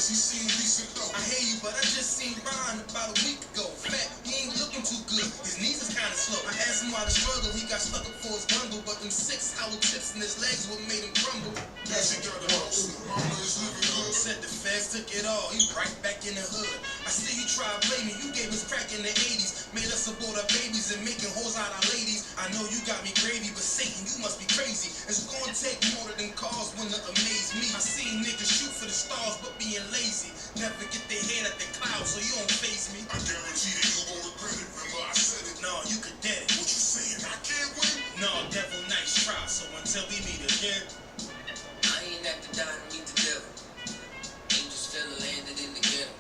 dollars, he seemed decent though. I hear you, but I just seen Ron about a week ago. Fat, he ain't looking too good. His knees is kinda slow. I asked him why the struggle, he got stuck up for his bundle, but them 6 hollow tips in his legs what made him crumble. Yeah, she got the house. Mama is living good. Said the feds took it all, he right back in the hood. I see you try to blame me, you gave us crack in the 80s. Made us abort our babies and making hoes out our ladies. I know you got me gravy, but Satan, you must be crazy. It's gonna take more than cars when to amaze me. I seen niggas shoot for the stars, but being lazy. Never get their head at the clouds, so you don't face me. I guarantee that you won't regret it. Remember I said it. No, you could dead it. What you saying? I can't win? No, devil, nice try. So until we meet again, I ain't have to die to meet the devil. Angels fell and landed in the ghetto.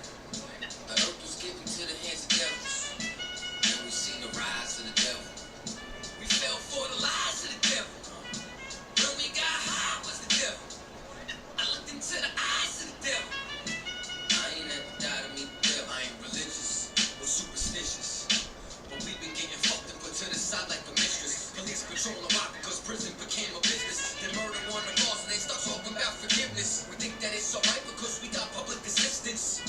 The earth was given to the hands of devils. And we seen the rise of the devil. We fell for the lies of the devil. When we got high was the devil. I looked into the eyes of the devil. I ain't have to die to meet the devil. I ain't religious or superstitious, but we been getting fucked and put to the side like a mistress. Police patrol the rock because prison became a business. Then murder one of us and they start talking about forgiveness. We think that it's alright because we got public assistance.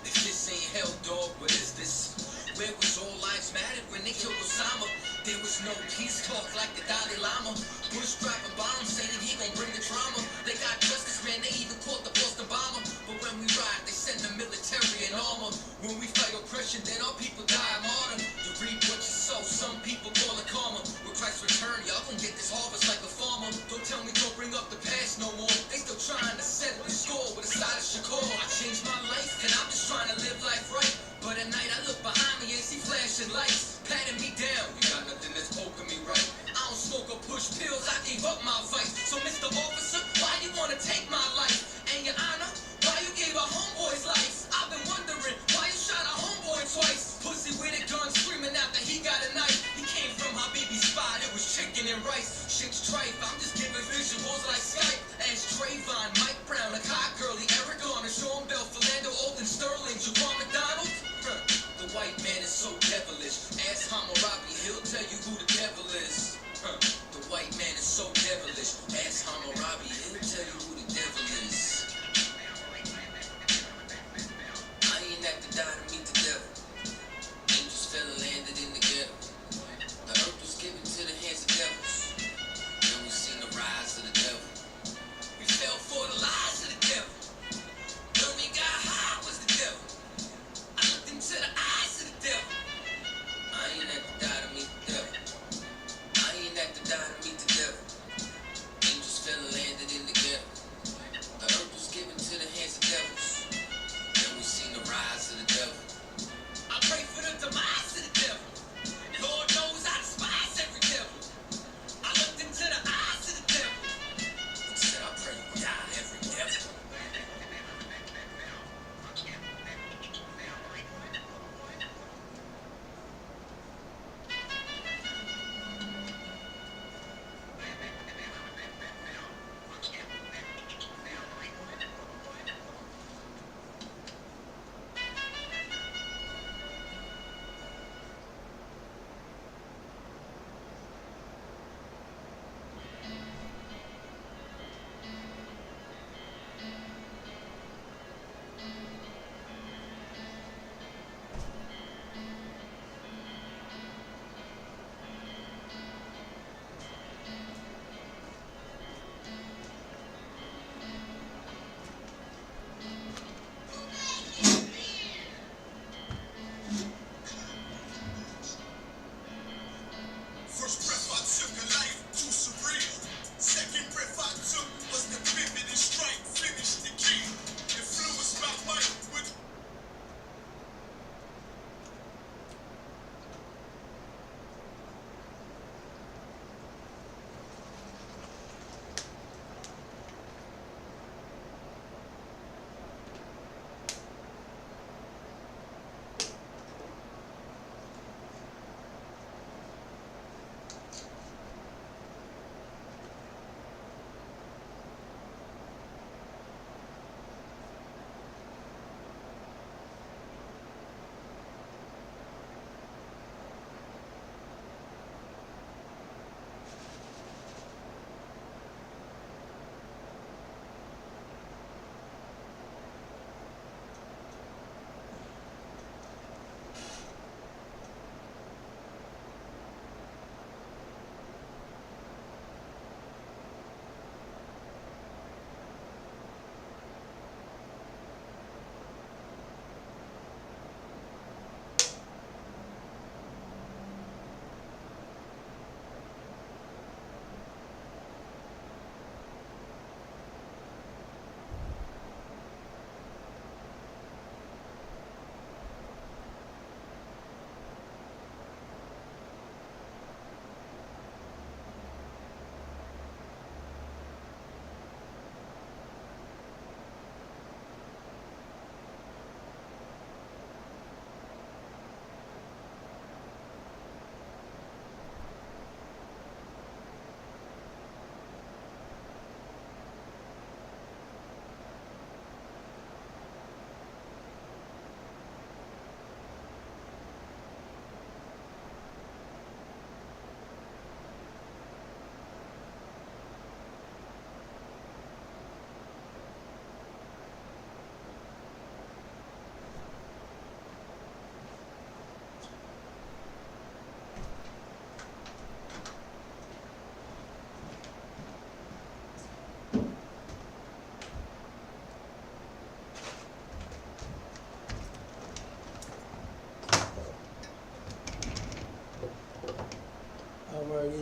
If this ain't hell, dog, what is this? Where was all lives mattered when they killed Osama? There was no peace talk like the Dalai Lama. Bush dropping bombs saying he gon' bring the drama. They got justice, man, they even caught the Boston bomber. But when we ride, they send the military in armor. When we fight oppression, then our people die martyr. You reap what you sow, some people call it karma. With Christ's return, y'all gon' get this harvest like a farmer. Don't tell me don't bring up the past no more. They still trying to settle the score with a side of Shakur. I changed my life, and I'm just trying to live life right. But at night I look behind me and see flashing lights, patting me down. You got nothing that's poking me right. I don't smoke or push pills, I gave up my vice. So Mr. Officer, why you wanna take my life? And Your Honor, why you gave our homeboys life? I've been wondering why you shot our homeboy twice. Pussy with a gun screaming out that he got a knife. He came from Habibi's spot, it was chicken and rice. Shit's trife, I'm just giving visuals like Skype. As Trayvon, Mike Brown, a Kai Gurley, Eric Garner, Sean Bell, Philando, Olden, Sterling, Jaquan McDonald. The white man is so devilish. Ask Hammurabi, he'll tell you who the devil is. The white man is so devilish. Ask Hammurabi, he'll tell you who the devil is.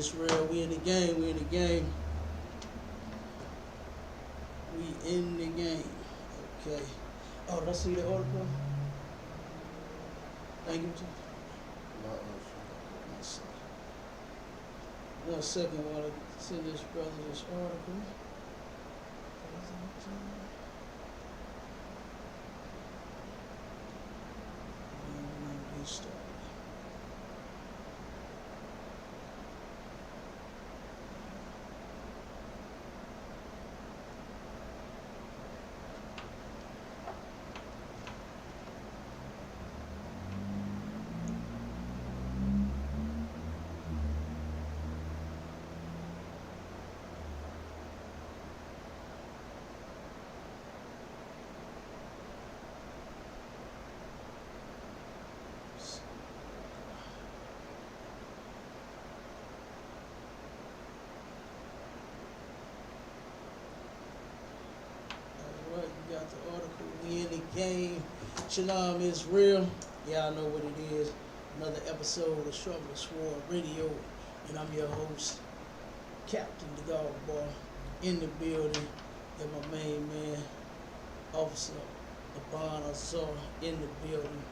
it's real. We in the game. We in the game. We in the game. Okay. Oh, did I see the article? Thank you. One second while I send this brother this article. Started. Got the article. We in the game. Shalom is real. Y'all know what it is. Another episode of Sharply Sword Radio, and I'm your host, Captain the Golf Ball, in the building, and my main man, Officer Abon Azar, in the building,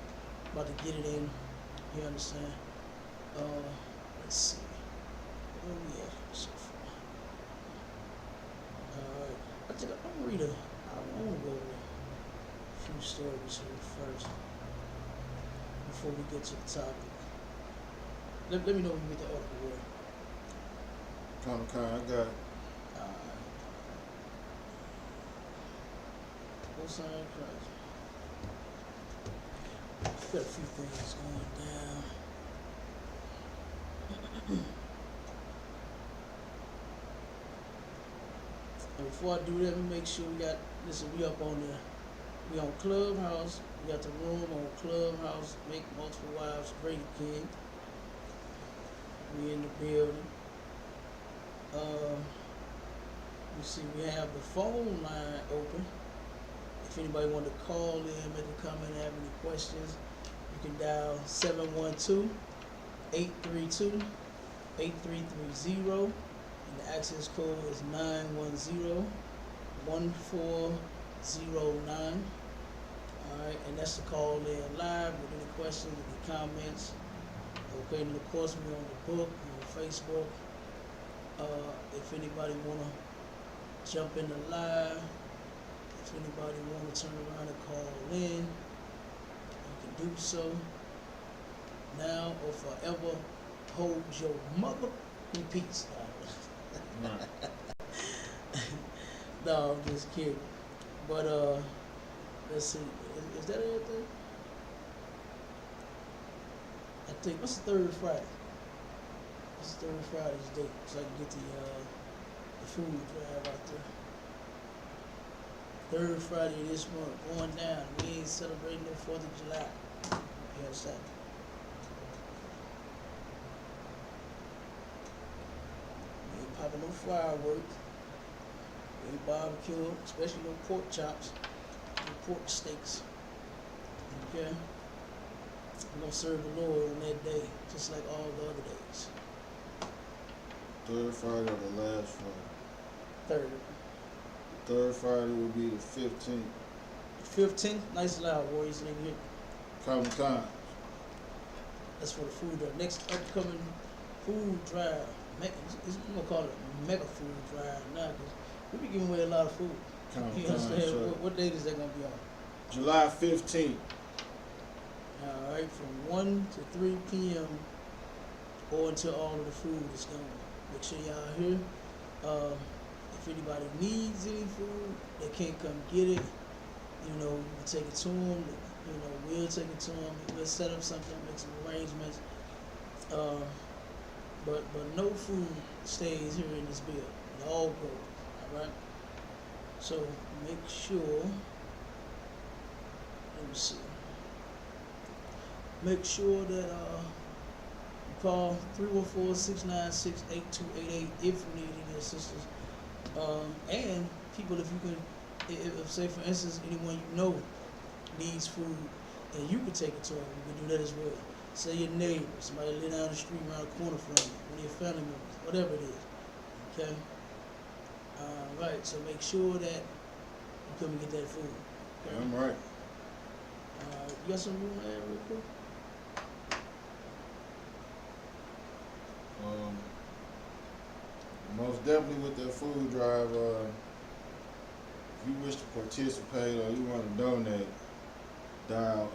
about to get it in. You understand? Let's see. Where we at so far? Alright. I think I'm gonna read I want to go over a few stories here first before we get to the topic. Let me know when you get the article where. I got it. What's on Christ? Got a few things going down. And before I do that, let me make sure we got, listen, we up on we on Clubhouse. We got the room on Clubhouse, Make Multiple Wives Great Again. We in the building. You see, we have the phone line open. If anybody want to call in, make a comment, have any questions, you can dial 712-832-8330. And the access code is 910-1409. Alright, and that's to call in live with any questions, any comments. Okay, and of course we're on the book, on Facebook. If anybody wanna jump in the live, if anybody wanna turn around and call in, you can do so. Now or forever hold your mother in peace. No, I'm just kidding. But let's see. Is that everything? I think what's the third Friday? What's the third Friday's date? So I can get the food drive out there. Third Friday of this month, going down. We ain't celebrating no 4th of July. You understand? We ain't popping no fireworks. We ain't barbecuing, especially no pork chops, no pork steaks. Okay? We're gonna serve the Lord on that day, just like all the other days. Third Friday or the last Friday? Third. Third Friday will be the 15th. 15th? Nice and loud, Warriors. Nigga here. Couple times. That's for the food drive. Next upcoming food drive. We're gonna call it mega food drive now, because we be giving away a lot of food. You understand? Sure. What date is that gonna be on? July 15th. Alright, from 1 to 3 p.m. or until all of the food is gone. Make sure y'all here. If anybody needs any food, they can't come get it. You know, you can take it to them. You know, we'll take it to them. We'll set up something, make some arrangements. But no food stays here in this building. It all goes. All right. So make sure. Let me see. Make sure that you call 314-696-8288 if you need any assistance. And people, if you can, if say for instance anyone you know needs food and you can take it to them, you can do that as well. say your neighbor, somebody live down the street around the corner from you, one of your family members, whatever it is. Okay? Right, so make sure that you come and get that food. Okay? I'm right. You got something you want to add real quick? Most definitely with that food drive, if you wish to participate or you want to donate, dial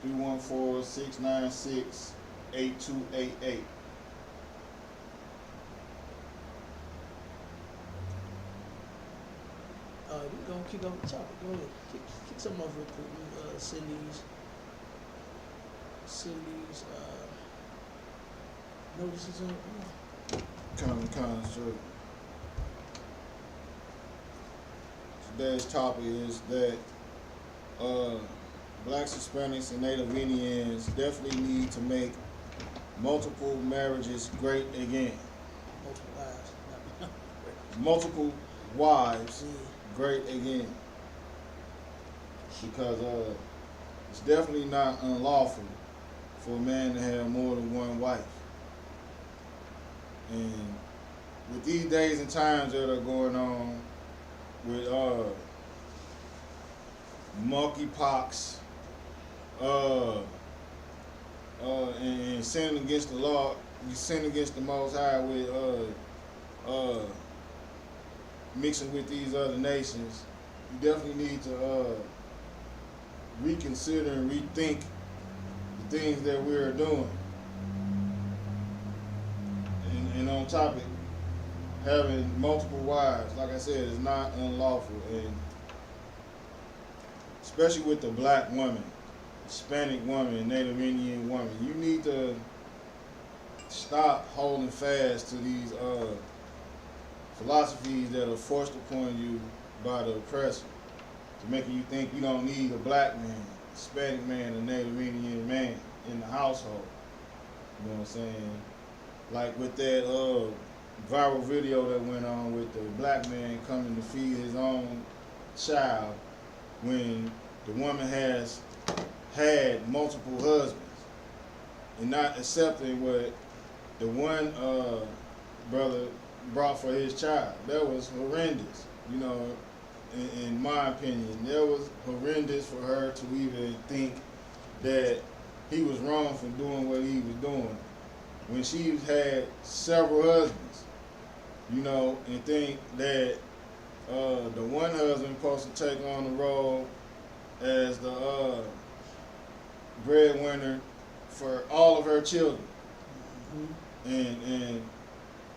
314-696-8288. We're gonna kick off the topic. Go ahead. Kick something off real quick. Send these notices on. Kind, sure. Today's topic is that Blacks, Hispanics, and Native Indians definitely need to make multiple marriages great again. Multiple lives. Multiple wives Yeah. great again. Because it's definitely not unlawful for a man to have more than one wife. And with these days and times that are going on with monkeypox, and sinning against the law, you sin against the Most High with mixing with these other nations, you definitely need to reconsider and rethink the things that we're doing. And on topic, having multiple wives, like I said, is not unlawful, and especially with the black woman, Hispanic woman, Native Indian woman, you need to stop holding fast to these philosophies that are forced upon you by the oppressor, to making you think you don't need a black man, Hispanic man, a Native Indian man in the household. You know what I'm saying? Like with that viral video that went on with the black man coming to feed his own child when the woman has had multiple husbands, and not accepting what the one brother brought for his child. That was horrendous, you know, in my opinion. That was horrendous for her to even think that he was wrong for doing what he was doing when she's had several husbands, you know, and think that the one husband supposed to take on the role as the breadwinner for all of her children. Mm-hmm. And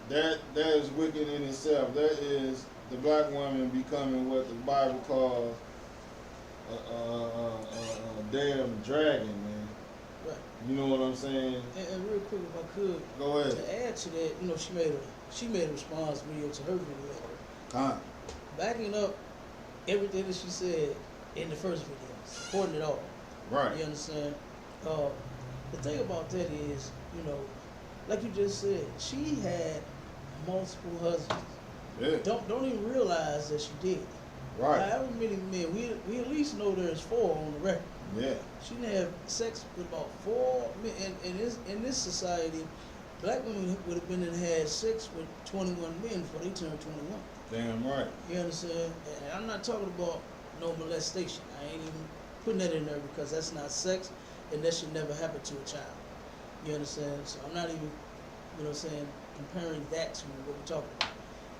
that is wicked in itself. That is the black woman becoming what the Bible calls a damn dragon, man. Right. You know what I'm saying? And real quick, if I could, Go ahead. to add to that, you know, she made a response video to her video, Con. backing up everything that she said in the first video, supporting it all. Right. You understand? The thing about that is, you know, like you just said, she had multiple husbands. Yeah. Don't even realize that she did. Right. However many men, we at least know there's 4 on the record. Yeah. She didn't have sex with about 4 men. In this society, black women would have been and had sex with 21 men before they turned 21. Damn right. You understand? And I'm not talking about no molestation. I ain't even putting that in there because that's not sex, and that should never happen to a child. You understand? So I'm not even, you know what I'm saying, comparing that to what we're talking about.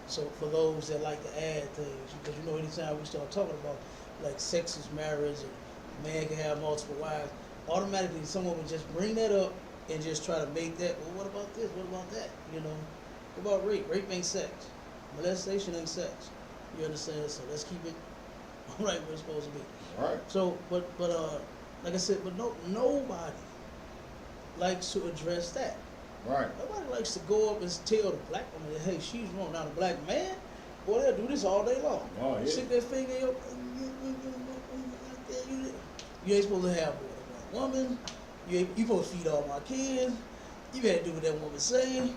So for those that like to add things, because you know anytime we start talking about like sex is marriage and man can have multiple wives, automatically someone would just bring that up and just try to make that, well, what about this? What about that? You know? What about rape? Rape ain't sex. Molestation ain't sex. You understand? So let's keep it right where it's supposed to be. Right. So, but like I said, but nobody likes to address that. Right. Nobody likes to go up and tell the black woman that, hey, she's wrong. Now, the black man, boy, they'll do this all day long. Oh, yeah. Stick their finger in your... You ain't supposed to have more than one woman. You supposed to feed all my kids. You got to do what that woman say.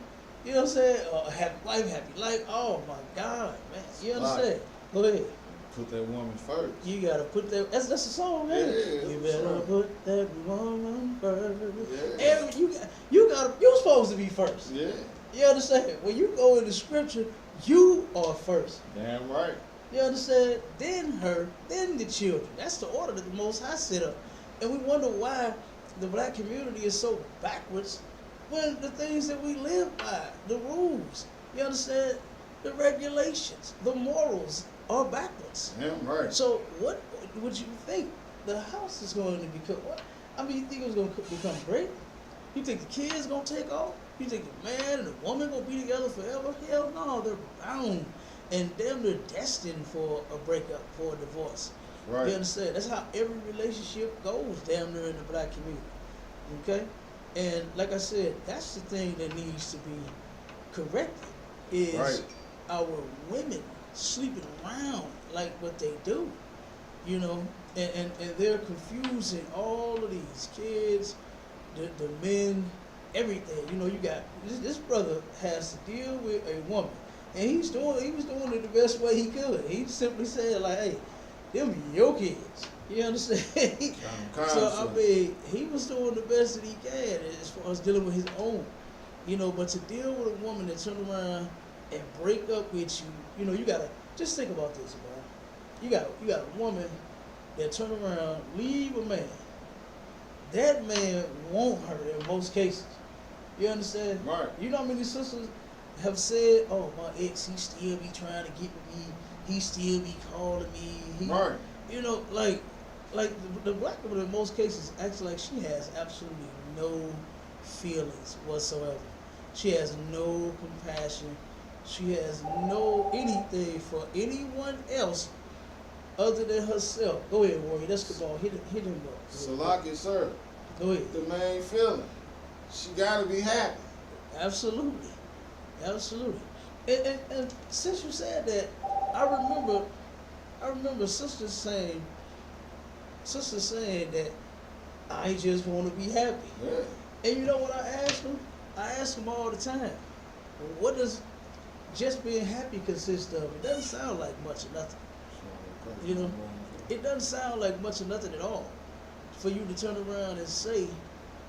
You know what I'm saying? Happy wife, happy life. Oh, my God, man. You understand? Go ahead. put that woman first. You gotta put that. That's a song, man. Yeah, You that's better right. put that woman first. Yeah. You're supposed to be first. Yeah. You understand? When you go in the scripture, you are first. Damn right. You understand? Then her, then the children. That's the order that the Most High set up. And we wonder why the black community is so backwards when the things that we live by, the rules, you understand, the regulations, the morals are backwards. Damn right. So what would you think the house is going to become? What? I mean, you think it's going to become great? You think the kids going to take off? You think the man and the woman going to be together forever? Hell no, they're bound. And damn, they're destined for a breakup, for a divorce. Right. You understand? That's how every relationship goes damn near in the black community. Okay? And like I said, that's the thing that needs to be corrected is Right. our women sleeping around like what they do. You know? And they're confusing all of these kids, the men, everything. You know, you got this brother has to deal with a woman. And he was doing it the best way he could. He simply said, like, hey, them your kids. You understand? So, I mean, he was doing the best that he can as far as dealing with his own. You know, but to deal with a woman that turn around and break up with you, you know, you gotta, just think about this, bro. You got a woman that turn around, leave a man. That man want her in most cases. You understand? Right. You know how many sisters have said, oh, my ex, he still be trying to get with me. He still be calling me. Right. You know, like the black woman in most cases acts like she has absolutely no feelings whatsoever. She has no compassion. She has no anything for anyone else other than herself. Go ahead, Warrior. That's the ball. Hit him up. Salaki, sir. Go ahead. The main feeling. She gotta be happy. Absolutely. Absolutely. And since you said that, I remember sisters saying that I just want to be happy. Yeah. And you know what I ask them? I ask them all the time, what does just being happy consist of? It doesn't sound like much of nothing. You know, it doesn't sound like much of nothing at all. For you to turn around and say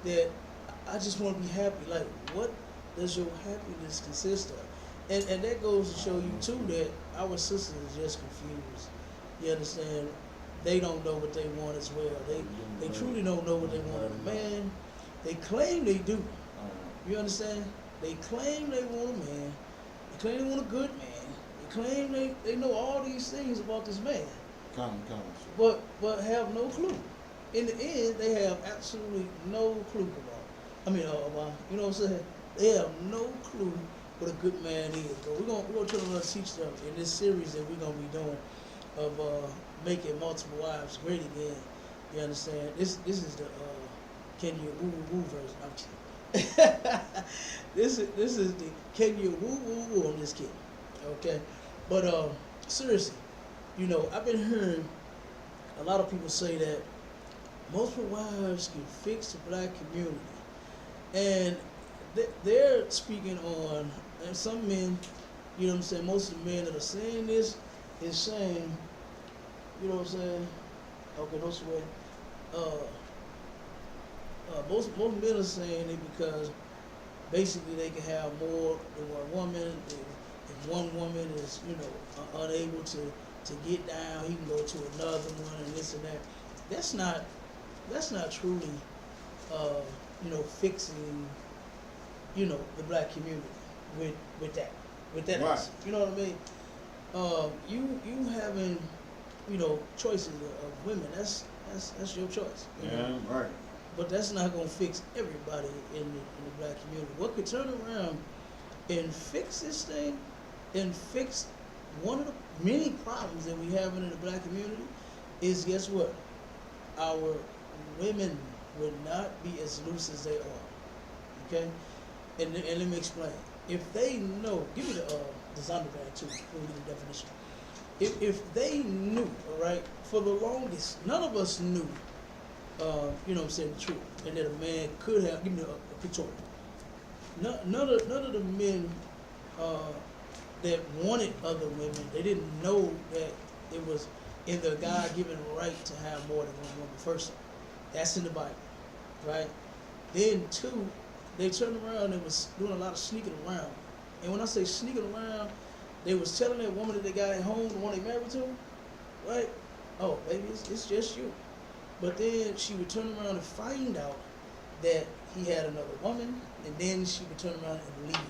that I just want to be happy. Like, what does your happiness consist of? And that goes to show you too that our sisters are just confused. You understand? They don't know what they want as well. They truly don't know what they want in a man. They claim they do. You understand? They claim they want a man. They claim they want a good man. They claim they know all these things about this man. But have no clue. In the end, they have absolutely no clue about. You know what I'm saying? They have no clue what a good man is. But we're gonna try to teach them in this series that we're gonna be doing of making multiple wives great again. You understand? This is the Can You Woo Woo Woo version. I'm kidding. This is the Can You Woo Woo Woo on this kid. Okay? But seriously, you know, I've been hearing a lot of people say that multiple wives can fix the black community. And they're speaking on, and some men, you know what I'm saying, most of the men that are saying this is saying, you know what I'm saying, okay, no sweat. Most men are saying it because basically they can have more than one woman. If one woman is, you know, unable to get down, he can go to another one and this and that. That's not truly, you know, fixing, you know, the black community with that. Right. You know what I mean? You having, you know, choices of women. That's your choice. You know? Right. But that's not gonna fix everybody in the black community. What could turn around and fix this thing, and fix one of the many problems that we have in the black community is, guess what? Our women would not be as loose as they are. Okay? And let me explain. If they know, give me the zombie bag too, before we get the definition. If they knew, all right, for the longest, none of us knew, you know what I'm saying, the truth, and that a man could have, give me a pictorial. None of the men that wanted other women, they didn't know that it was in the God-given right to have more than one woman. First, that's in the Bible, right? Then two, they turned around and was doing a lot of sneaking around. And when I say sneaking around, they was telling that woman that they got at home, the one they married to, right? Oh, baby, it's just you. But then she would turn around and find out that he had another woman, and then she would turn around and leave him,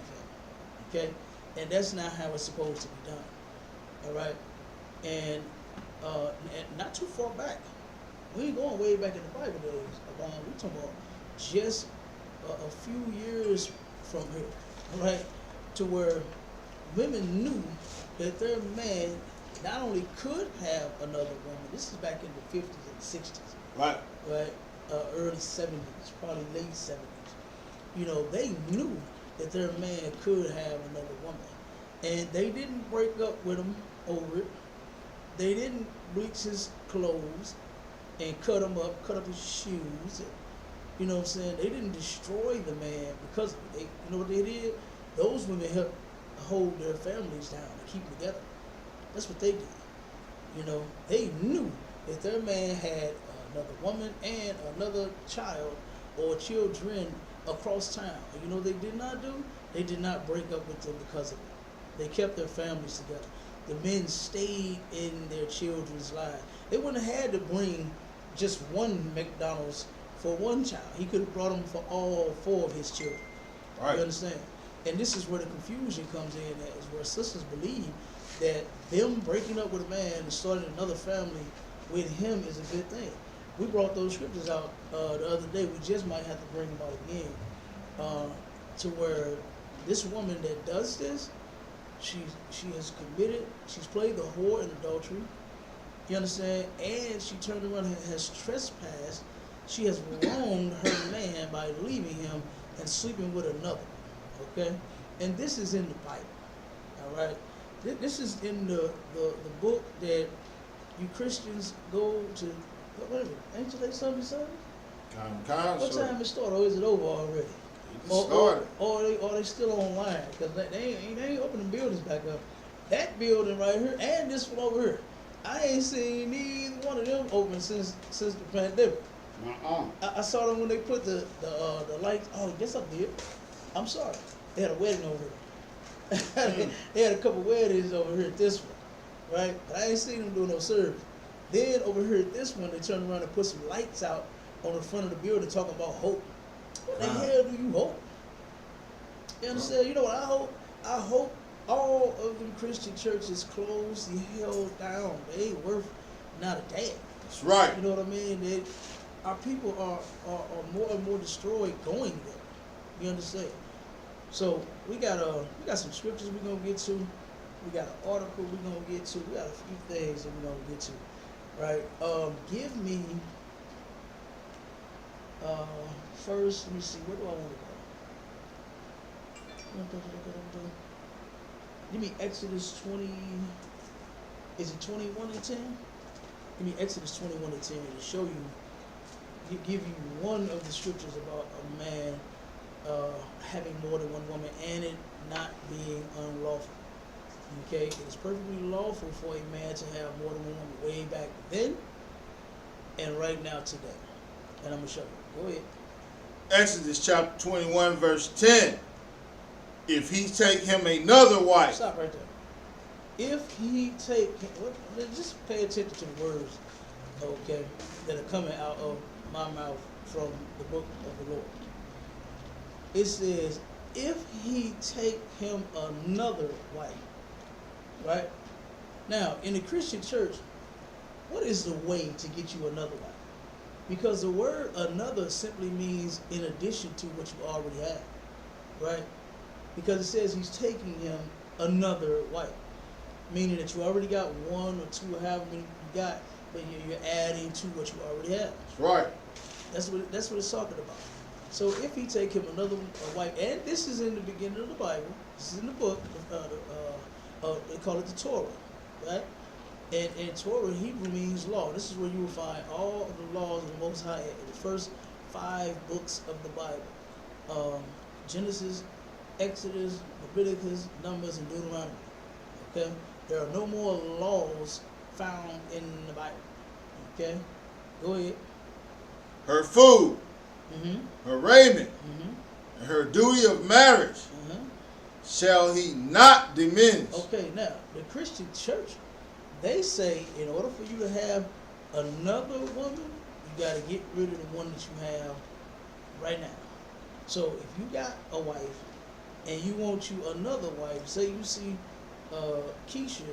okay? And that's not how it's supposed to be done, all right? And not too far back, we ain't going way back in the Bible days. We talking about just a few years from here, all right? To where women knew that their man not only could have another woman. This is back in the 50s and 60s. Right. Right? Early 70s, probably late 70s. You know, they knew that their man could have another woman. And they didn't break up with him over it. They didn't bleach his clothes and cut up his shoes. You know what I'm saying? They didn't destroy the man because of it. You know what they did? Those women helped hold their families down and keep them together. That's what they did. You know, they knew that their man had another woman and another child or children across town. And you know what they did not do? They did not break up with them because of it. They kept their families together. The men stayed in their children's lives. They wouldn't have had to bring just one McDonald's for one child. He could have brought them for all four of his children. Right. You understand? And this is where the confusion comes in, is where sisters believe that them breaking up with a man and starting another family with him is a good thing. We brought those scriptures out the other day. We just might have to bring them out again, to where this woman that does this, she has committed, she's played the whore in adultery, you understand, and she turned around and has trespassed. She has wronged her man by leaving him and sleeping with another, okay? And this is in the Bible, all right? This is in the book that you Christians go to. Wait a minute, ain't today Sunday? What time it start, or is it over already? Or they still online, because they ain't opening buildings back up. That building right here and this one over here, I ain't seen neither one of them open since the pandemic. I saw them when they put the lights. Oh, yes I did. I'm sorry. They had a wedding over here. They had a couple weddings over here at this one, right? But I ain't seen them doing no service. Then over here at this one, they turned around and put some lights out on the front of the building talking about hope. What the hell do you hope? You understand? You know what I hope? I hope all of them Christian churches close the hell down. They ain't worth not a damn. That's right. You know what I mean? Our people are more and more destroyed going there. You understand? So we got some scriptures we're gonna get to. We got an article we're gonna get to. We got a few things that we're gonna get to. Right? Give me first, let me see, where do I want to go? Give me Exodus 20, is it 21 and 10? Give me Exodus 21 and 10 to show you, give you one of the scriptures about a man having more than one woman and it not being unlawful. Okay, it is perfectly lawful for a man to have more than one woman way back then and right now today. And I'm going to show you. Go ahead. Exodus chapter 21, verse 10. If he take him another wife. Stop right there. If he take, just pay attention to the words, okay, that are coming out of my mouth from the book of the Lord. It says, if he take him another wife. Right? Now, in the Christian church, what is the way to get you another wife? Because the word another simply means in addition to what you already have. Right? Because it says he's taking him another wife. Meaning that you already got one or two or however many you got, but you're adding to what you already have. That's right. That's what it's talking about. So if he take him another wife, and this is in the beginning of the Bible, this is in the book, they call it the Torah, right? And Torah in Hebrew means law. This is where you will find all of the laws of the Most High in the first 5 books of the Bible. Genesis, Exodus, Leviticus, Numbers, and Deuteronomy. Okay? There are no more laws found in the Bible. Okay, go ahead. Her food, Mm-hmm. her raiment, Mm-hmm. and her duty of marriage Mm-hmm. shall he not diminish. Okay, now the Christian church, they say in order for you to have another woman, you got to get rid of the one that you have right now. So if you got a wife and you want you another wife, say you see Keisha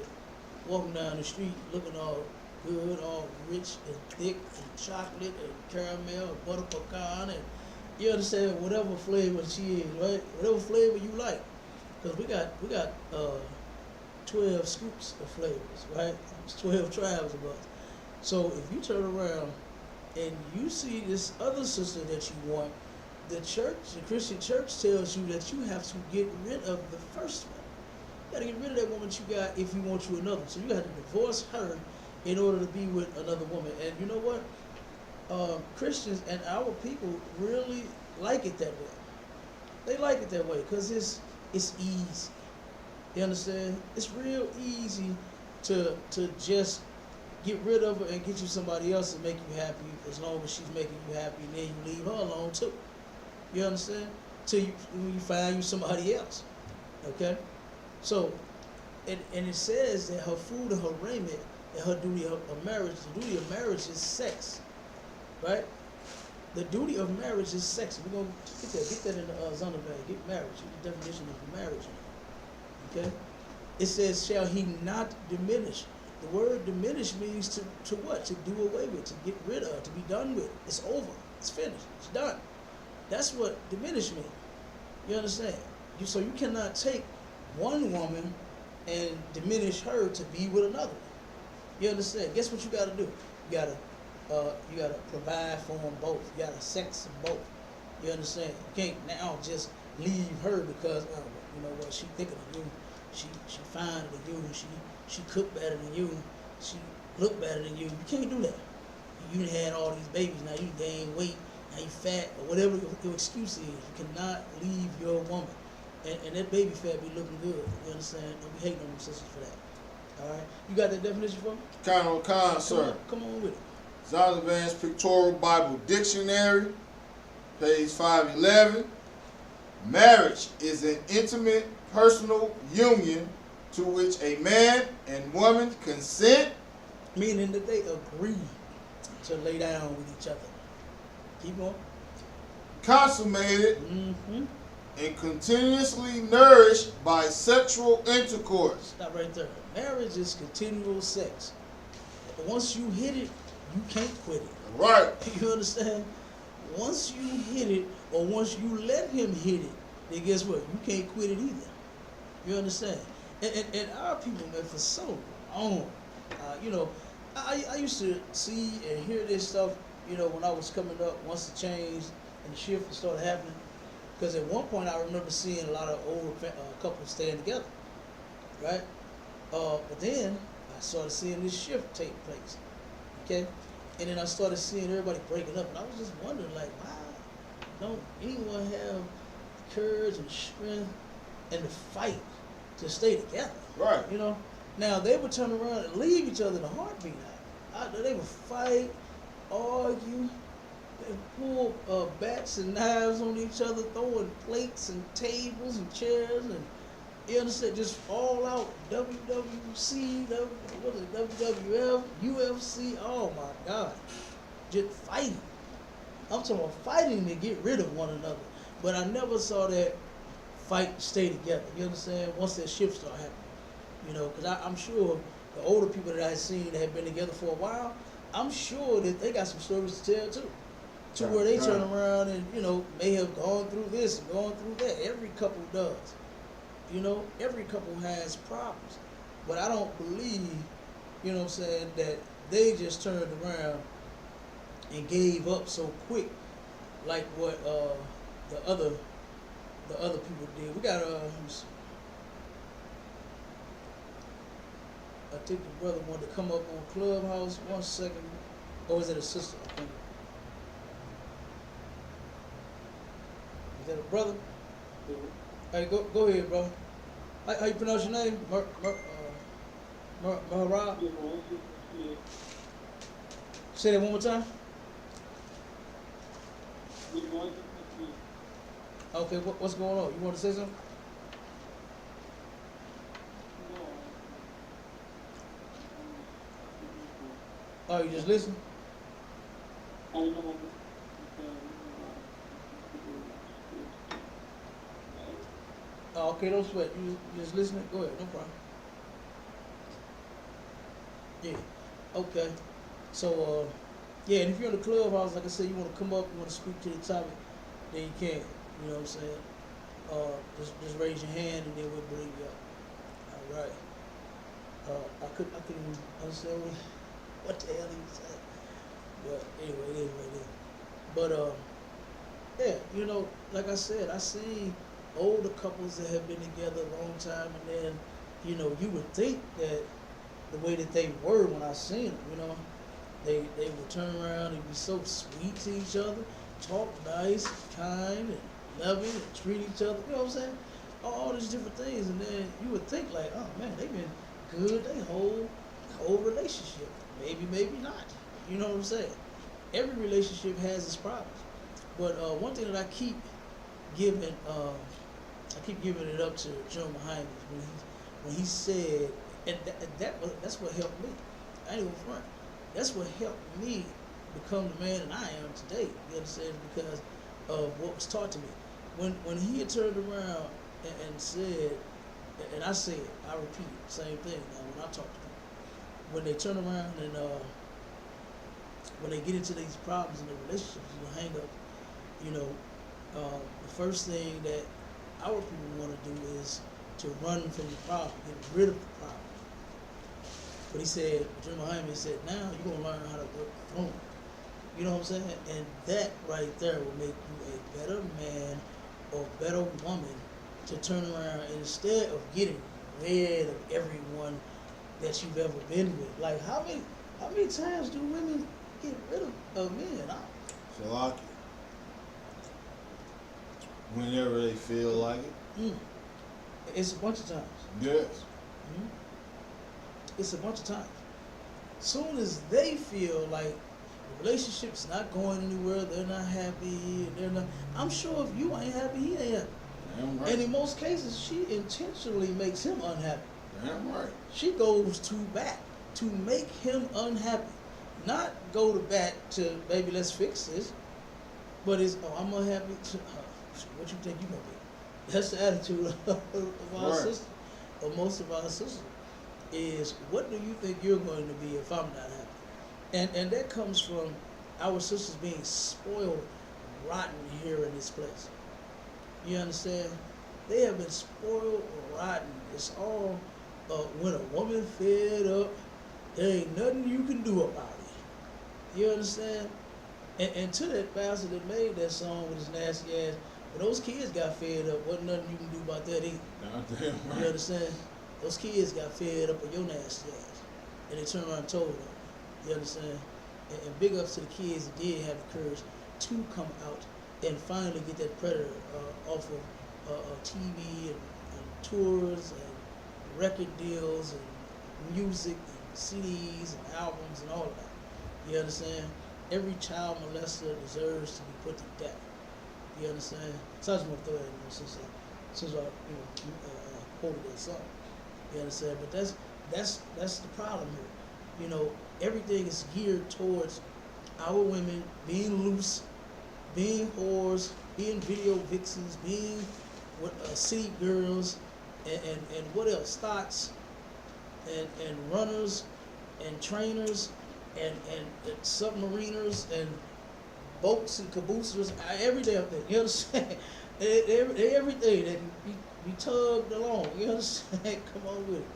walking down the street looking all good, all rich and thick and chocolate and caramel and butter pecan and you understand whatever flavor she is, right? Whatever flavor you like, because we got 12 scoops of flavors, right? It's 12 tribes of us. So if you turn around and you see this other sister that you want, the church, the Christian church tells you that you have to get rid of the first one. You got to get rid of that woman that you got if you want you another. So you got to divorce her in order to be with another woman. And you know what? Christians and our people really like it that way. They like it that way because it's easy. You understand? It's real easy to just get rid of her and get you somebody else to make you happy as long as she's making you happy, and then you leave her alone too. You understand? Till you find you somebody else. Okay? So, and it says that her food and her raiment and her duty of marriage, the duty of marriage is sex. Right? The duty of marriage is sex. We're going to get that in the Zondervan. Get marriage. The definition of marriage. Okay? It says, shall he not diminish? The word diminish means to what? To do away with, to get rid of, to be done with. It's over. It's finished. It's done. That's what diminish means. You understand? So you cannot take one woman and diminish her to be with another. You understand? Guess what you got to do? You gotta provide for them both. You gotta sex them both. You understand? You can't now just leave her because you know what, she thicker than you. She finer than you. She cook better than you. She look better than you. You can't do that. You had all these babies. Now you gain weight. Now you fat or whatever your excuse is. You cannot leave your woman. And that baby fat be looking good. You understand? Don't be hating on them sisters for that. All right. You got that definition for me? Sir. Come on with it. Zondervan's Pictorial Bible Dictionary, page 511. Marriage is an intimate, personal union to which a man and woman consent. Meaning that they agree to lay down with each other. Keep going. Consummated and continuously nourished by sexual intercourse. Stop right there. Marriage is continual sex. Once you hit it, you can't quit it. Right. You understand? Once you hit it, or once you let him hit it, then guess what? You can't quit it either. You understand? And our people, man, for so long, you know, I used to see and hear this stuff, you know, when I was coming up, once the change and the shift started happening. Because at one point I remember seeing a lot of older couples staying together, right? But then I started seeing this shift take place, okay? And then I started seeing everybody breaking up, and I was just wondering, like, why don't anyone have courage and strength and the fight to stay together? Right. You know? Now, they would turn around and leave each other in a heartbeat. They would fight, argue, they pull bats and knives on each other, throwing plates and tables and chairs, and you understand, just all out WWC, WWF, UFC, oh my God, just fighting. I'm talking about fighting to get rid of one another, but I never saw that fight stay together. You understand? Once that shift started happening, you know, because I'm sure the older people that I've seen that have been together for a while, I'm sure that they got some stories to tell too. To where they turn around and, you know, may have gone through this and gone through that. Every couple does. You know, every couple has problems. But I don't believe, you know what I'm saying, that they just turned around and gave up so quick like what the other people did. We got let me see. I think the brother wanted to come up on Clubhouse. 1 second. Or is it a sister? I think. Is that a brother? Hey, go ahead, bro. How you pronounce your name? Maharaj? Yeah. Say that one more time. We're going to see. Okay, what's going on? You want to say something? No. Oh, you just listen? I don't know. Oh, okay, don't sweat. You just listening? Go ahead, no problem. Yeah. Okay. So, yeah, and if you're in the clubhouse, like I said, you want to come up, you want to speak to the topic, then you can. You know what I'm saying? Just raise your hand and then we'll bring you up. All right. I couldn't understand what the hell he was saying. But anyway, it is what it is. But yeah, you know, like I said, I seen older couples that have been together a long time, and then, you know, you would think that the way that they were when I seen them, you know, they would turn around and be so sweet to each other, talk nice, kind, and loving, and treat each other. You know what I'm saying? All these different things, and then you would think like, oh man, they've been good they whole relationship. Maybe not. You know what I'm saying? Every relationship has its problems. But one thing that I keep giving it up to Joe Muhammad when he said, and that's what helped me. I ain't gonna front. That's what helped me become the man that I am today. You understand? Because of what was taught to me. When he had turned around and said, and I said, I repeat it, same thing. Now when I talk to people, when they turn around and when they get into these problems in their relationships, hang up, you know, the first thing that our people want to do is to run from the problem, get rid of the problem. But he said, Jim Muhammad said, now you're going to learn how to work through them. You know what I'm saying? And that right there will make you a better man or better woman to turn around and instead of getting rid of everyone that you've ever been with. Like how many times do women get rid of men? Salaki. Whenever they feel like it. It's a bunch of times. Yes. Mm-hmm. It's a bunch of times. Soon as they feel like the relationship's not going anywhere, they're not happy, I'm sure if you ain't happy, he ain't happy. Damn right. And in most cases, she intentionally makes him unhappy. Damn right. She goes to bat to make him unhappy. Not go to bat to, baby, let's fix this. But it's, oh, I'm unhappy. What you think you gonna be? That's the attitude of our Right. sisters, or most of our sisters, is what do you think you're going to be if I'm not happy? And that comes from our sisters being spoiled rotten here in this place. You understand? They have been spoiled rotten. It's all when a woman fed up, there ain't nothing you can do about it. You understand? And to that bastard that made that song with his nasty ass, when those kids got fed up, wasn't nothing you can do about that either. Damn right. You understand? Those kids got fed up with your nasty ass. And they turned around and told them. You understand? And big ups to the kids that did have the courage to come out and finally get that predator off of TV and tours and record deals and music and CDs and albums and all of that. You understand? Every child molester deserves to be put to death. You understand? So I just want to throw that in there since I quoted that song. You understand? But that's the problem here. You know, everything is geared towards our women being loose, being whores, being video vixens, being city girls, and what else? Thoughts, and runners, and trainers, and submariners, and boats and cabooses, every damn thing. You understand? Everything that be tugged along. You understand? Come on with it.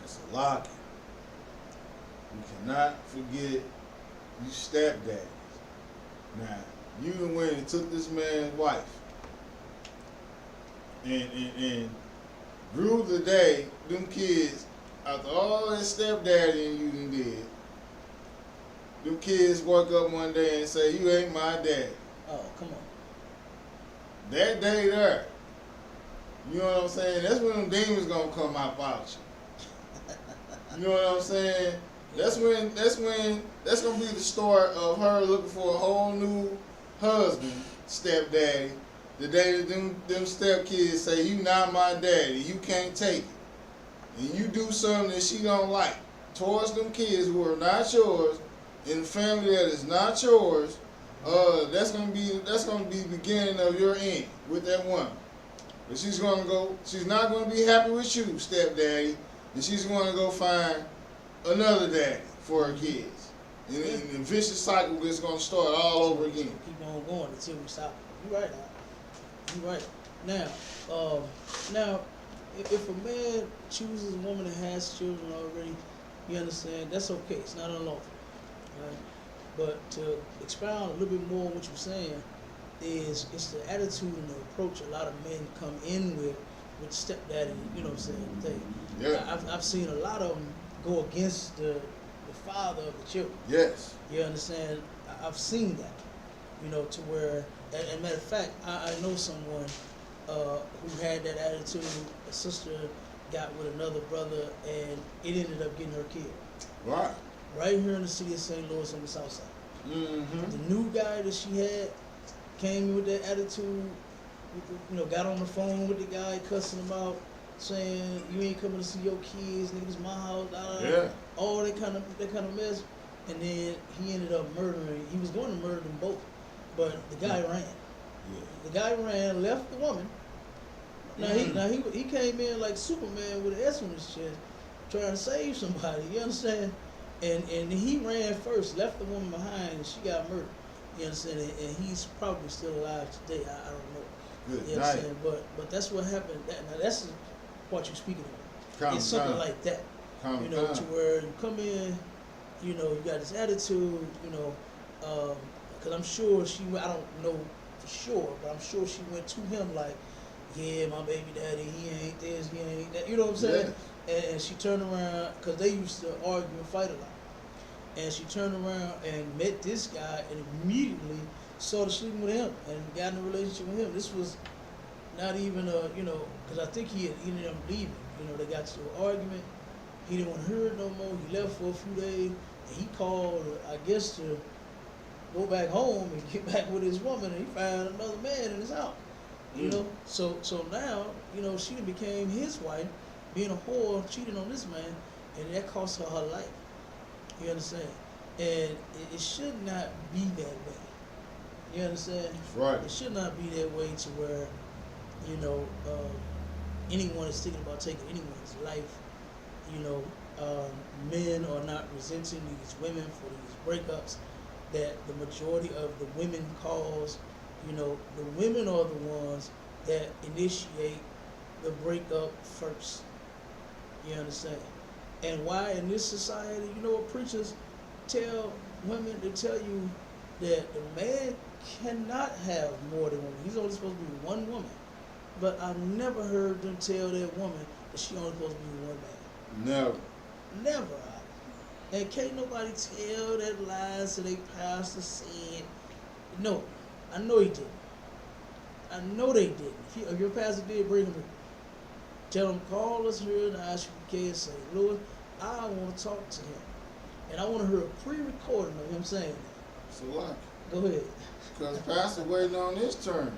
It's a lock. You cannot forget you stepdaddies. Now, you went and took this man's wife and grew the day, them kids, after all that stepdaddy you done did, them kids woke up one day and say, you ain't my dad. Oh, come on. That day there, you know what I'm saying? That's when them demons gonna come out about you. You know what I'm saying? That's gonna be the start of her looking for a whole new husband, stepdaddy. The day that them stepkids say, "You not my daddy, you can't take it," and you do something that she don't like towards them kids who are not yours, in a family that is not yours, that's gonna be the beginning of your end with that woman. But she's not gonna be happy with you, stepdaddy, and she's gonna go find another daddy for her kids. And the vicious cycle is gonna start all over again. Keep on going until we stop. You right, Al. You right. Now, if a man chooses a woman that has children already, you understand, that's okay. It's not unlawful. Right? But to expound a little bit more on what you're saying, it's the attitude and the approach a lot of men come in with stepdaddy, you know what I'm saying, thing. Yeah. I've seen a lot of them go against the father of the children. Yes. You understand? I've seen that, you know, to where, and matter of fact, I know someone who had that attitude. A sister got with another brother, and it ended up getting her killed. Right. Right here in the city of St. Louis on the south side. Mm-hmm. The new guy that she had came in with that attitude, you know, got on the phone with the guy, cussing him out, saying, "You ain't coming to see your kids, nigga, it's my house," Yeah. all that kind of mess. And then he ended up murdering. He was going to murder them both, but the guy ran. Yeah. The guy ran, left the woman. Now he came in like Superman with an S on his chest, trying to save somebody. You understand? And he ran first, left the woman behind, and she got murdered. You understand? And he's probably still alive today. I don't know. Good You night. understand? But that's what happened. Now that's what you're speaking of. Calm It's something down. like that. Calm You know, down. to where you come in, you know, you got this attitude, you know, because I'm sure I don't know for sure, but I'm sure she went to him like, "Yeah, my baby daddy, he ain't this, he ain't that," you know what I'm saying? And she turned around, because they used to argue and fight a lot. And she turned around and met this guy and immediately started sleeping with him and got in a relationship with him. This was not even you know, because I think he ended up leaving. You know, they got to an argument. He didn't want to hear it no more. He left for a few days. And he called, I guess, to go back home and get back with his woman. And he found another man in his house. You know, so now, you know, she became his wife, being a whore, cheating on this man, and that cost her life. You understand? And it should not be that way. You understand? That's right. It should not be that way to where, you know, anyone is thinking about taking anyone's life. You know, men are not resenting these women for these breakups that the majority of the women cause. You know, the women are the ones that initiate the breakup first. You understand? And why in this society, you know what preachers tell women? They tell you that the man cannot have more than one. He's only supposed to be one woman. But I've never heard them tell that woman that she only supposed to be one man. Never. Never. And can't nobody tell that lies to their pastor said. No, I know he didn't. I know they didn't. If your pastor did, bring him here. Tell him, call us here in the ISUPK and say, "Louis, I want to talk to him. And I want to hear a pre-recording of him saying that." So what? Go ahead. Because Pastor waiting on his turn.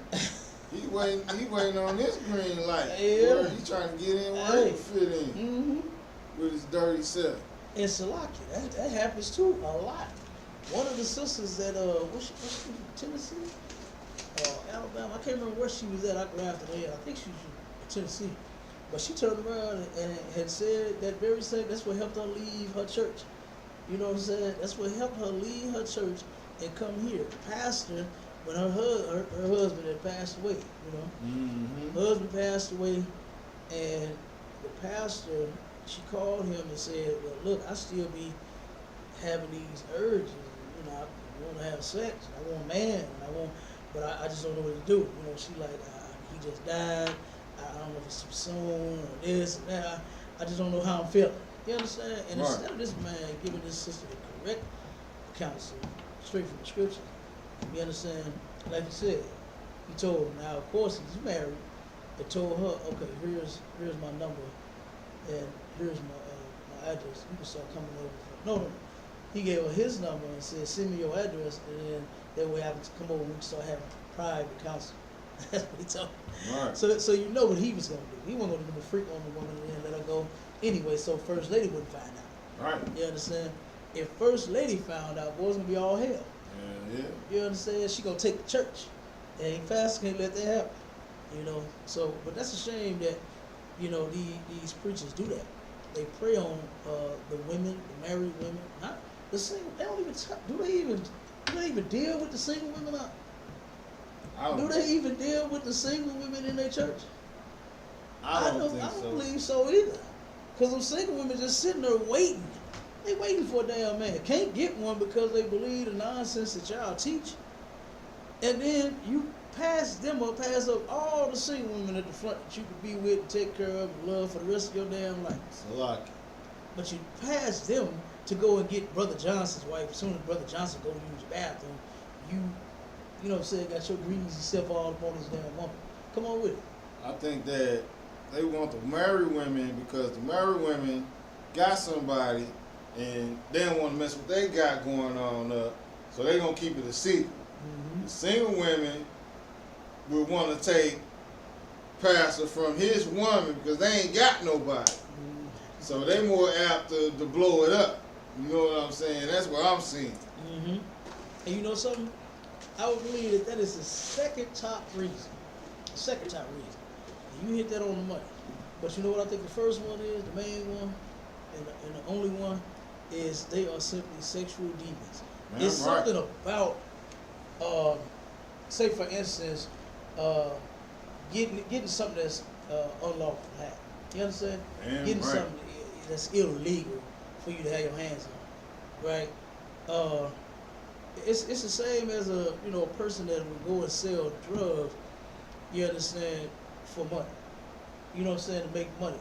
He waiting on this green light. Yeah. Where he trying to get in where he fit in Mm-hmm. with his dirty self. And Salaki, that happens too a lot. One of the sisters that what's she from Tennessee? Alabama. I can't remember where she was at. I grabbed her there. I think she was from Tennessee. But she turned around and had said that very same, that's what helped her leave her church. You know what I'm saying? That's what helped her leave her church and come here. The pastor, when her husband had passed away, you know. Mm-hmm. Her husband passed away, and the pastor, she called him and said, "Well, look, I still be having these urges. You know, I want to have sex. I want a man. But I just don't know what to do." You know, she like, he just died. I don't know if it's too soon or this and that. I just don't know how I'm feeling. You understand? And Right. instead of this man giving this sister the correct counsel, straight from the scripture, you understand? Like you said, he told her, now of course he's married, but told her, "Okay, here's my number, and here's my address. You can start coming over for No. He gave her his number and said, send me your address, and then that way I can come over and we can start having private counseling. That's what he told me. Right. So you know what he was going to do. He wasn't going to do a freak on the woman and then let her go anyway, so First Lady wouldn't find out. Right. You understand? If First Lady found out, boy, it's going to be all hell. Yeah. You understand? She going to take the church. And fast can't let that happen. You know? So, but that's a shame that, you know, these preachers do that. They prey on the women, the married women, not the single. They don't even do they even deal with the single women? Do they even deal with the single women in their church? I don't believe so either. Because them single women just sitting there waiting. They waiting for a damn man. Can't get one because they believe the nonsense that y'all teach. And then you pass up all the single women at the front that you could be with and take care of and love for the rest of your damn life. It's a lot. But you pass them to go and get Brother Johnson's wife. As soon as Brother Johnson go to use the bathroom, you know what I'm saying, got your greasy self all up on this damn woman. Come on with it. I think that they want the married women because the married women got somebody and they don't want to mess with what they got going on up, so they gonna keep it a secret. Mm-hmm. The single women would want to take Pastor from his woman because they ain't got nobody. Mm-hmm. So they more apt to blow it up. You know what I'm saying? That's what I'm seeing. Mm-hmm. And you know something? I would believe that is the second top reason. The second top reason. And you hit that on the money. But you know what I think the first one is, the main one, and the only one, is they are simply sexual demons. Man, It's right. something about, say for instance, getting something that's unlawful to have. You understand? Man, Getting right. something that's illegal for you to have your hands on, right? It's the same as a person that would go and sell drugs. You understand, for money. You know what I'm saying, to make money.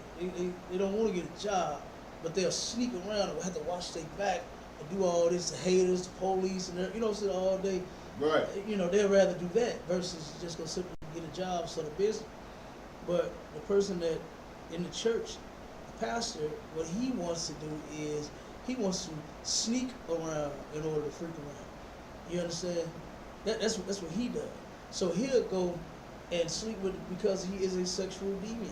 They don't want to get a job, but they'll sneak around and have to watch their back and do all this to haters, the police, and you know what I'm saying, all day. Right. You know, they'd rather do that versus just go simply get a job, start a business. But the person that in the church, the pastor, what he wants to do is he wants to sneak around in order to freak around. You understand? That's what he does. So he'll go and sleep with because he is a sexual demon.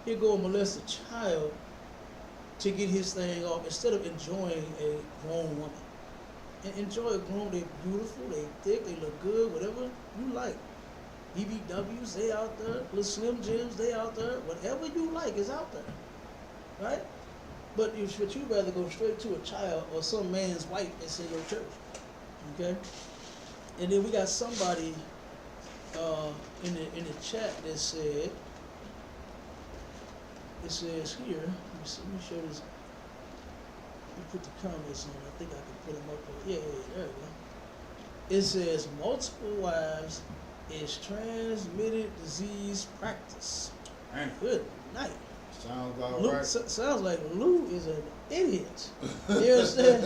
He'll go and molest a child to get his thing off instead of enjoying a grown woman. And enjoy a grown, they're beautiful, they thick, they look good, whatever you like. BBWs, they out there. Little Slim Jims, they out there. Whatever you like is out there, right? But you'd rather go straight to a child or some man's wife that's in your church, okay? And then we got somebody in the chat that said, it says here. Let me show this. Let me put the comments on. I think I can put them up there. Yeah, there we go. It says multiple wives is transmitted disease practice. Man, Good night. sounds about Lou, right. sounds like Lou is an idiot. You understand?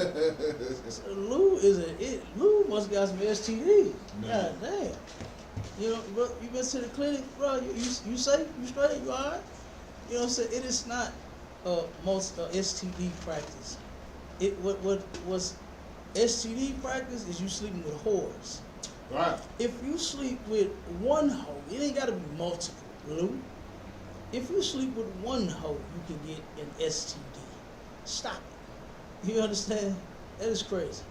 Lou is an idiot. Lou must got some STDs. Man. God damn. You know, bro, you been to the clinic, bro? You safe? You straight? You all right? You know what I'm saying? It is not most STD practice. What's STD practice is you sleeping with whores. Right. If you sleep with one hoe, it ain't got to be multiple, Lou. If you sleep with one hoe, you can get an STD. Stop it. You understand? That is crazy.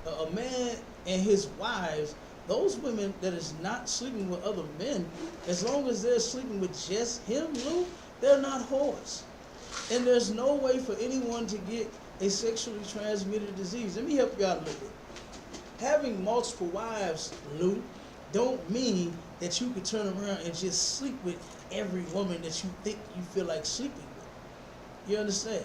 A man and his wives, those women that is not sleeping with other men, as long as they're sleeping with just him, Lou, they're not whores. And there's no way for anyone to get a sexually transmitted disease. Let me help you out a little bit. Having multiple wives, Lou, don't mean that you could turn around and just sleep with every woman that you think you feel like sleeping with. You understand?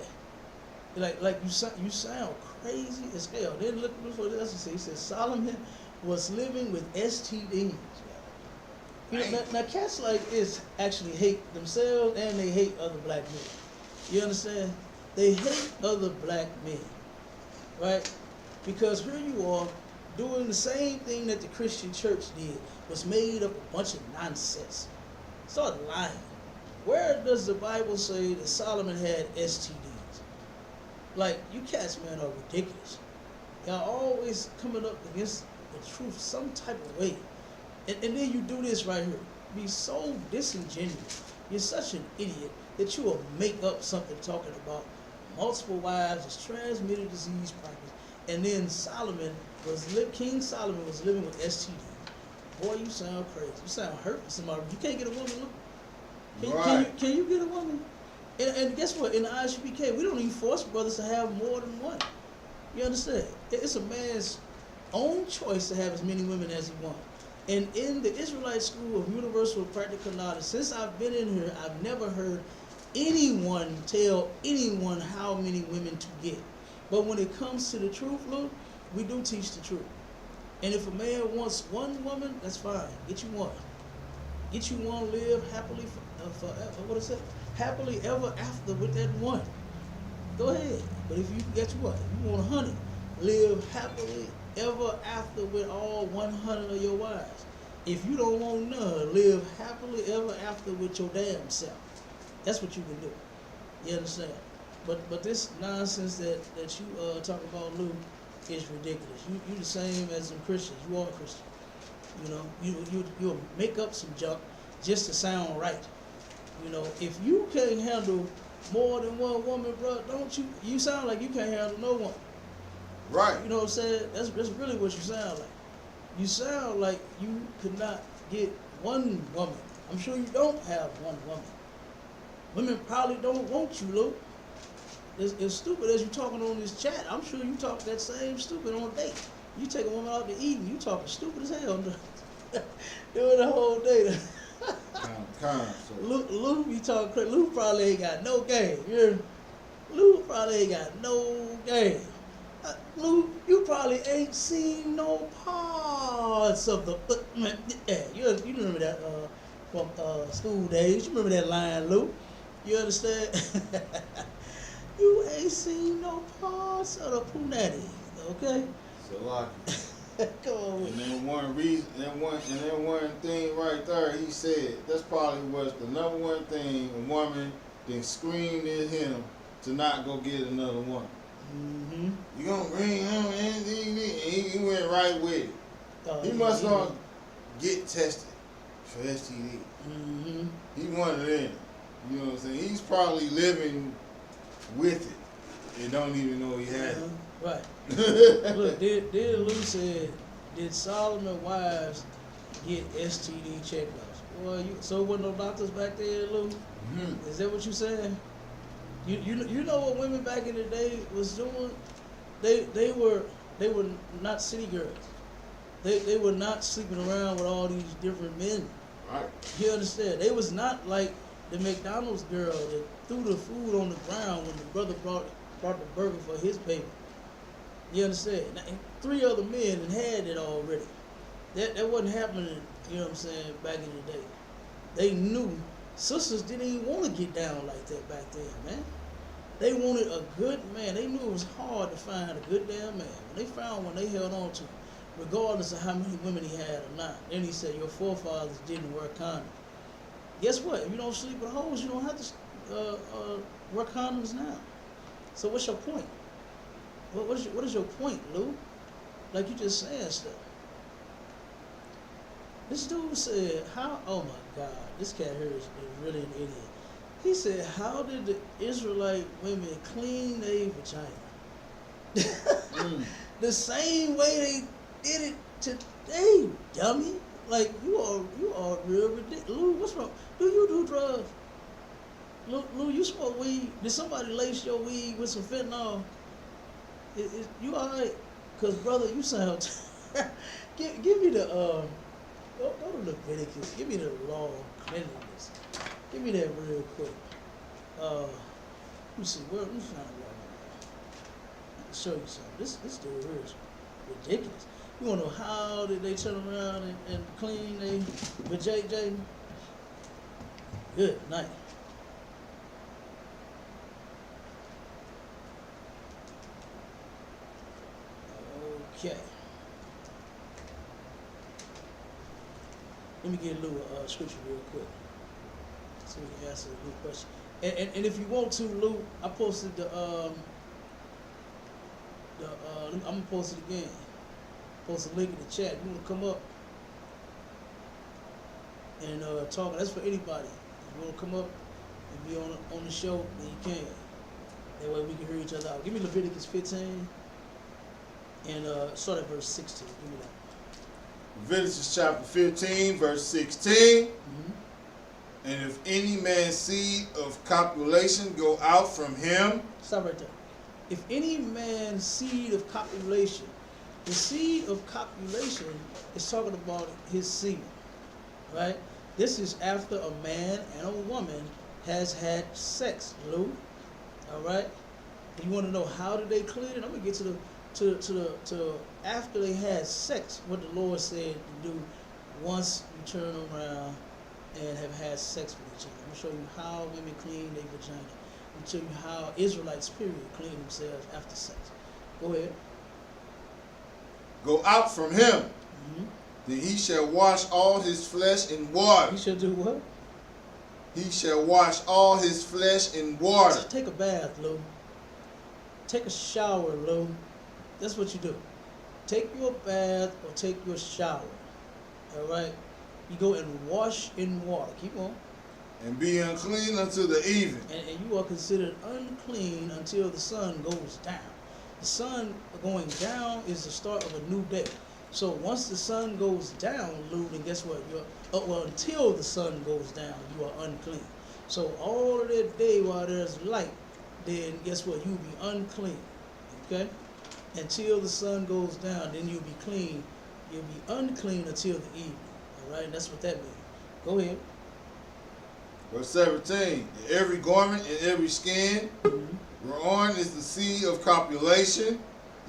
Like you sound crazy as hell. Then look what else he said. He said Solomon was living with STDs. You know, now cats like this actually hate themselves and they hate other black men. You understand? They hate other black men, right? Because here you are doing the same thing that the Christian church did, was made up a bunch of nonsense. Start lying. Where does the Bible say that Solomon had STDs? Like, you cats, man, are ridiculous. Y'all always coming up against the truth some type of way. And then you do this right here. Be so disingenuous. You're such an idiot that you will make up something talking about multiple wives, is transmitted disease practice. And then King Solomon was living with STD. Boy, you sound crazy. You sound hurt for somebody. You can't get a woman, look. Can you get a woman? And guess what? In the ISUPK, we don't even force brothers to have more than one. You understand? It's a man's own choice to have as many women as he wants. And in the Israelite School of Universal Practical Knowledge, since I've been in here, I've never heard anyone tell anyone how many women to get. But when it comes to the truth, look, we do teach the truth. And if a man wants one woman, that's fine. Get you one. Get you one, live happily forever. What is it? Happily ever after with that one. Go ahead. But if you get what? You want 100. Live happily ever after with all 100 of your wives. If you don't want none, live happily ever after with your damn self. That's what you can do. You understand? But this nonsense that you talk about, Lou, is ridiculous. You the same as some Christians. You are a Christian. You know, you'll make up some junk just to sound right. You know, if you can't handle more than one woman, bro, you sound like you can't handle no one. Right. You know what I'm saying? That's really what you sound like. You sound like you could not get one woman. I'm sure you don't have one woman. Women probably don't want you, Luke. As stupid as you talking on this chat, I'm sure you talk that same stupid on a date. You take a woman out to eat and you talking stupid as hell doing the whole day. Luke, you talking crazy. Luke probably ain't got no game. Luke probably ain't got no game. Luke, you probably ain't seen no parts of the. You remember that from school days? You remember that line, Luke? You understand? You ain't seen no parts of the punani, okay? So lucky. Come on with And then one reason, and then one thing right there, he said that's probably was the number one thing a woman then screamed at him to not go get another one. Mm-hmm. You gonna bring him anything? And he went right with it. He must not get tested for STD. Mm-hmm. He one of them. You know what I'm saying? He's probably living with it and don't even know he had it. Right. Look, did Lou said, did Solomon wives get STD checkups? Well, so wasn't no doctors back there, Lou? Mm-hmm. Is that what you saying? You know what women back in the day was doing? They were not city girls. They were not sleeping around with all these different men. Right. You understand? They was not like the McDonald's girl that threw the food on the ground when the brother brought the burger for his paper. You understand? Now, 3 other men had it already. That wasn't happening, you know what I'm saying, back in the day. They knew sisters didn't even want to get down like that back then, man. They wanted a good man. They knew it was hard to find a good damn man. When they found one, they held on to, regardless of how many women he had or not. Then he said, your forefathers didn't wear condoms. Guess what? If you don't sleep with hoes, you don't have to wear condoms now. So what's your point? What is your point, Lou? Like you just saying stuff. This dude said, oh my God, this cat here is really an idiot. He said, how did the Israelite women clean their vagina? The same way they did it today, dummy. Like, you are real ridiculous. Lou, what's wrong? Do you do drugs? Lou, you smoke weed? Did somebody lace your weed with some fentanyl? You alright? Because, brother, you sound... give me the... Go to Leviticus. Give me the law of cleanliness. Give me that real quick. Let me see. Let me find it right now. Let me show you something. This dude here is ridiculous. You want to know how did they turn around and clean with JJ? Good night. Okay. Let me get a little scripture real quick so we can answer a good question. And if you want to, Lou, I posted the I'm gonna post it again. Post a link in the chat. You wanna come up and talk? That's for anybody. If you wanna come up and be on the show, then you can. That way we can hear each other out. Give me Leviticus 15 and start at verse 16. Give me that. Leviticus chapter 15, verse 16. Mm-hmm. And if any man's seed of copulation go out from him. Stop right there. If any man's seed of copulation, the seed of copulation is talking about his semen, right? This is after a man and a woman has had sex, Lou. All right. You want to know how did they clean it? I'm gonna get to after they had sex, what the Lord said to do once you turn around and have had sex with each other. I'm gonna show you how women clean their vagina. I'm gonna show you how Israelites, period, clean themselves after sex. Go ahead. Go out from him. Mm-hmm. Then he shall wash all his flesh in water. He shall do what? He shall wash all his flesh in water. Just take a bath, Lou. Take a shower, Lou. That's what you do. Take your bath or take your shower. All right? You go and wash in water. Keep on. And be unclean until the even. And you are considered unclean until the sun goes down. The sun going down is the start of a new day. So once the sun goes down, Lou, then guess what? Until the sun goes down, you are unclean. So all of that day while there's light, then guess what? You'll be unclean. Okay? Until the sun goes down, then you'll be clean. You'll be unclean until the evening. All right? And that's what that means. Go ahead. Verse 17. Every garment and every skin Mm-hmm. whereon is the seed of copulation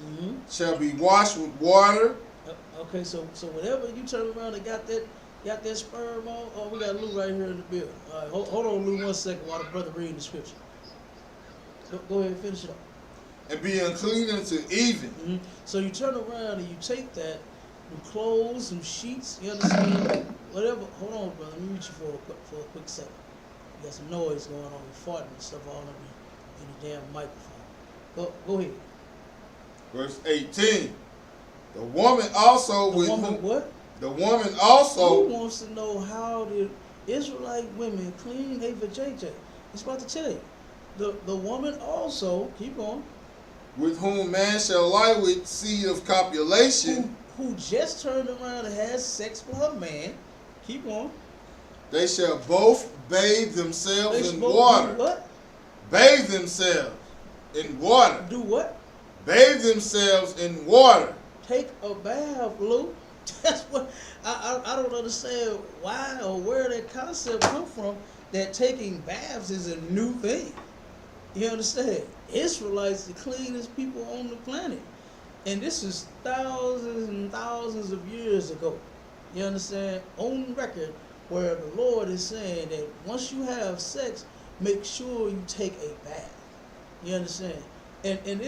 Mm-hmm. shall be washed with water. Okay, so whenever you turn around and got that sperm on, oh, we got Lou right here in the building. All right, hold on, Lou, 1 second while the brother reading the scripture. Go ahead and finish it up. And be unclean until even. Mm-hmm. So you turn around and you take that, some clothes, some sheets, you understand? Whatever. Hold on, brother. Let me mute you for a quick second. You got some noise going on. You're farting and stuff all over in the damn microphone. Go ahead. Verse 18. The woman also The with woman whom, what? the woman also Who wants to know how the Israelite women clean their vajayjay? It's about to tell you. The woman also, keep going, with whom man shall lie with seed of copulation, who just turned around and has sex with her man, keep on. they shall both bathe themselves They in both water. do what? Bathe themselves in water. Do what? Bathe themselves in water. Take a bath, Lou. That's what I don't understand why or where that concept come from that taking baths is a new thing. You understand? Israelites, the cleanest people on the planet. And this is thousands and thousands of years ago. You understand? On record, where the Lord is saying that once you have sex, make sure you take a bath. You understand? And it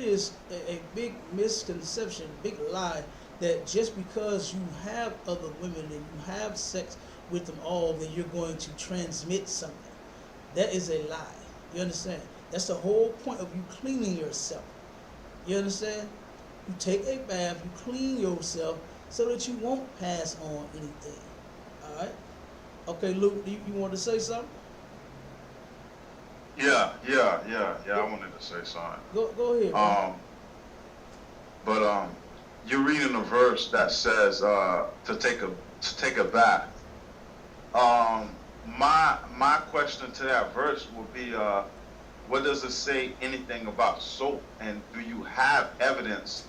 is a big misconception, big lie, that just because you have other women and you have sex with them all, then you're going to transmit something. That is a lie. You understand? That's the whole point of you cleaning yourself. You understand? You take a bath, you clean yourself so that you won't pass on anything. All right? Okay, Luke, you want to say something? Yeah. I wanted to say something. Go ahead. Man. But you're reading a verse that says to take a bath. My question to that verse would be, what does it say anything about soap? And do you have evidence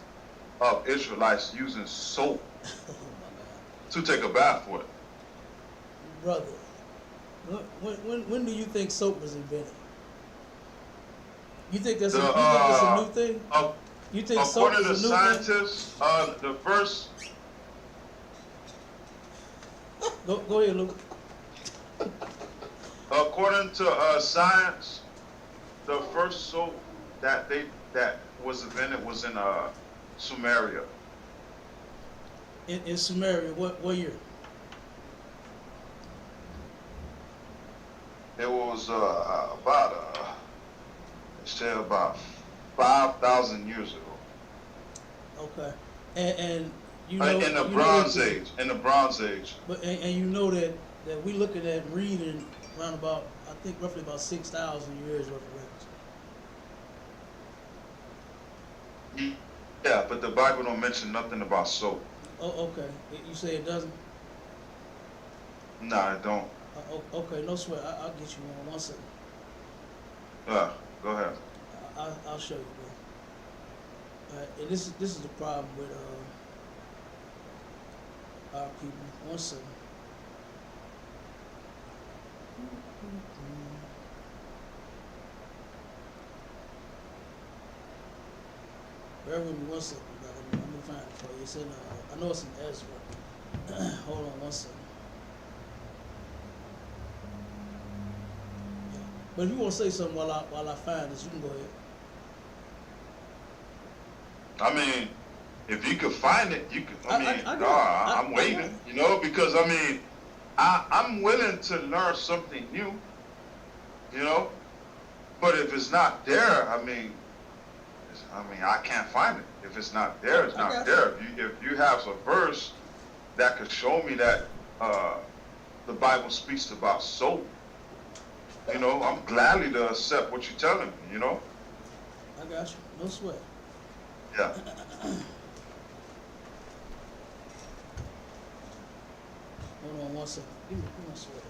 of Israelites using soap to take a bath with? Brother, when do you think soap was invented? You think that's a new thing? You think soap according to is a new scientists, the first. Go ahead, Luke. According to science, the first soap that was invented was in Sumeria. In Sumeria, what year? It was about 5,000 years ago. Okay. And you know In the you know Bronze that- Age. In the Bronze Age. But and you know that we looking at reading around about, I think, roughly about 6,000 years worth of records. Yeah, but the Bible don't mention nothing about soap. Oh, okay. You say it doesn't? Nah, it don't. Okay, no sweat. I'll get you one second. Go ahead. I'll show you, bro. And this is the problem with our people. One second. Bear with me one second, brother. Let me find it for you. It's in, I know it's in Ezra. Hold on one second. Yeah. But if you want to say something while I find this, you can go ahead. I mean, if you could find it, you could. I'm I waiting. got it. You know, because I mean, I'm willing to learn something new. You know, but if it's not there, I mean, I can't find it. If it's not there, it's not there. If you have a verse that could show me that the Bible speaks about soap, you know, I'm gladly to accept what you're telling me. You know. I got you. No sweat. Yeah. Hold on one second. Give me one sweat.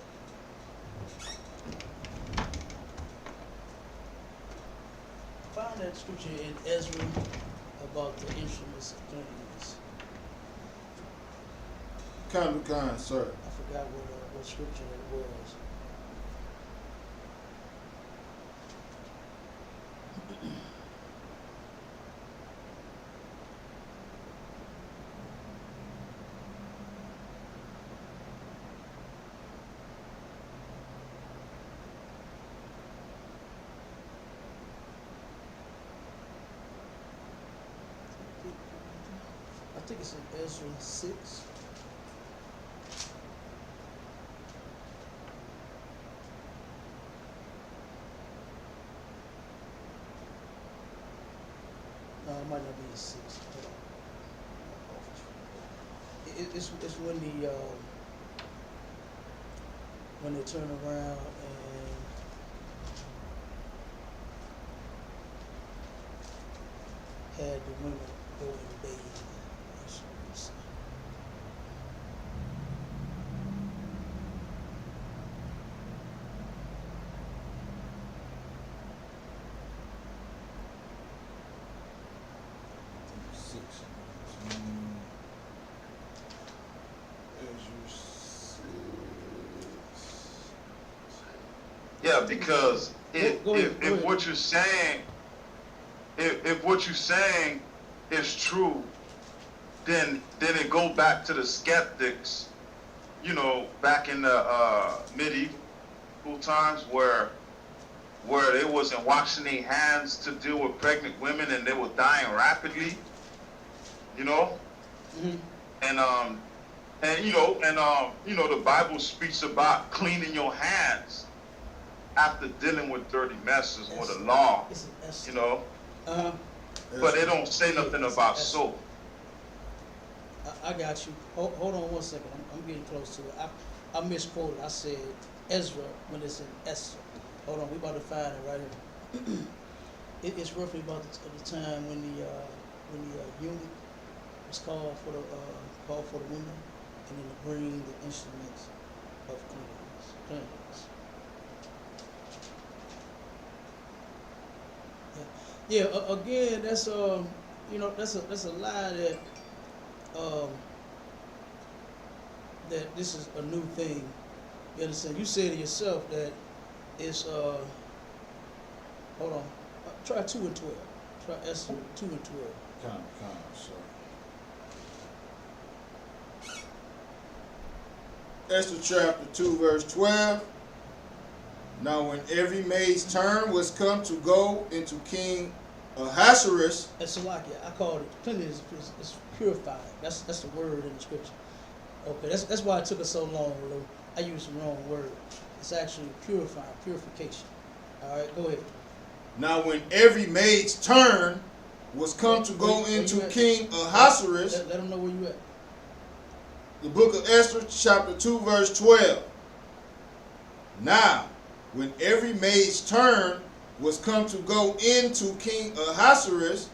Find that scripture in Ezra about the instruments of cleanliness. Kind, sir. I forgot what scripture it was. I think it's in Ezra 6. No, it might not be in 6. Hold on. It's when they turn around and had the women go and bathe. That's what it said. Yeah, because Go ahead. if what you're saying, if what you're saying is true, then it go back to the skeptics, you know, back in the medieval times where they wasn't washing their hands to deal with pregnant women and they were dying rapidly, you know. Mm-hmm. And the Bible speaks about cleaning your hands after dealing with dirty messes or the law, It's an S. you know. Uh-huh. But it don't say nothing about soap. I got you. Hold on one second. I'm getting close to it. I misquoted. I said Ezra when it's in Esther. Hold on. We about to find it right here. It's roughly about the time when the eunuch was called for the women, and then to bring the instruments of cleanliness. Yeah. Again, that's that's a lie that this is a new thing. You understand? You said it yourself that it's hold on. Try 2 and 12. Try Esther 2 and 12. Kind, sir. Esther chapter 2, verse 12. Now when every maid's turn was come to go into King Ahasuerus. That's Salakia. I called it cleanliness is purified. That's the word in the scripture. Okay, that's why it took us so long, Lou. I used the wrong word. It's actually purification. All right, go ahead. Now when every maid's turn was come to go Where into you at? King Ahasuerus. Let them know where you at. The book of Esther, chapter 2, verse 12. Now, when every maid's turn was come to go into King Ahasuerus,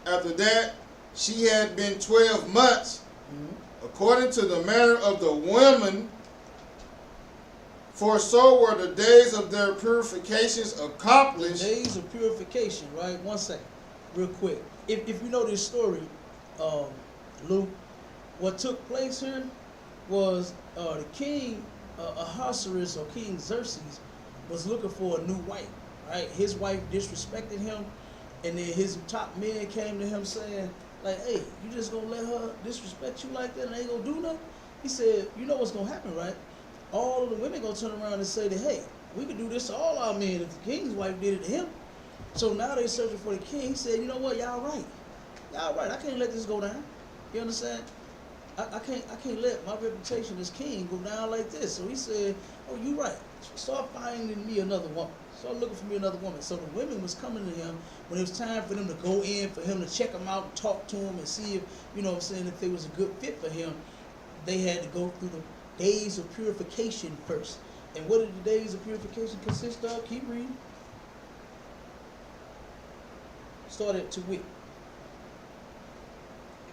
after that she had been 12 months, according to the manner of the women, for so were the days of their purifications accomplished. Days of purification, right? 1 second, real quick. If you know this story, Luke, what took place here was the king Ahasuerus, or King Xerxes, was looking for a new wife, right? His wife disrespected him, and then his top men came to him saying, like, hey, you just gonna let her disrespect you like that and ain't gonna do nothing? He said, you know what's gonna happen, right? All of the women gonna turn around and say that, hey, we could do this to all our men if the king's wife did it to him. So now they searching for the king. He said, you know what, y'all right. Y'all right. I can't let this go down. You understand? I can't let my reputation as king go down like this. So he said, oh, you right. Start finding me another woman. Start looking for me another woman. So the women was coming to him when it was time for them to go in, for him to check them out and talk to him and see if, you know what I'm saying, if they was a good fit for him. They had to go through the days of purification first. And what did the days of purification consist of? Keep reading. Start at 2 weeks.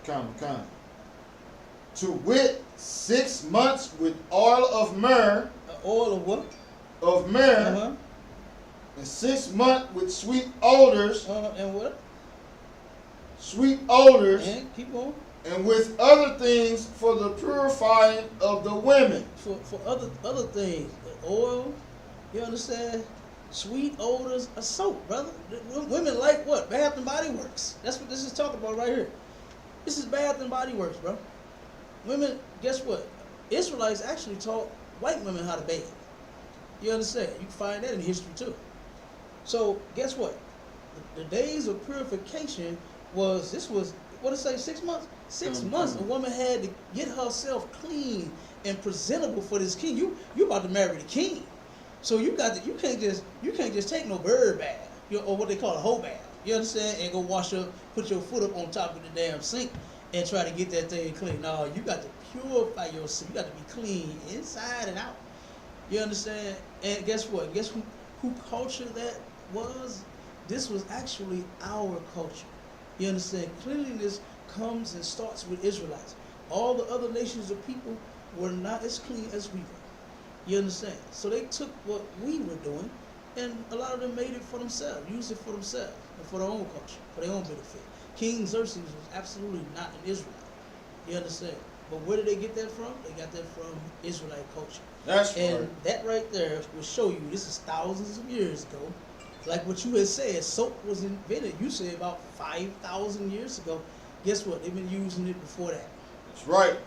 Come. To wit, 6 months with oil of myrrh. Oil of what? Of myrrh. And 6 months with sweet odors. And what? Sweet odors. And keep on. And with other things for the purifying of the women. For other things. The oil, you understand? Sweet odors of soap, brother. Women like what? Bath and Body Works. That's what this is talking about right here. This is Bath and Body Works, bro. Women, guess what? Israelites actually taught white women how to bathe. You understand? You can find that in history too. So guess what? The days of purification what did it say, 6 months? 6 months a woman had to get herself clean and presentable for this king. You about to marry the king. So you can't just take no bird bath, or what they call a hoe bath. You understand? And go wash up, put your foot up on top of the damn sink and try to get that thing clean. No, you got to purify yourself. You got to be clean inside and out. You understand? And guess what? Guess who culture that was? This was actually our culture. You understand? Cleanliness comes and starts with Israelites. All the other nations of people were not as clean as we were. You understand? So they took what we were doing, and a lot of them made it for themselves, used it for themselves, and for their own culture, for their own benefit. King Xerxes was absolutely not an Israelite. You understand? But where did they get that from? They got that from Israelite culture. That's and right. that right there will show you this is thousands of years ago. Like what you had said, soap was invented, you said about 5,000 years ago. Guess what? They've been using it before that. That's right.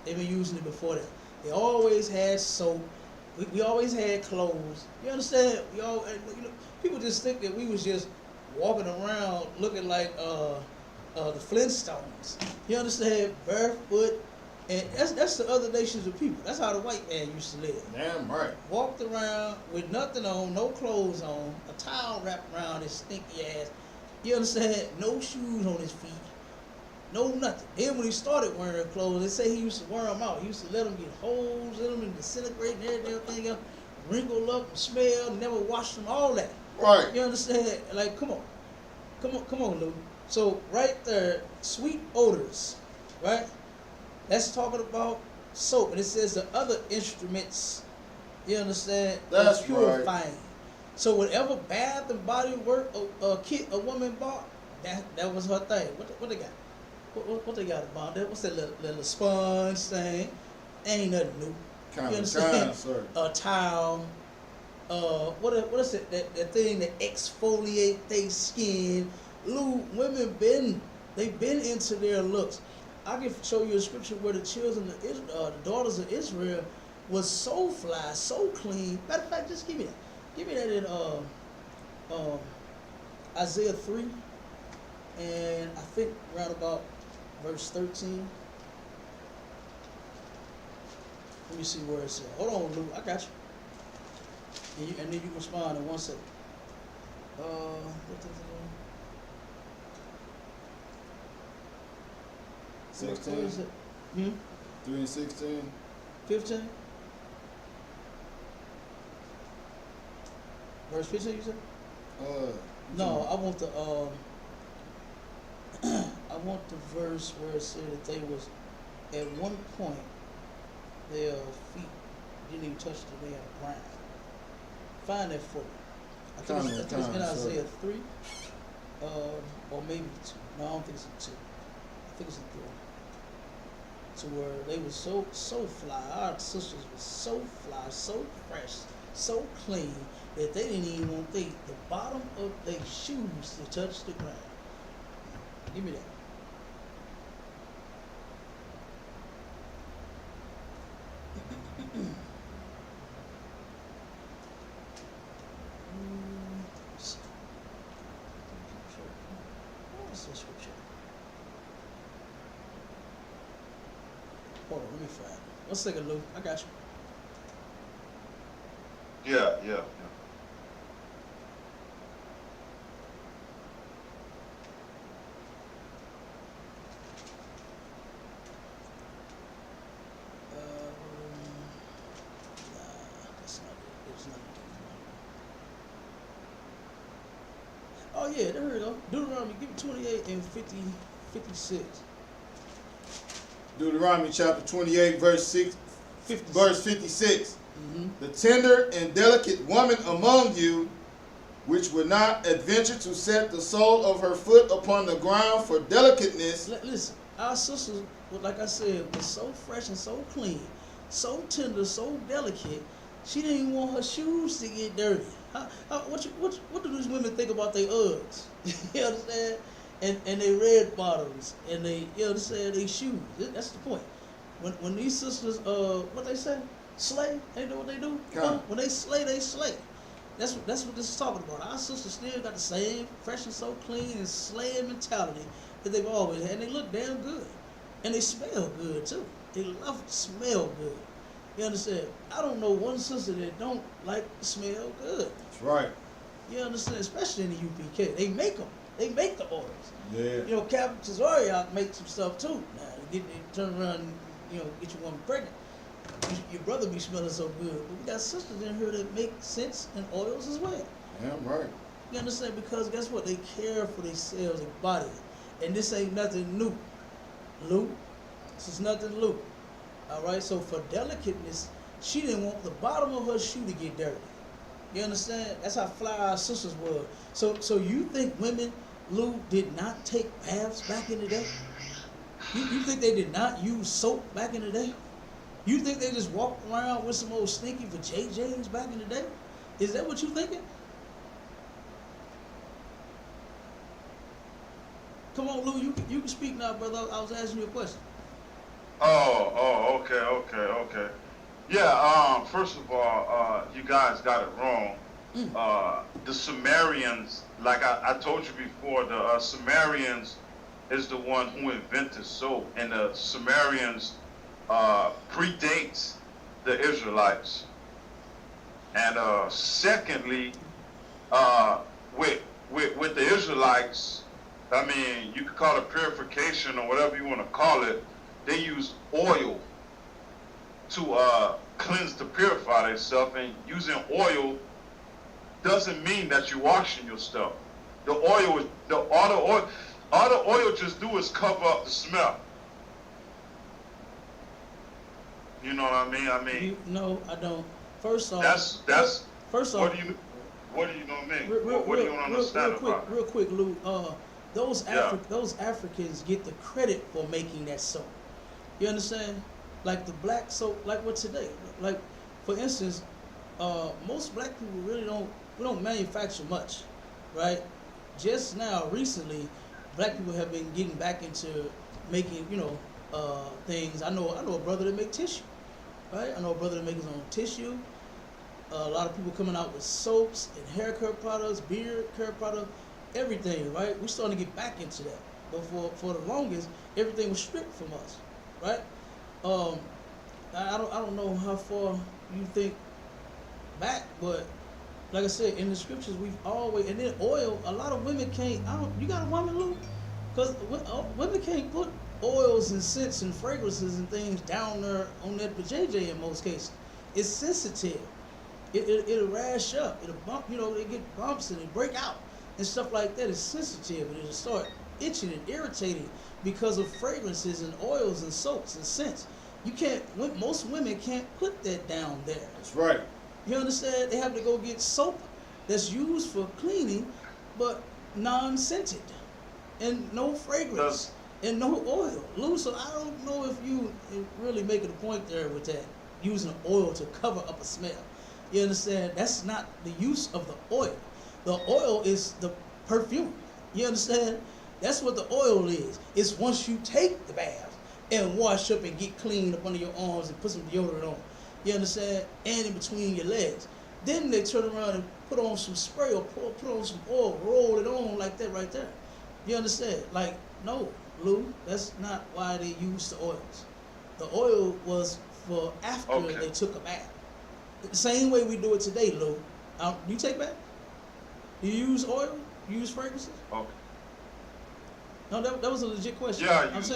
They've been using it before that. They always had soap. We always had clothes. You understand? People just think that we was just walking around looking like the Flintstones. You understand? Barefoot. And that's the other nations of people. That's how the white man used to live. Damn right. Walked around with nothing on, no clothes on, a towel wrapped around his stinky ass. You understand? No shoes on his feet. No nothing. Then when he started wearing clothes, they say he used to wear them out. He used to let them get holes in them and disintegrate and everything else, wrinkle up and smell, never wash them, all that. Right. You understand? Like, come on, Lou. So right there, sweet odors, right? That's talking about soap, and it says the other instruments. You understand? That's purifying. right. So whatever Bath and Body Work a woman bought, that was her thing. What they got? What they got about that? What's that little sponge thing? Ain't nothing new. Kind You understand? sir. A towel. What is it? That thing that exfoliate their skin. Lou, women they've been into their looks. I can show you a scripture where the children of the daughters of Israel was so fly, so clean. Matter of fact, just give me that. Give me that in Isaiah 3, and I think around about verse 13. Let me see where it's at. Hold on, Lou. I got you. And then you respond in 1 second. What 16, is it? 3 and 16. 15? Verse 15, you said? No, I want the I want the verse where it said that they was at one point their feet didn't even touch the damn ground. Find that for me. I think it's in Isaiah 3, or maybe 2. No, I don't think it's in 2. I think it's in 3. To where they were so fly. Our sisters were so fly, so fresh, so clean that they didn't even want the bottom of their shoes to touch the ground. Give me that. What's this scripture? Hold on, let me find it. 1 second, Lou. I got you. Yeah. That's not it. It's not it. Oh yeah, there we go. Deuteronomy, give me 28 and 56. Deuteronomy chapter 28, verse 56. Mm-hmm. The tender and delicate woman among you, which would not adventure to set the sole of her foot upon the ground for delicateness. Listen, our sisters, like I said, was so fresh and so clean, so tender, so delicate. She didn't even want her shoes to get dirty. What do these women think about their Uggs? You understand? And they red bottoms and they, you understand, they shoes. That's the point. When these sisters, what they say, slay, they know what they do. Yeah. When they slay, they slay. That's what this is talking about. Our sisters still got the same fresh and so clean and slaying mentality that they've always had. And they look damn good, and they smell good too. They love to smell good. You understand? I don't know one sister that don't like to smell good. That's right. You understand? Especially in the UPK, they make them. They make the oils. Yeah. You know, Captain Tesoriak makes some stuff too. Now, they turn around and, you know, get your woman pregnant. Your brother be smelling so good. But we got sisters in here that make scents and oils as well. Yeah, right. You understand? Because guess what? They care for themselves and body. And this ain't nothing new. Lou, this is nothing new. Alright, so for delicateness, she didn't want the bottom of her shoe to get dirty. You understand? That's how fly our sisters were. So you think women, Lou, did not take baths back in the day? You think they did not use soap back in the day? You think they just walked around with some old stinky for JJ's back in the day? Is that what you thinking? Come on, Lou, you can speak now, brother. I was asking you a question. Okay. Yeah, first of all, you guys got it wrong. The Sumerians, like I told you before, the Sumerians is the one who invented soap, and the Sumerians predates the Israelites. And secondly, with the Israelites, I mean, you could call it purification or whatever you want to call it. They use oil to cleanse, to purify themselves, and using oil doesn't mean that you're washing your stuff. The oil, all the oil just do is cover up the smell. You know what I mean? No, I don't. First off, that's. First off, what do you know what I mean? What do you don't understand about it? Real quick, Lou. Those Africans get the credit for making that soap. You understand? Like the black soap, like what today? Like, for instance, most black people really don't manufacture much, right? Just now, recently, black people have been getting back into making, things. I know a brother that make tissue, right? I know a brother that makes his own tissue. A lot of people coming out with soaps and hair care products, beard care products, everything, right? We're starting to get back into that. But for the longest, everything was stripped from us, right? I don't know how far you think back, but like I said, in the scriptures, we've always, and then oil, a lot of women can't, you got a woman, Lou? Because women can't put oils and scents and fragrances and things down there on that vajayjay in most cases. It's sensitive. It'll rash up. It'll bump. You know, they get bumps and they break out and stuff like that. It's sensitive and it'll start itching and irritating because of fragrances and oils and soaps and scents. You can't. Most women can't put that down there. That's right. You understand? They have to go get soap that's used for cleaning, but non-scented and no fragrance and no oil. Lou, so I don't know if you really making a point there with that, using oil to cover up a smell. You understand? That's not the use of the oil. The oil is the perfume. You understand? That's what the oil is. It's once you take the bath and wash up and get clean up under your arms and put some deodorant on. You understand? And in between your legs. Then they turn around and put on some spray or put on some oil, roll it on like that right there. You understand? Like, no, Lou, that's not why they use the oils. The oil was for after they took a bath. The same way we do it today, Lou. Do you take bath? Do you use oil? You use fragrances? Okay. No, that was a legit question. Yeah, I use,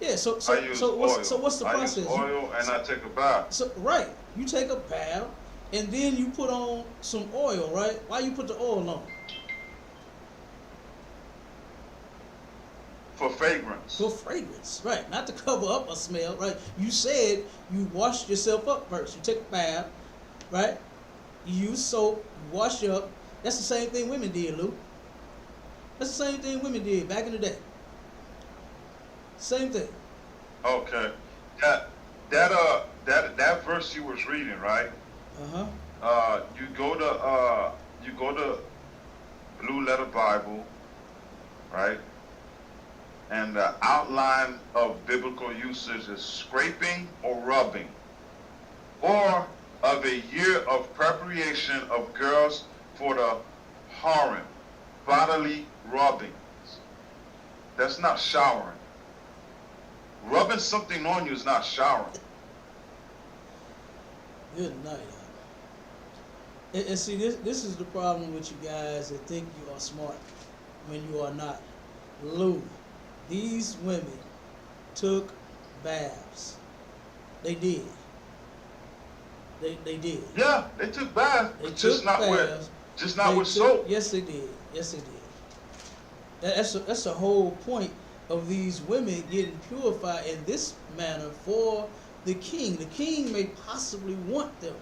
yeah, so what's the process? I use oil and I take a bath. So right, you take a bath and then you put on some oil, right? Why you put the oil on? For fragrance. For fragrance, right? Not to cover up a smell, right? You said you washed yourself up first. You take a bath, right? You use soap, you wash you up. That's the same thing women did, Lou. That's the same thing women did back in the day. Same thing. Okay. That verse you was reading, right? You go to Blue Letter Bible, right? And the outline of biblical usage is scraping or rubbing, or of a year of preparation of girls for the harem, bodily rubbing. That's not showering. Rubbing something on you is not showering. Good night. And see, this is the problem with you guys that think you are smart when you are not. Lou, these women took baths. They did. They did. Yeah, they took baths, but just not with soap. Yes, they did. Yes, they did. That's the whole point of these women getting purified in this manner for the king. The king may possibly want them.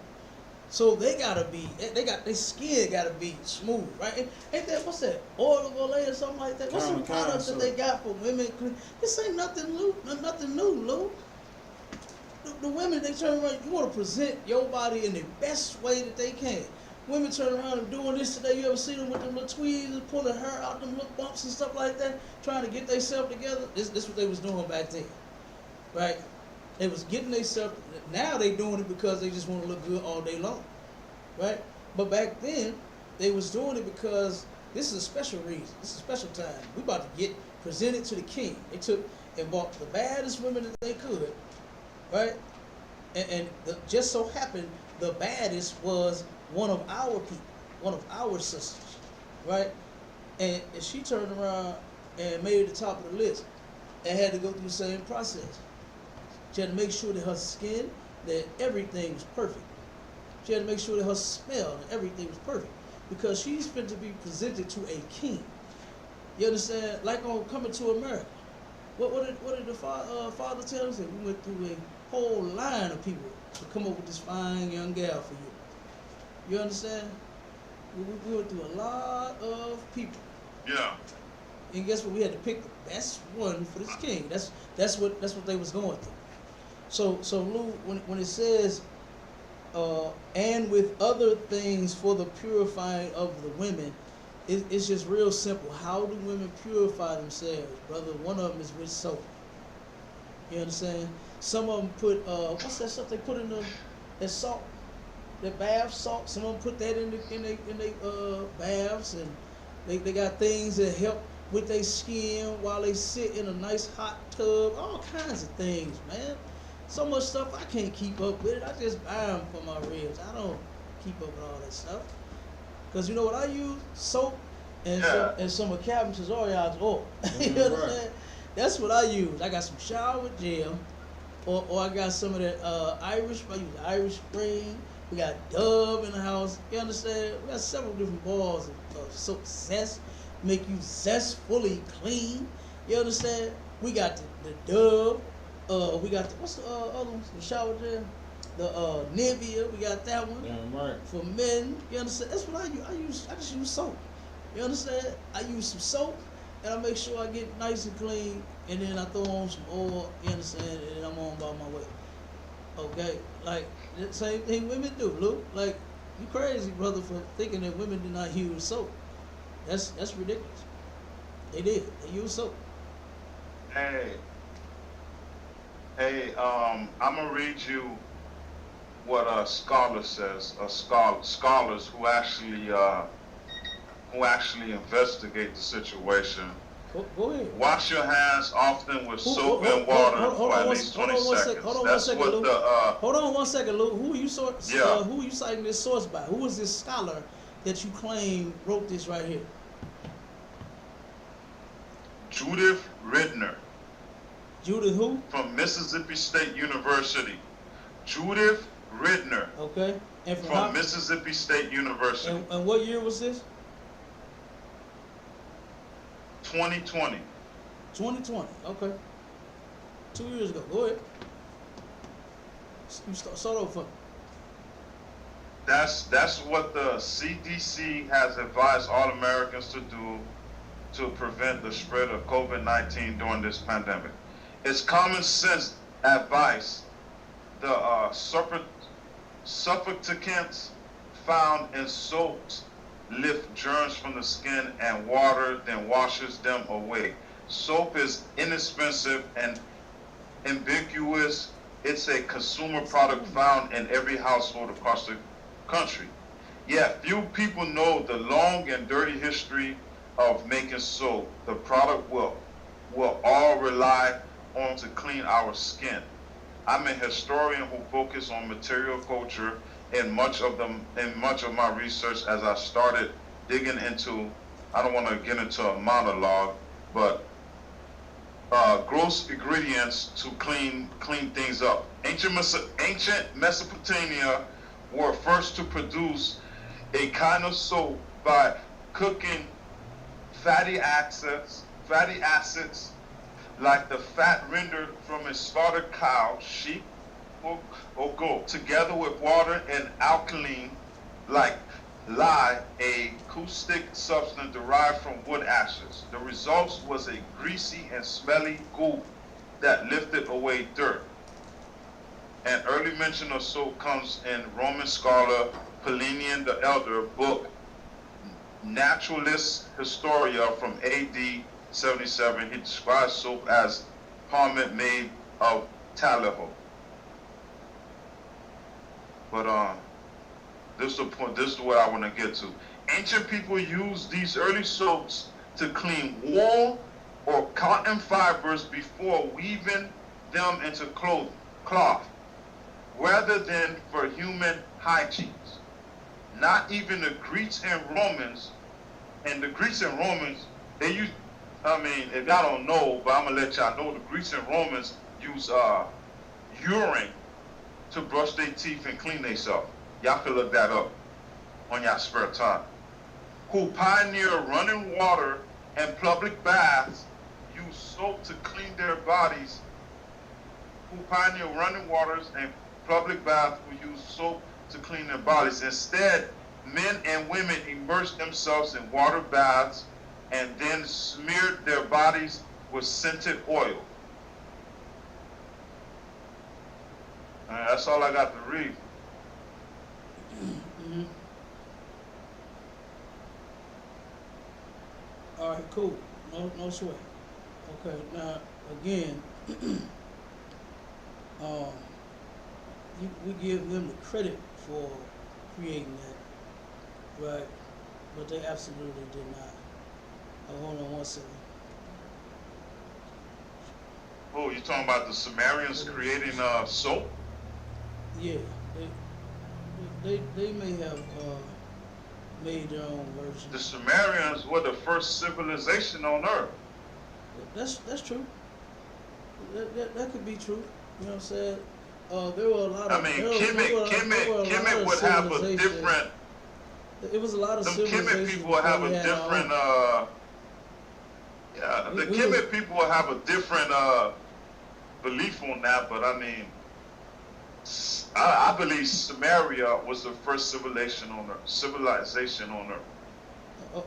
So they gotta be, their skin gotta be smooth, right? Ain't that, what's that, oil of Olay or something like that? What's the product that they got for women? This ain't nothing new, Lou. The women, they turn around, you want to present your body in the best way that they can. Women turn around and doing this today. You ever see them with them little tweezers, pulling hair out, them little bumps and stuff like that, trying to get themselves together? This what they was doing back then, right? They was getting themselves. Now they doing it because they just want to look good all day long, right? But back then, they was doing it because this is a special reason. This is a special time. We about to get presented to the king. They took and bought the baddest women that they could, right? And just so happened the baddest was one of our people, one of our sisters, right? And she turned around and made it the top of the list and had to go through the same process. She had to make sure that her skin, that everything was perfect. She had to make sure that her smell and everything was perfect because she's going to be presented to a king. You understand? Like on Coming to America. What did the father tell us? We went through a whole line of people to come up with this fine young gal for you. You understand? We went through a lot of people. Yeah. And guess what? We had to pick the best one for this king. That's what they was going through. So Lou, when it says, and with other things for the purifying of the women, it's just real simple. How do women purify themselves, brother? One of them is with soap. You understand? Some of them put what's that stuff they put in that salt, that bath salt. Some of them put that in they baths, and they got things that help with their skin while they sit in a nice hot tub. All kinds of things, man. So much stuff I can't keep up with it. I just buy them for my ribs. I don't keep up with all that stuff. Because you know what I use? Soap and some of Calvin Cesaria's oil. You know what I'm saying? That's what I use. I got some shower gel, or I got some of that Irish. I use Irish Spring. We got Dove in the house. You understand? We got several different bars of soap zest, make you zestfully clean. You understand? We got the Dove. We got what's the other one? The shower gel. The Nivea. We got that one. Damn right. For men. You understand? That's what I use. I just use soap. You understand? I use some soap, and I make sure I get nice and clean, and then I throw on some oil. You understand? And I'm on by my way. Okay, like the same thing women do, Luke. Like you crazy, brother, for thinking that women do not use soap. That's ridiculous. They did. They use soap. Hey, I'm gonna read you what a scholar says. Scholars who actually investigate the situation. Go ahead. Wash your hands often with soap and water for at least 20 seconds. That's what Luke. the Hold on 1 second, Luke. Who are you Yeah. who are you citing this source by? Who is this scholar that you claim wrote this right here? Judith Ridner Judith who? from Mississippi State University. Judith Ridner Okay. And from Mississippi State University. And what year was this? 2020. 2020. Okay. 2 years ago. Go ahead. You start over for me. That's what the CDC has advised all Americans to do to prevent the spread of COVID-19 during this pandemic. It's common sense advice. The surfactants found in soaps lift germs from the skin, and water then washes them away. Soap is inexpensive and ambiguous. It's a consumer product found in every household across the country. Yet few people know the long and dirty history of making soap. The product will all rely on to clean our skin. I'm a historian who focuses on material culture in much of my research as I started digging into, I don't want to get into a monologue, but gross ingredients to clean things up. Ancient Mesopotamia were first to produce a kind of soap by cooking fatty acids like the fat rendered from a slaughtered cow, sheep, or goat, together with water and alkaline like lye, a caustic substance derived from wood ashes. The result was a greasy and smelly goop that lifted away dirt. An early mention of soap comes in Roman scholar Plinian the Elder book Naturalis Historia from AD 77. He describes soap as pomade made of tallow. But this is the point. This is what I want to get to. Ancient people used these early soaps to clean wool or cotton fibers before weaving them into cloth, rather than for human hygiene. Not even the Greeks and Romans. And the Greeks and Romans, they used. I mean, if y'all don't know, but I'm gonna let y'all know, the Greeks and Romans use urine to brush their teeth and clean themselves. Y'all can look that up on y'all spare time. Who pioneer running water and public baths, use soap to clean their bodies. Who pioneer running waters and public baths who use soap to clean their bodies. Instead, men and women immersed themselves in water baths and then smeared their bodies with scented oil. That's all I got to read. Mm-hmm. All right, cool. No sweat. Okay, now again, we give them the credit for creating that, right? But they absolutely did not. Hold on 1 second. Oh, you talking about the Sumerians creating soap? Yeah, they may have made their own version. The Sumerians were the first civilization on earth. That's true. That could be true. You know what I'm saying? There were a lot of. I mean, there were a lot Kemet of would have a civilization. different. It was a lot of Them civilization. Kemet people will have before a we had our different. own. Yeah, the We Kemet was- people will have a different belief on that. But I mean, I believe Samaria was the first civilization on Earth.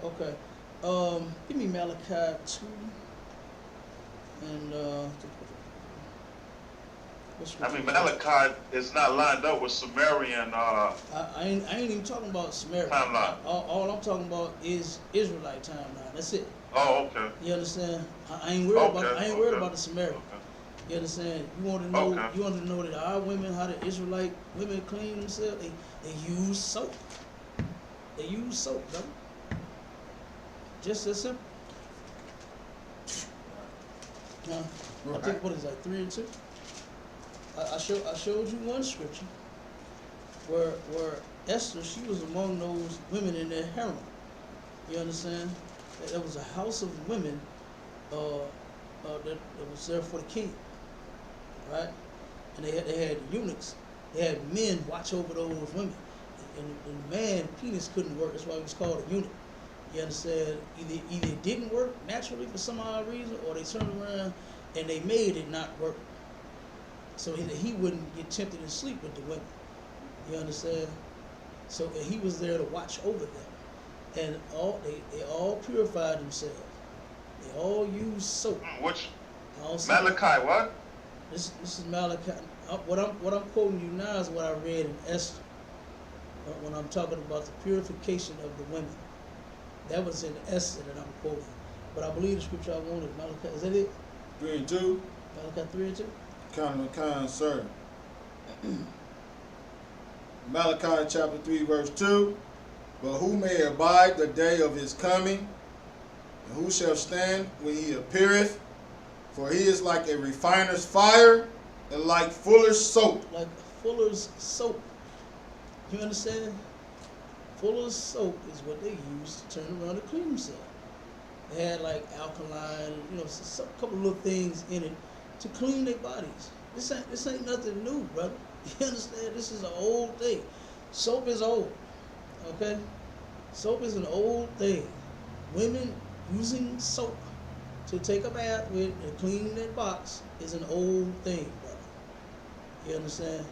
Okay. Give me Malachi 2. And what's I mean, Malachi is not lined up with Sumerian. I ain't even talking about Samaria. Timeline. All I'm talking about is Israelite timeline. That's it. Oh, okay. You understand? I ain't worried about. I ain't worried about the Samaria. Okay. You understand? You want to know? Okay. You want to know that our women, how the Israelite women clean themselves? They use soap. They use soap, though. Just as simple. Now, I think what is that, 3 and 2? I showed you one scripture where Esther, she was among those women in their harem. You understand? That there was a house of women that was there for the king, right? And they had eunuchs. They had men watch over those women. And the man penis couldn't work. That's why he was called a eunuch. You understand? Either it didn't work naturally for some odd reason, or they turned around and they made it not work. So he wouldn't get tempted to sleep with the women. You understand? So he was there to watch over them. And they all purified themselves. They all used soap. Which All soap. Malachi? What? This is Malachi. What I'm quoting you now is what I read in Esther. When I'm talking about the purification of the women. That was in Esther that I'm quoting. But I believe the scripture I wanted, Malachi, is that it? 3 and 2. Malachi 3 and 2? Kind, sir. Malachi chapter 3, verse 2. But who may abide the day of his coming? And who shall stand when he appeareth? For he is like a refiner's fire and like fuller's soap. Like fuller's soap. You understand? Fuller's soap is what they use to turn around to clean themselves. They had like alkaline, a couple little things in it to clean their bodies. This ain't nothing new, brother. You understand? This is an old thing. Soap is old. Okay? Soap is an old thing. Women using soap to take a bath with and clean their box is an old thing, brother. You understand?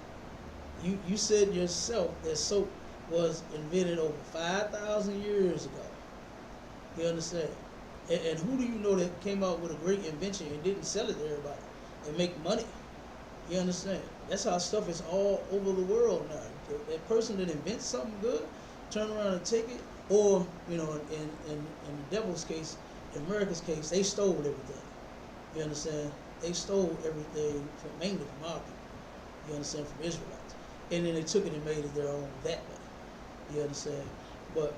You said yourself that soap was invented over 5,000 years ago. You understand? And who do you know that came out with a great invention and didn't sell it to everybody and make money? You understand? That's how stuff is all over the world now. That person that invents something good, turn around and take it, or, in the devil's case, in America's case, they stole everything. You understand? They stole everything mainly from our people. You understand? From Israelites. And then they took it and made it their own that way. You understand? But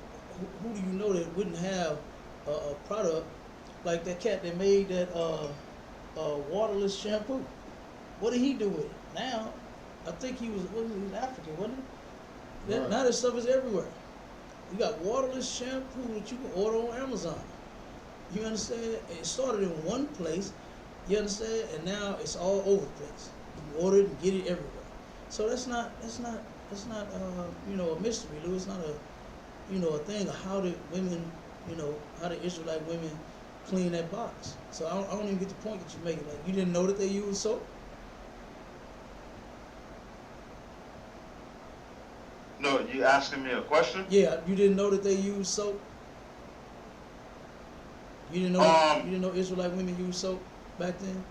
who do you know that wouldn't have a product like that cat that made that waterless shampoo? What did he do with it? Now, I think he was in Africa, wasn't he? Right. Now that stuff is everywhere. You got waterless shampoo that you can order on Amazon. You understand? It started in one place, you understand, and now it's all over the place. You can order it and get it everywhere. So that's not a mystery, Lou. It's not a thing of how the women, how the Israelite women clean that box. So I don't even get the point that you're making. Like, you didn't know that they use soap? No, you asking me a question? Yeah, you didn't know that they use soap? You didn't know you didn't know Israelite women use soap back then?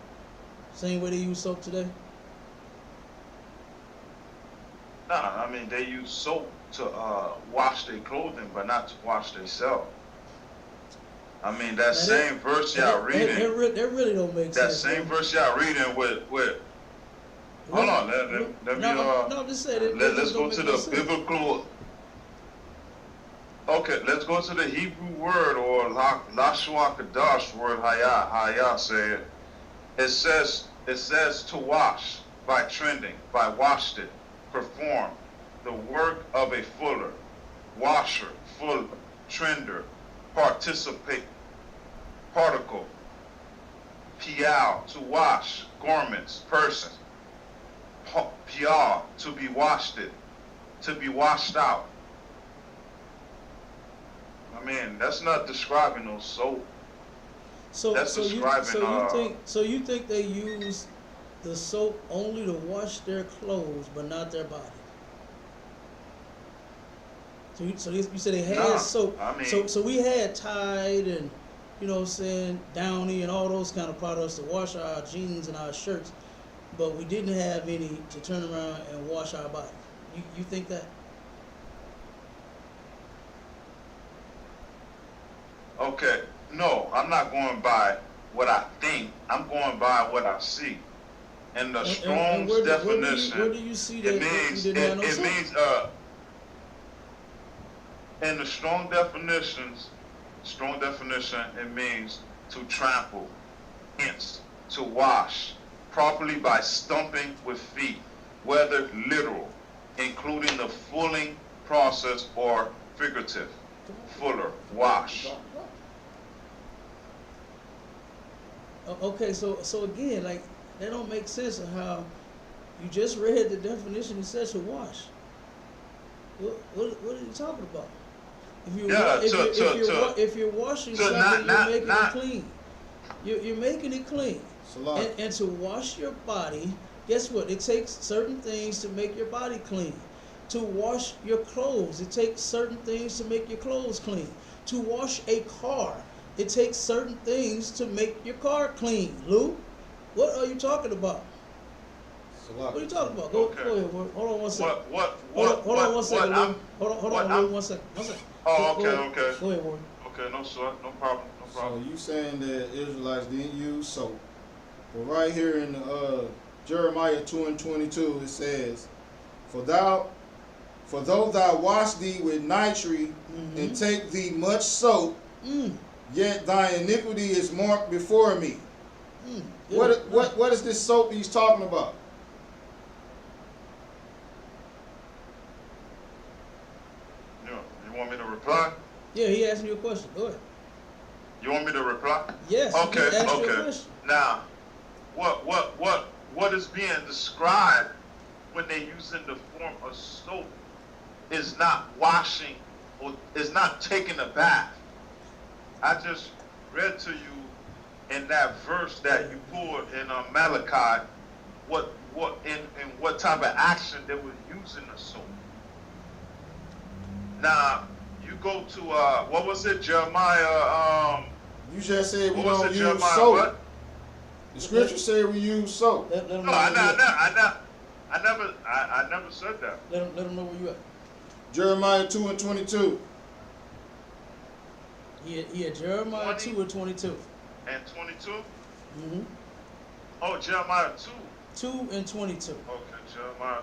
Same way they use soap today? Nah, I mean they use soap to wash their clothing, but not to wash themselves. I mean that same verse y'all reading. That really don't make That sense. same verse y'all reading with. Hold on, let me No, just say that. let's go to the biblical. Okay, let's go to the Hebrew word or Lashon Kadash word. Haya say it. It says to wash by trending, by washed it, perform the work of a fuller, washer, fuller, trender, participate, particle, pial, to wash, garments, person, piyah, to be washed out. I mean, that's not describing no soap. That's describing. So you think they use the soap only to wash their clothes, but not their body? So you said they had soap. I mean, so we had Tide and, you know what I'm saying, Downy and all those kind of products to wash our jeans and our shirts, but we didn't have any to turn around and wash our body. You think that? Okay, no, I'm not going by what I think. I'm going by what I see. And the Strong's definition, where do you see that? it means in the strong definition, it means to trample, hence to wash properly by stumping with feet, whether literal, including the fulling process, or figurative, fuller, wash. Okay, so again, like, that don't make sense of how you just read the definition. It says to wash. What are you talking about? If you're washing something, you're making it clean. You're making it clean. And to wash your body, guess what? It takes certain things to make your body clean. To wash your clothes, it takes certain things to make your clothes clean. To wash a car, it takes certain things to make your car clean. Lou, what are you talking about? What are you talking about? Go ahead. Hold on one second. Hold on one second, Lou. Hold on, Lou. One second. Oh, okay. Go ahead, Warren. Okay, no sweat, no problem. So you saying that Israelites didn't use soap? Well, right here in Jeremiah 2:22, it says, For though thou wash thee with nitre, and take thee much soap, yet thy iniquity is marked before me. What is this soap he's talking about? You want me to reply? Yeah, he asked you a question. Go ahead. You want me to reply? Yes. Okay. He asked you a question. Now, what is being described when they using the form of soap is not washing or is not taking a bath. I just read to you in that verse that you pulled in Malachi what type of action they were using the soap. Now you go to what was it, Jeremiah? You just said we what was don't it, use Jeremiah, soap. what? The scripture said we use soap. Let him No, know I never said that. Let him know where you at. Jeremiah 2:22. Yeah, Jeremiah 2:22. And 22? Mm-hmm. Oh, Jeremiah 2. 2 and 22. Okay, Jeremiah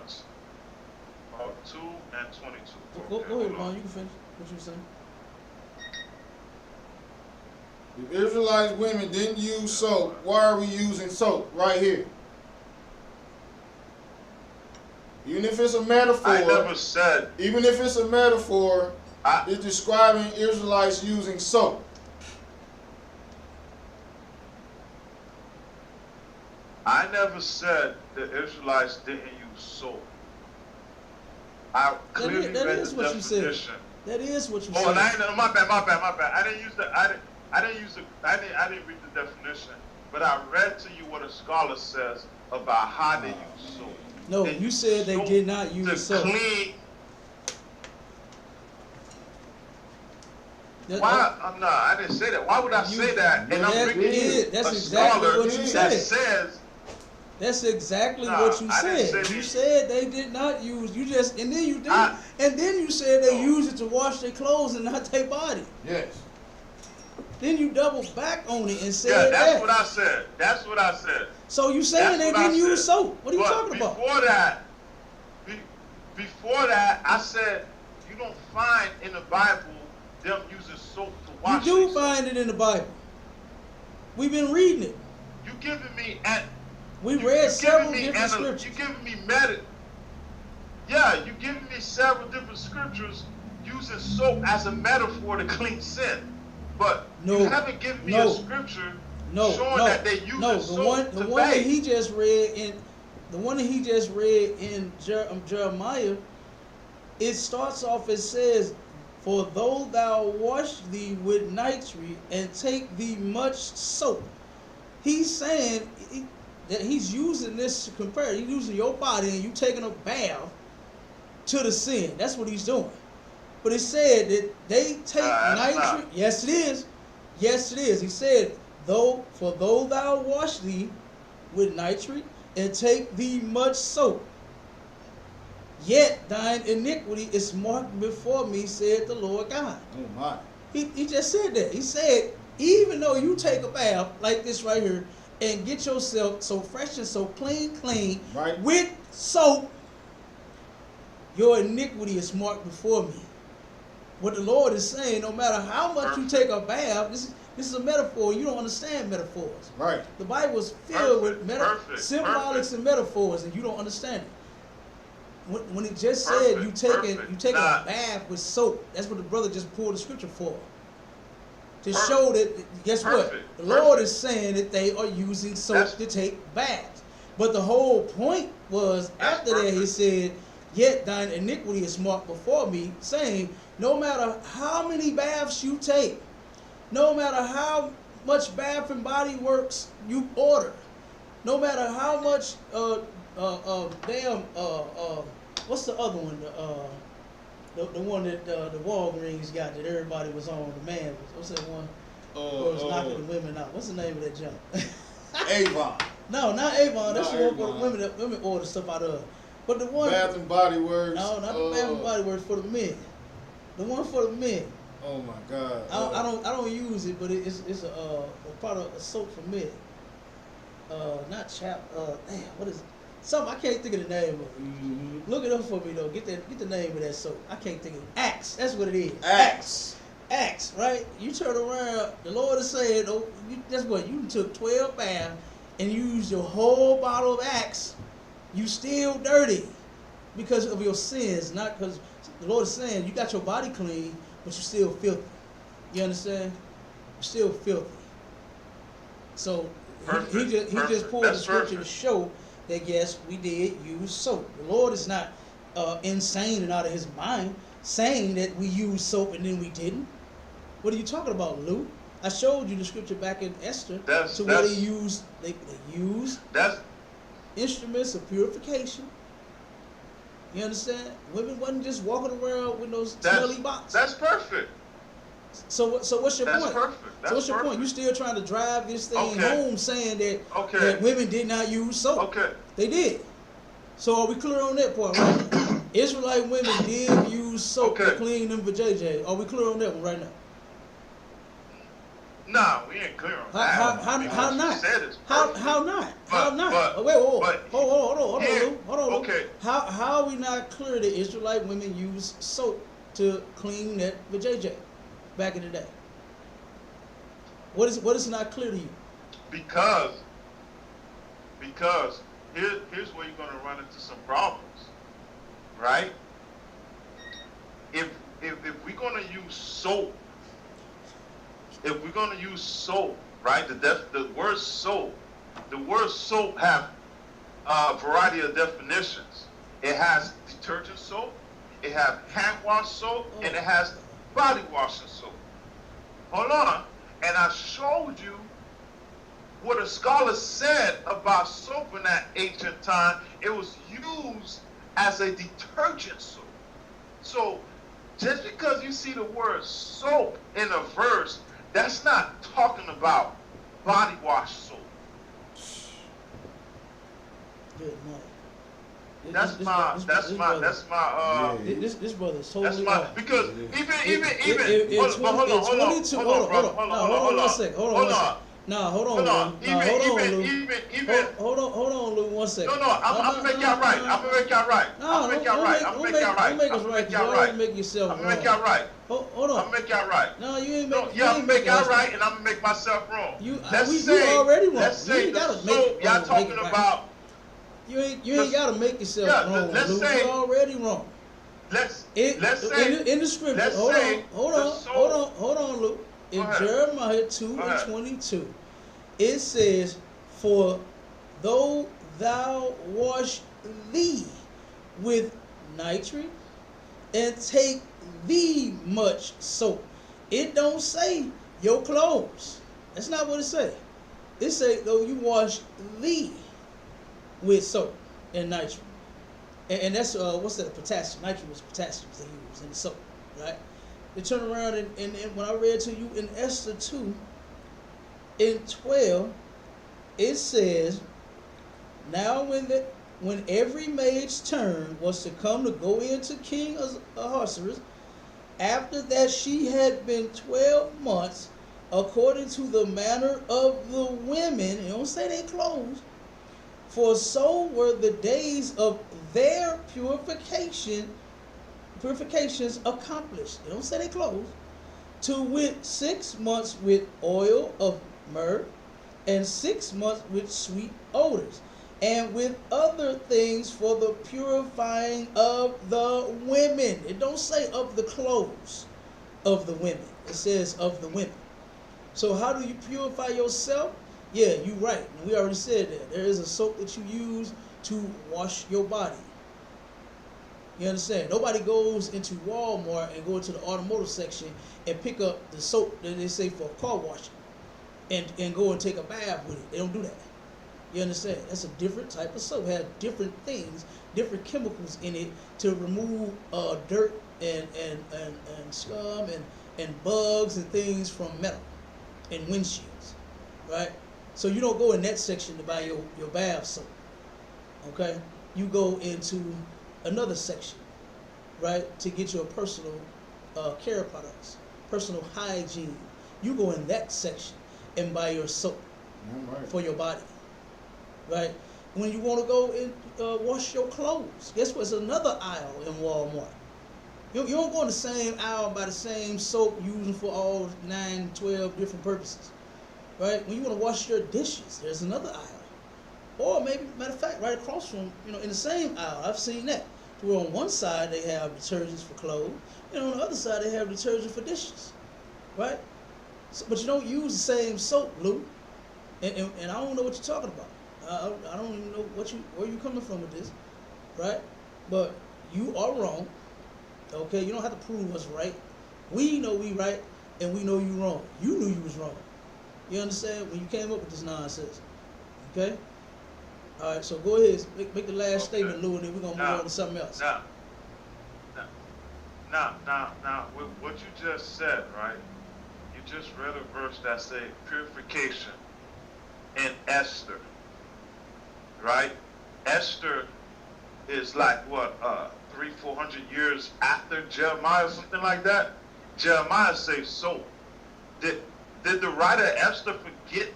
2 and 22. Go Okay, ahead, hold Vaughn. on. You can finish what you were saying. If Israelites women didn't use soap, why are we using soap right here? Even if it's a metaphor, I never said. even if it's a metaphor, it's describing Israelites using soap. I never said the Israelites didn't use soap. I clearly read the definition. That is what you said. Oh, my bad. I didn't read the definition, but I read to you what a scholar says about how they use soap. No, you said they did not use soap. Clean. Why? No, I didn't say that. Why would I say that? And I'm reading that's a exactly scholar what you that said. says. That's exactly what you said. You said they did not use. You just and then you did, and then you said they used it to wash their clothes and not their body. Yes. Then you double back on it and said Yeah, that's that. what I said. That's what I said. So you saying they didn't use soap? What are you talking about? Before that, I said you don't find in the Bible them using soap to wash. You do find it in the Bible. We've been reading it. You giving me We read several different scriptures. You giving me you giving me several different scriptures using soap as a metaphor to clean sin. But you haven't given me a scripture No, showing no, that they using no. soap The to one that bathe. he just read in Jeremiah, it starts off. It says, "For though thou wash thee with nitre and take thee much soap," he's saying that he's using this to compare. He's using your body and you taking a bath to the sin. That's what he's doing. But it said that they take nitre. Not. Yes, it is. Yes, it is. He said, though thou wash thee with nitre and take thee much soap, yet thine iniquity is marked before me, said the Lord God. Oh my. He just said that. He said, even though you take a bath like this right here and get yourself so fresh and so clean, Right. with soap, your iniquity is marked before me. What the Lord is saying, no matter how much you take a bath, this is a metaphor. You don't understand metaphors. Right. The Bible is filled with Perfect. symbolics and metaphors, and you don't understand it. When it just said you taking a bath with soap, that's what the brother just pulled the scripture for. To show that, guess what? The Lord is saying that they are using soap to take baths. But the whole point was, after that, he said, yet thine iniquity is marked before me, saying, no matter how many baths you take, no matter how much Bath and Body Works you order, no matter how much what's the other one? The one that the Walgreens got that everybody was on. The man, what's that one? Where was knocking the women out. What's the name of that junk? Avon. No, not Avon. That's Not the one for the Avon. women that women order stuff out of. But the one. Bath and Body Works. No, not the Bath and Body Works for the men. The one for the men. Oh my God. I don't use it, but it's a product, a soap for men. Not chap. Damn, what is it? Something I can't think of the name of it. Mm-hmm. Look it up for me though. Get the name of that soap. I can't think of it. Axe. That's what it is. Axe. Axe. Right? You turn around. The Lord is saying, oh, that's what you took 12 baths and you used your whole bottle of Axe. You still dirty because of your sins, not because the Lord is saying you got your body clean, but you still filthy. You understand? You're still filthy. So he just pulled the scripture to show that yes, we did use soap. The Lord is not insane and out of his mind saying that we used soap and then we didn't. What are you talking about, Lou? I showed you the scripture back in Esther where they used instruments of purification. You understand? Women wasn't just walking around with those smelly boxes. That's perfect. So what's your point? Perfect. So what's your point? You still trying to drive this thing home saying that women did not use soap. Okay. They did. So are we clear on that part, right? Israelite women did use soap to clean them for JJ. Are we clear on that one right now? Nah, we ain't clear on that. How not? How not? How not? But, Wait, hold on, yeah, Lou. Okay. How are we not clear that Israelite women use soap to clean that for JJ back in the day? What is not clear to you? Because here's where you're gonna run into some problems, right? If we're gonna use soap, right? The word soap have a variety of definitions. It has detergent soap, it has hand wash soap, and it has body washing soap. Hold on, and I showed you what a scholar said about soap in that ancient time. It was used as a detergent soap. So just because you see the word soap in a verse, that's not talking about body wash soap. Good night. This brother is totally off. Because even hold on, Lou, 1 second. No, I'm gonna make y'all right. I'm gonna make y'all right. I'm gonna make y'all right. I'm gonna make y'all right. I'm gonna make y'all right. I'm gonna make y'all right. Hold on. I'm gonna make y'all right. No, you ain't make. Yeah, I'm gonna make y'all right, and I'm gonna make myself wrong. You already wrong. Let's say the soap y'all talking about. You ain't gotta make yourself wrong. Let's say you're already wrong. Let's say in the scripture. Hold on, Luke. In Jeremiah 2:22, it says, "For though thou wash thee with nitrate and take thee much soap." It don't say your clothes. That's not what it say. It say though you wash thee with soap and nitrate. And that's what's that? Potassium. Nitrate was potassium they use in the soap, right? They turn around and when I read to you in Esther 2, in 12, it says, "Now when every maid's turn was to come to go into King Ahasuerus, after that she had been 12 months, according to the manner of the women," it don't say they clothes, "for so were the days of their purifications accomplished." It don't say they clothes. "To wit, 6 months with oil of myrrh, and 6 months with sweet odors, and with other things for the purifying of the women." It don't say of the clothes of the women. It says of the women. So how do you purify yourself? Yeah, you're right. We already said that. There is a soap that you use to wash your body. You understand? Nobody goes into Walmart and go into the automotive section and pick up the soap that they say for car washing and go and take a bath with it. They don't do that. You understand? That's a different type of soap. It has different things, different chemicals in it to remove dirt and scum and bugs and things from metal and windshields, right? So you don't go in that section to buy your bath soap, okay? You go into another section, right, to get your personal care products, personal hygiene. You go in that section and buy your soap for your body, right? When you want to go and wash your clothes, guess what? It's another aisle in Walmart. You don't go in the same aisle and buy the same soap using for all 9, 12 different purposes, right? When you want to wash your dishes, there's another aisle. Or maybe, matter of fact, right across from, in the same aisle, I've seen that. Where on one side they have detergents for clothes, and on the other side they have detergent for dishes, right? So, but you don't use the same soap, Lou. And I don't know what you're talking about. I don't even know where you coming from with this, right? But you are wrong. Okay, you don't have to prove us right. We know we right, and we know you wrong. You knew you was wrong. You understand? When you came up with this nonsense. Okay? All right, so go ahead, make the last statement, Lou, and then we're going to move on to something else. Now, with what you just said, right? You just read a verse that say purification in Esther, right? Esther is like, what, 300-400 years after Jeremiah, something like that? Jeremiah says soap. Did the writer Esther forget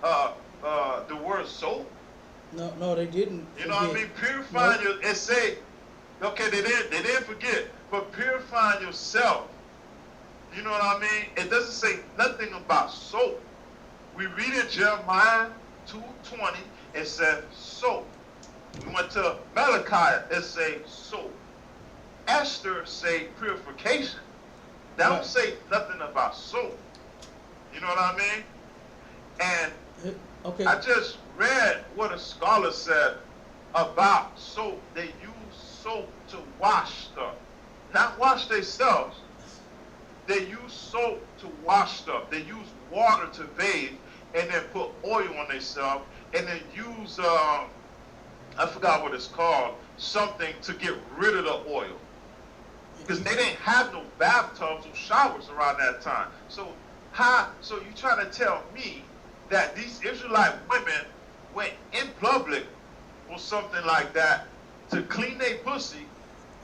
the word soap? No, they didn't. You know what I mean? Purifying it say, okay, they didn't forget, but purifying yourself. You know what I mean? It doesn't say nothing about soap. We read in Jeremiah 2:20, it said soap. We went to Malachi, it say soap. Esther say purification. That don't say nothing about soap. You know what I mean? And okay. I just read what a scholar said about soap. They use soap to wash stuff. Not wash themselves. They use soap to wash stuff. They use water to bathe and then put oil on themselves and then use, I forgot what it's called, something to get rid of the oil. Because they didn't have no bathtubs or showers around that time. So you trying to tell me that these Israelite women went in public or something like that to clean their pussy?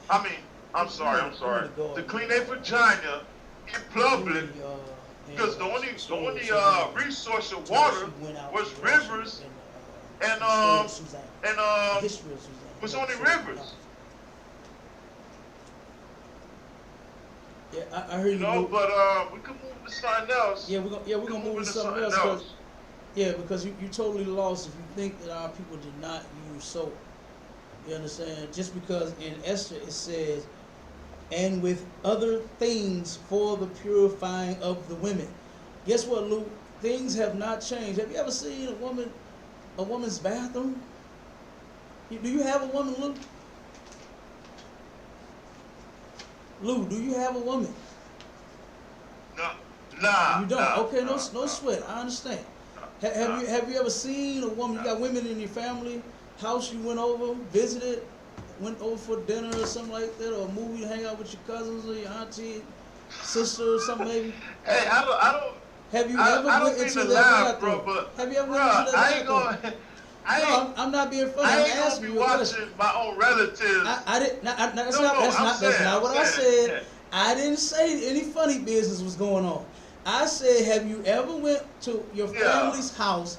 I'm sorry. To clean their vagina in public, because the only resource of water was rivers and was only rivers. Yeah, I heard you. But we can move to something else. Yeah, we're gonna move to something else. Because you totally lost if you think that our people did not use soap. You understand? Just because in Esther it says, "and with other things for the purifying of the women." Guess what, Luke? things have not changed. Have you ever seen a woman's bathroom? Do you have a woman, Lou? Lou, do you have a woman? No, nah. You don't. Nah, Okay, no nah. sweat. I understand. Have you ever seen a woman? You got women in your family house you went over, visited, went over for dinner or something like that, or a movie, hang out with your cousins or your auntie, sister or something maybe. Hey, I don't. Have you I ever don't went mean into to that laugh, bathroom? bro, but Have you ever bro, went into that I ain't bathroom? gonna. No, I'm not being funny. I I'm ain't gonna asking be you a question. watching my own relatives. I didn't. That's No, not. no, That's not what I said. Yeah. I didn't say any funny business was going on. I said, have you ever went to your family's house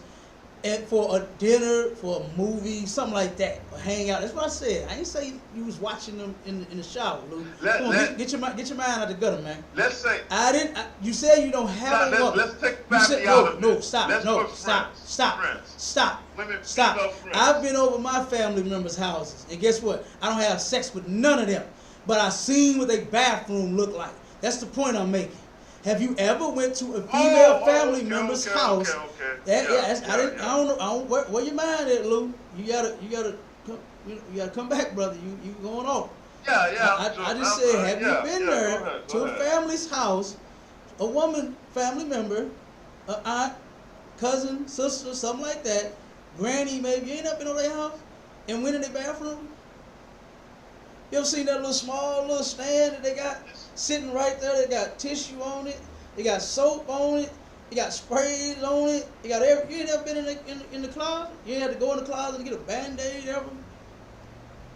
and for a dinner, for a movie, something like that, or hang out? That's what I said. I ain't say you was watching them in the shower, Lou. Come on, get your mind out the gutter, man. Let's say. I didn't. You said you don't have a woman. Let's take You family said, out of no, this. stop, Let's no, put stop, friends. stop, Friends. stop, Women, stop. female friends. I've been over my family members' houses, and guess what? I don't have sex with none of them, but I seen what their bathroom looked like. That's the point I'm making. Have you ever went to a female family member's house? I don't know. Where your mind at, Lou? You gotta come back, brother. You going off. Yeah. I just said, have you been there to a family's house, a woman family member, an aunt, cousin, sister, something like that, granny maybe, you ain't up in their house and went in their bathroom? You ever seen that little stand that they got sitting right there? They got tissue on it, they got soap on it, they got sprays on it, they got you ain't ever been in the closet? You ain't had to go in the closet and get a Band-Aid ever?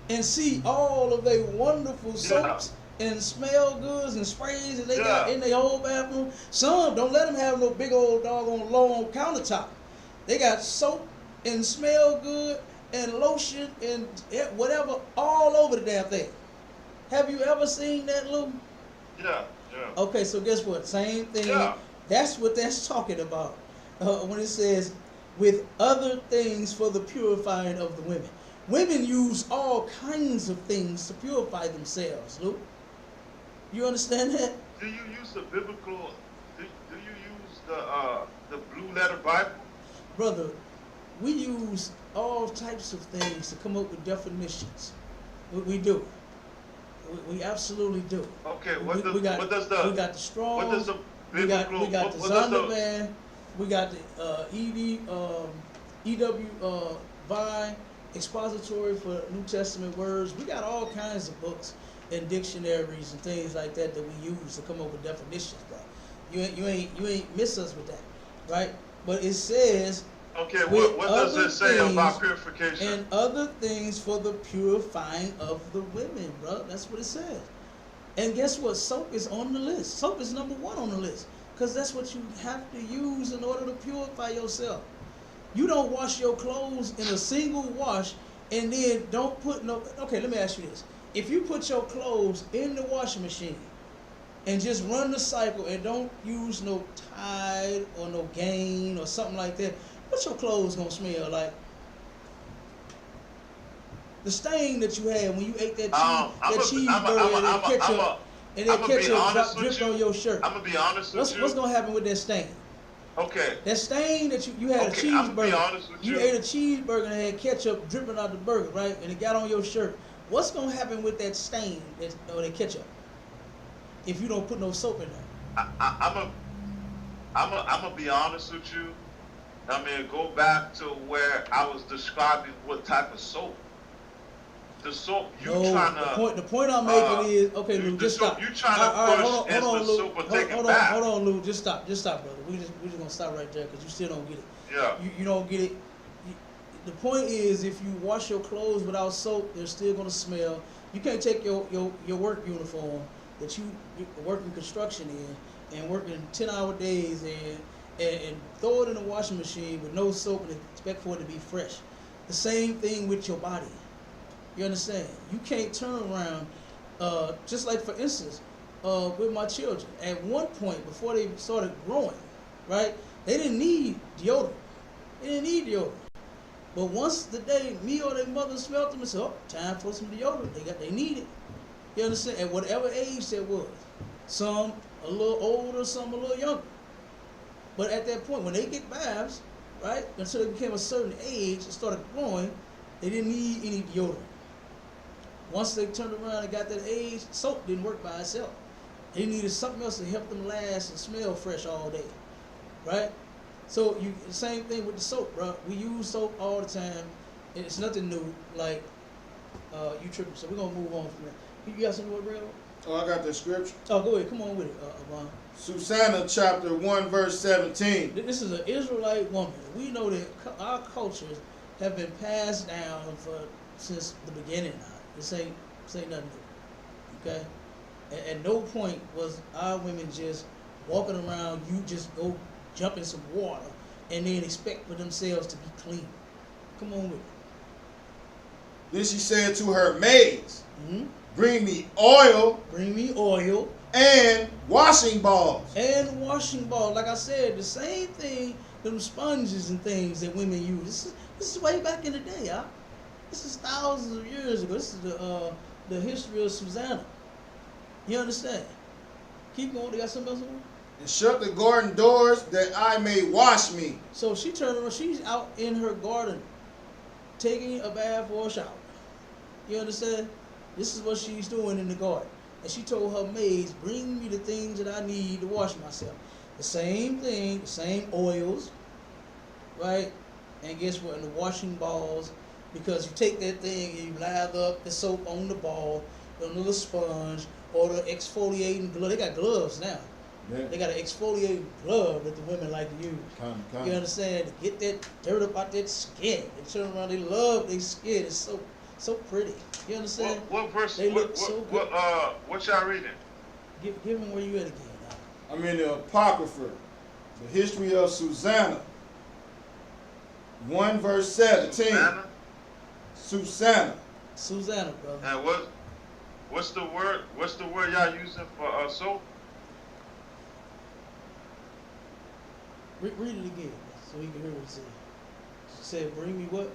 And see all of their wonderful soaps and smell goods and sprays that they got in their whole bathroom. Some don't let them have no big old doggone long countertop. They got soap and smell good and lotion and whatever all over the damn thing. Have you ever seen that, Lou? Yeah. Okay, so guess what? Same thing. Yeah. That's what that's talking about when it says with other things for the purifying of the women. Women use all kinds of things to purify themselves, Luke. You understand that? Do you use the biblical? Do you use the Blue Letter Bible? Brother, we use all types of things to come up with definitions. We do. We absolutely do. Okay, We got the Strong's. What does the we got biblical? the what does the Zondervan. We got the EW Vine Expository for New Testament words. We got all kinds of books and dictionaries and things like that we use to come up with definitions, bro. You ain't miss us with that, right? But it says. Okay, what does it say about purification? And other things for the purifying of the women, bro. That's what it says. And guess what? Soap is on the list. Soap is number 1 on the list because that's what you have to use in order to purify yourself. You don't wash your clothes in a single wash and then don't put no. Okay, let me ask you this: if you put your clothes in the washing machine and just run the cycle and don't use no Tide or no Gain or something like that, what's your clothes gonna smell like? The stain that you had when you ate that cheeseburger and that ketchup dripped on your shirt. I'm gonna be honest with you. What's gonna happen with that stain? Okay. That stain that you had a cheeseburger. I'm gonna be honest with you. You ate a cheeseburger and had ketchup dripping out the burger, right? And it got on your shirt. What's gonna happen with that stain or that ketchup if you don't put no soap in there? I'm gonna be honest with you. I mean, go back to where I was describing what type of soap. The soap you trying to. The point I'm making is okay, Lou. Just stop. You trying to push is the Lou. soap or take it back. Hold on, Lou. Just stop, brother. We just gonna stop right there because you still don't get it. Yeah. You don't get it. The point is, if you wash your clothes without soap, they're still gonna smell. You can't take your work uniform that you working construction in and working 10-hour days and throw it in the washing machine with no soap and expect for it to be fresh. The same thing with your body. You understand? You can't turn around, just like for instance, with my children. At one point, before they started growing, right, they didn't need deodorant. But once the day me or their mother smelled them and said, oh, time for some deodorant, they need it. You understand? At whatever age that was. Some a little older, some a little younger. But at that point, when they get baths, right, until they became a certain age and started growing, they didn't need any deodorant. Once they turned around and got that age, soap didn't work by itself. They needed something else to help them last and smell fresh all day, right? So same thing with the soap, bro. We use soap all the time. It's nothing new. Like you tripping. So we're gonna move on from that. You got something with real? Oh, I got the scripture. Oh, go ahead. Come on with it, Avon. Susanna chapter 1 verse 17. This is an Israelite woman. We know that our cultures have been passed down since the beginning. This ain't nothing new. Okay? At no point was our women just walking around, you just go jump in some water and then expect for themselves to be clean. Come on with it. Then she said to her maids, Mm-hmm. bring me oil Bring me oil and washing balls. and washing balls. Like I said, the same thing, them sponges and things that women use. This is way back in the day, huh? This is thousands of years ago. This is the history of Susanna. You understand? Keep going. They got something else on? And shut the garden doors that I may wash me. So she turned around. She's out in her garden, taking a bath or a shower. You understand? This is what she's doing in the garden. And she told her maids, bring me the things that I need to wash myself. The same thing, the same oils, right? And guess what? And the washing balls, because you take that thing and you lather up the soap on the ball, on the little sponge, or the exfoliating glove. They got gloves now. Yeah. They got an exfoliating glove that the women like to use. You understand? To get that dirt up out that skin. They turn around, they love their skin. It's so pretty. You understand? What verse? They look so good. What y'all reading? Give them where you at again. I'm in the Apocrypha, the history of Susanna. 1 verse 17. Susanna. Susanna, brother. And what's the word? What's the word y'all using for soap? Read it again so we can hear what it said. She said, bring me what?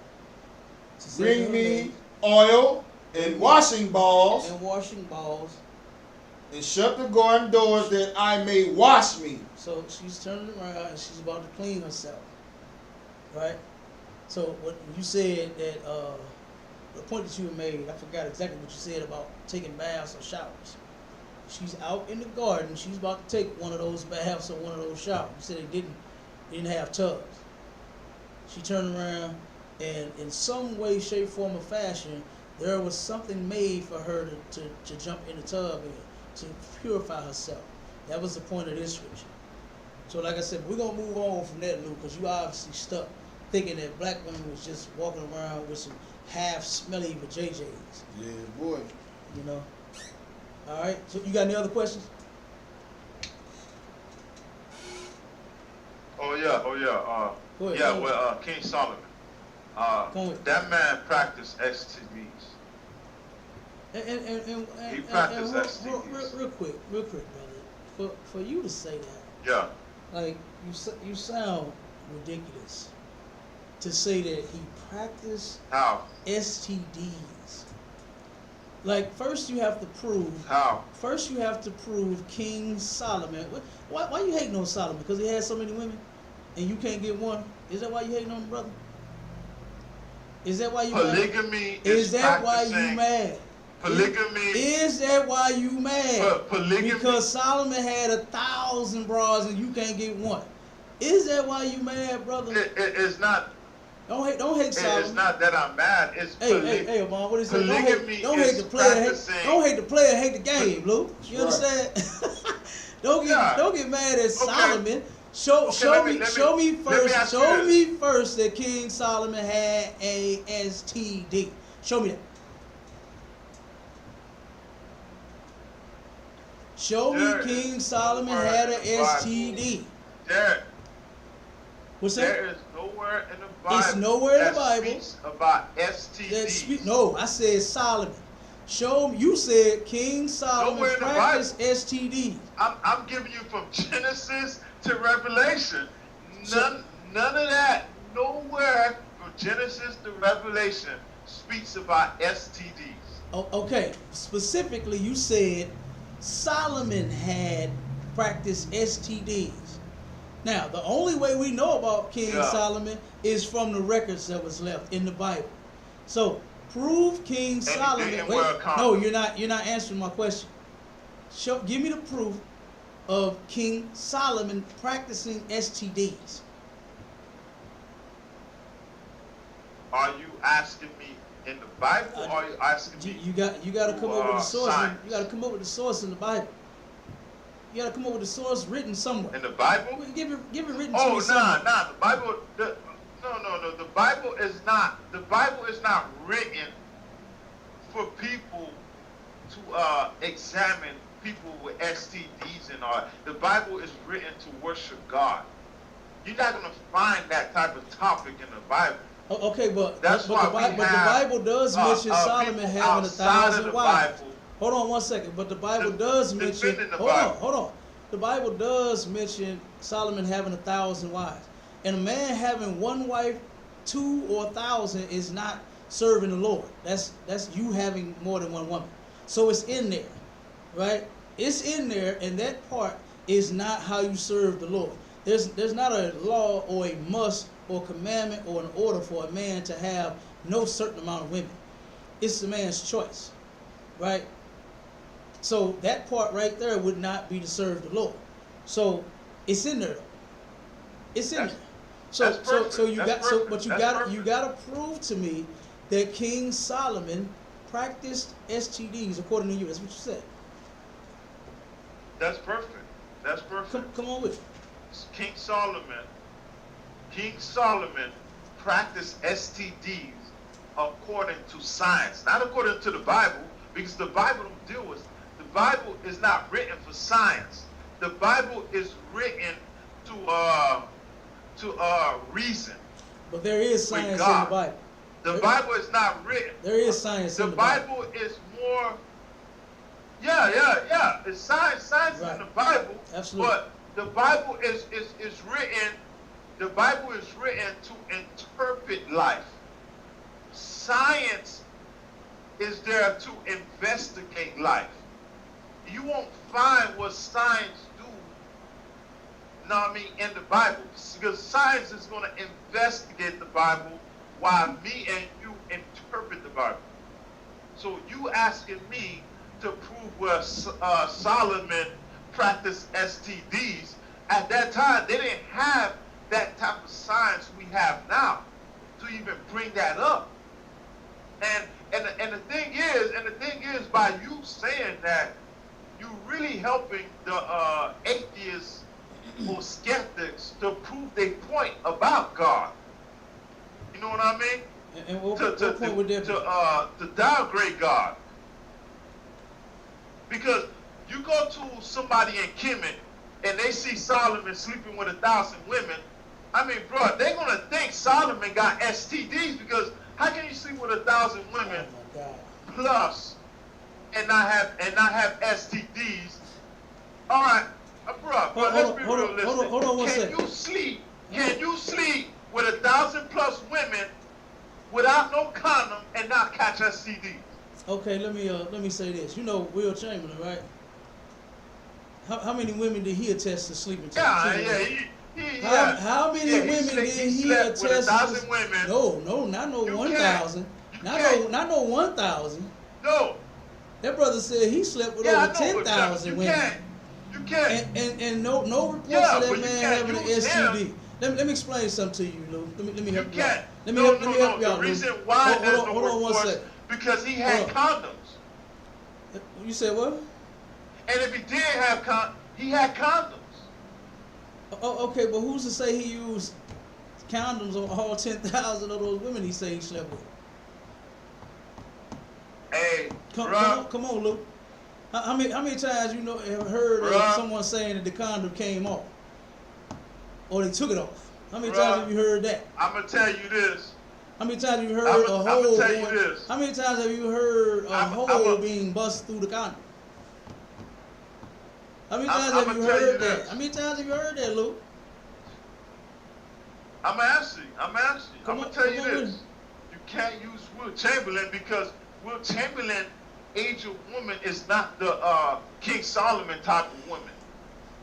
She said, Bring me oil and washing balls, and washing balls. and shut the garden doors that I may wash me. So she's turning around and she's about to clean herself. Right? So what you said that the point that you made, I forgot exactly what you said about taking baths or showers. She's out in the garden, she's about to take one of those baths or one of those showers. You said they didn't have tubs. She turned around and in some way, shape, form, or fashion, there was something made for her to jump in the tub in, to purify herself. That was the point of this scripture. So like I said, we're going to move on from that, Luke, because you obviously stuck thinking that black women was just walking around with some half smelly vajayjays. Yeah, boy. You know? All right. So you got any other questions? Oh yeah. Go ahead. Yeah. Well, King Solomon. Go ahead. That man practiced STDs. And He practiced STDs. real quick, brother. For you to say that, Yeah. like you sound ridiculous to say that he practiced How? STDs. Like first you have to prove. How? First you have to prove King Solomon. Why you hating on Solomon? Because he had so many women, and you can't get one. Is that why you hating on him, brother? Is that why you polygamy mad? Is that why you mad? Polygamy. Is that why you mad? Polygamy. Because Solomon had 1,000 bras and you can't get one. Is that why you mad, brother? It's not. Don't hate Solomon. It's not that I'm mad. It's Hey, Amon, what is it? polygamy. Don't hate the player. Don't hate the player. Hate the game, Lou. You Right. understand? Don't get mad at Solomon. Show me first that King Solomon had a STD. Show me that. Show me King Solomon had an STD. There. What's that? There is nowhere in the Bible. It's nowhere in the Bible. Speaks about STDs. No, I said Solomon. Show me. You said King Solomon Nowhere in the practiced STDs. I'm giving you from Genesis to Revelation. None of that. Nowhere from Genesis to Revelation speaks about STDs. Oh, okay. Specifically, you said Solomon had practiced STDs. Now, the only way we know about King Yeah. Solomon is from the records that was left in the Bible. So, prove King he Solomon. didn't Wait, wear a condom. no, you're not answering my question. Give me the proof of King Solomon practicing STDs. Are you asking me in the Bible, or are you asking me? You got to come up with the source. Science. You got to come up with the source in the Bible. You got to come up with the source written somewhere. In the Bible? Give it written to Oh, me somewhere. The Bible. No. The Bible is not. The Bible is not written for people to examine people with STDs and all. The Bible is written to worship God. You're not gonna find that type of topic in the Bible. Okay, but That's the why we Bible have, does mention Solomon people having outside of 1,000 the wives. Bible Hold on one second. But the Bible does mention. defending the Hold Bible. on. The Bible does mention Solomon having 1,000 wives, and a man having one wife, 2 or 1,000 is not serving the Lord. That's you having more than one woman. So it's in there, right? It's in there, and that part is not how you serve the Lord. There's not a law or a must or commandment or an order for a man to have no certain amount of women. It's the man's choice, right? So that part right there would not be to serve the Lord. So it's in there. It's in there. So that's perfect. so you That's got perfect. but you That's got perfect. you got to prove to me that King Solomon practiced STDs according to you. That's what you said. That's perfect. That's perfect. Come on with it. King Solomon practiced STDs according to science, not according to the Bible, because the Bible don't deal with it. The Bible is not written for science. The Bible is written to reason. But there is science in the God. Bible. The Bible is not written. There is science The in the Bible. Bible is more. Yeah. It's science. Science is Right. in the Bible. Absolutely. But the Bible is written. The Bible is written to interpret life. Science is there to investigate life. You won't find what science do, in the Bible. Because science is going to investigate the Bible while me and you interpret the Bible. So you asking me to prove where Solomon practiced STDs, at that time they didn't have that type of science we have now to even bring that up. And the thing is, by you saying that, you really helping the atheists or skeptics to prove their point about God. You know what I mean? And what point would that be? To downgrade God. Because you go to somebody in Kemet and they see Solomon sleeping with 1,000 women. I mean, bro, they're gonna think Solomon got STDs, because how can you sleep with 1,000 women Oh my God. plus and not have STDs? All right, bro, let's be realistic. Hold on one second. Can you sleep with 1,000 plus women without no condom and not catch STDs? Okay, let me say this. You know Will Chamberlain, right? How many women did he attest to sleeping to? How many women did he attest with 1,000 to? women? No, not no You 1,000. can't. Not no 1,000. No. That brother said he slept with Yeah, over 10,000 women. You can't. And no reports Yeah, of that but you man can't having an use STD. him. Let me explain something to you, Lou. Let me help you out. can't. Let me help you out, The Lou. reason why there's no hold on one reports, second. because he had Hold condoms. You said what? And if he did have he had condoms. Oh, okay, but who's to say he used condoms on all 10,000 of those women he said he slept with? Hey, Come on, Lou. How many times you know have heard of Bruh. someone saying that the condom came off, or they took it off? How many Bruh. times have you heard that? I'm gonna tell you this. How many times have you heard I'ma a hole tell you going? this. How many times have you heard a hole being busted through the condom? How many times have I'ma you tell you heard that? this. How many times have you heard that, Lou? I'm asking you. I'm Come gonna on, tell you come on with this. it. You can't use Will Chamberlain, because Will Chamberlain, age of woman, is not the King Solomon type of woman.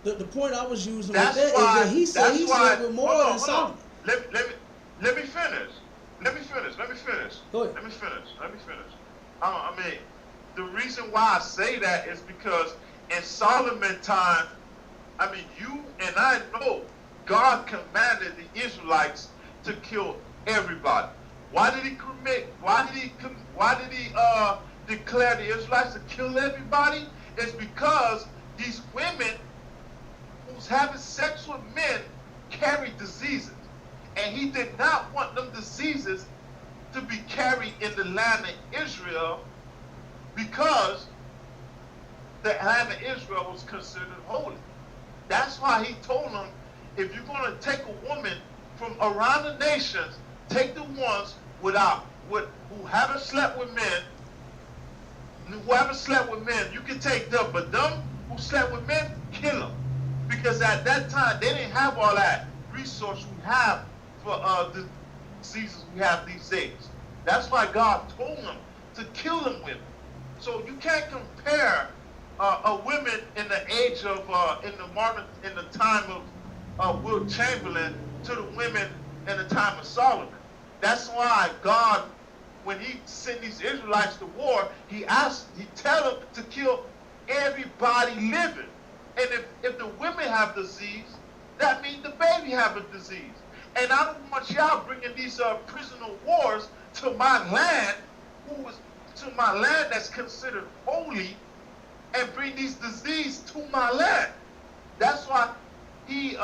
The point I was using with That's that is why. that he said he slept with more than Hold Solomon. on. Let me finish. Let me finish. Go ahead. Let me finish. I mean, the reason why I say that is because in Solomon's time, I mean, you and I know God commanded the Israelites to kill everybody. Why did he declare the Israelites to kill everybody? It's because these women who's having sex with men carry diseases. And he did not want them diseases to be carried in the land of Israel because the land of Israel was considered holy. That's why he told them, if you're going to take a woman from around the nations, take the ones who haven't slept with men. You can take them, but them who slept with men, kill them. Because at that time, they didn't have all that resource we have for the diseases we have these days. That's why God told them to kill them women. So you can't compare a women in the age of in the time of Will Chamberlain to the women in the time of Solomon. That's why God, when he sent these Israelites to war, he tell them to kill everybody living. And if the women have disease, that means the baby have a disease. And I don't want y'all bringing these prisoner wars to my land, to my land that's considered holy, and bring these diseases to my land. That's why he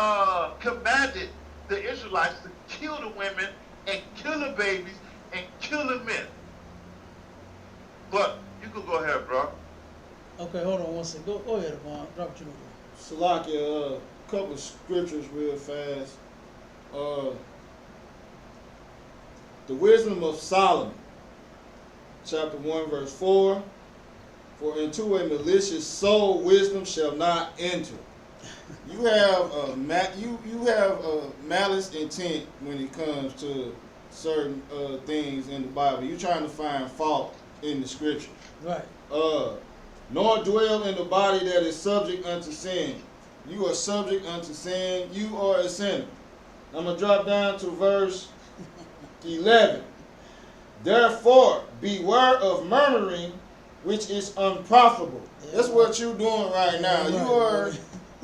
commanded the Israelites to kill the women and kill the babies and kill the men. But you could go ahead, bro. Okay, hold on one second. Go ahead, Devon. Drop what you want. Salakia, a couple of scriptures real fast. The wisdom of Solomon, chapter 1, verse 4. For into a malicious soul wisdom shall not enter. You have a malice intent when it comes to certain things in the Bible. You're trying to find fault in the scripture. Right. Nor dwell in the body that is subject unto sin. You are subject unto sin. You are a sinner. I'm going to drop down to verse 11. Therefore, beware of murmuring, which is unprofitable. That's what you're doing right now. You are,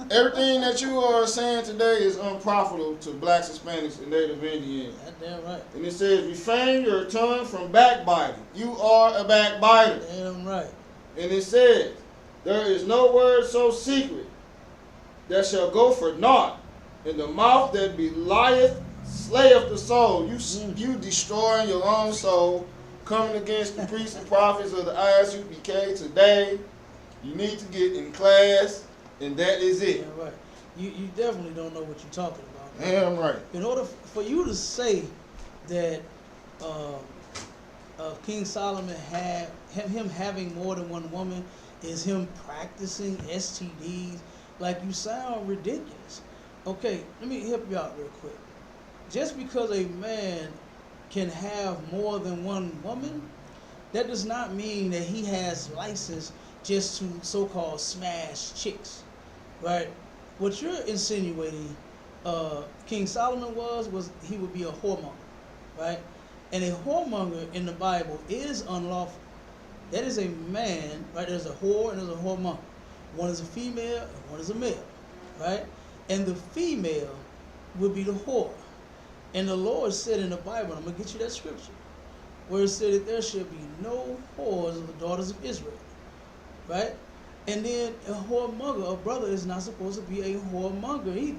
everything that you are saying today is unprofitable to blacks, Hispanics, and Native Indians. That's damn right. And it says, refrain your tongue from backbiting. You are a backbiter. Damn right. And it says, there is no word so secret that shall go for naught. In the mouth that belieth slayeth the soul. You destroying your own soul, coming against the priests and prophets of the ISUPK today. You need to get in class, and that is it. Damn right. You definitely don't know what you're talking about. Damn right. In order for you to say that King Solomon him having more than one woman is him practicing STDs, like, you sound ridiculous. Okay, let me help you out real quick. Just because a man can have more than one woman, that does not mean that he has license just to so-called smash chicks, right? What you're insinuating King Solomon was he would be a whoremonger, right? And a whoremonger in the Bible is unlawful. That is a man, right? There's a whore and there's a whoremonger. One is a female and one is a male, right? And the female will be the whore. And the Lord said in the Bible, I'm going to get you that scripture, where it said that there shall be no whores of the daughters of Israel, right? And then a whoremonger, a brother, is not supposed to be a whoremonger either.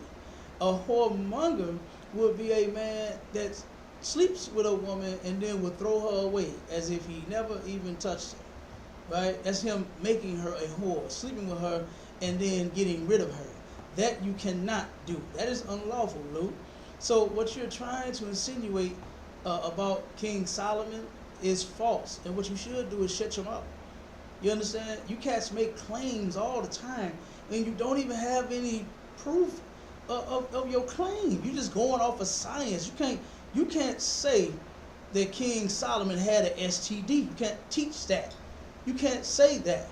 A whoremonger would be a man that sleeps with a woman and then would throw her away as if he never even touched her, right? That's him making her a whore, sleeping with her and then getting rid of her. That you cannot do. That is unlawful, Luke. So what you're trying to insinuate about King Solomon is false. And what you should do is shut your mouth. You understand? You cats make claims all the time, and you don't even have any proof of your claim. You're just going off of science. You can't say that King Solomon had an STD. You can't teach that. You can't say that.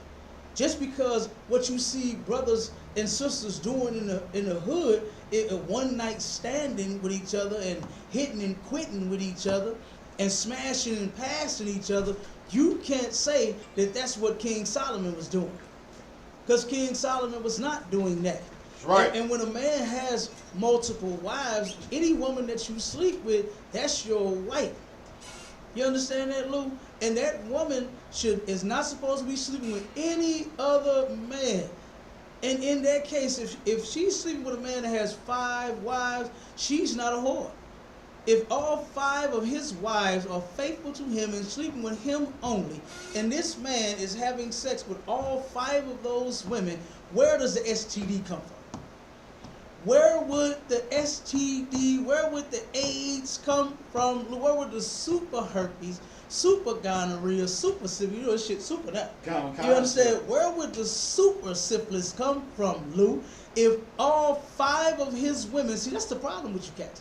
Just because what you see brothers and sisters doing in the hood, a one night standing with each other and hitting and quitting with each other and smashing and passing each other, you can't say that that's what King Solomon was doing. Because King Solomon was not doing that. That's right. And when a man has multiple wives, any woman that you sleep with, that's your wife. You understand that, Lou? And that woman is not supposed to be sleeping with any other man. And in that case, if she's sleeping with a man that has 5 wives, she's not a whore. If all 5 of his wives are faithful to him and sleeping with him only, and this man is having sex with all 5 of those women, where does the STD come from? Where would the STD, where would the AIDS come from? Where would the super herpes, super gonorrhea, super syphilis, you know shit, super that. You understand? Where would the super syphilis come from, Lou? If all 5 of his women, see, that's the problem with you cats.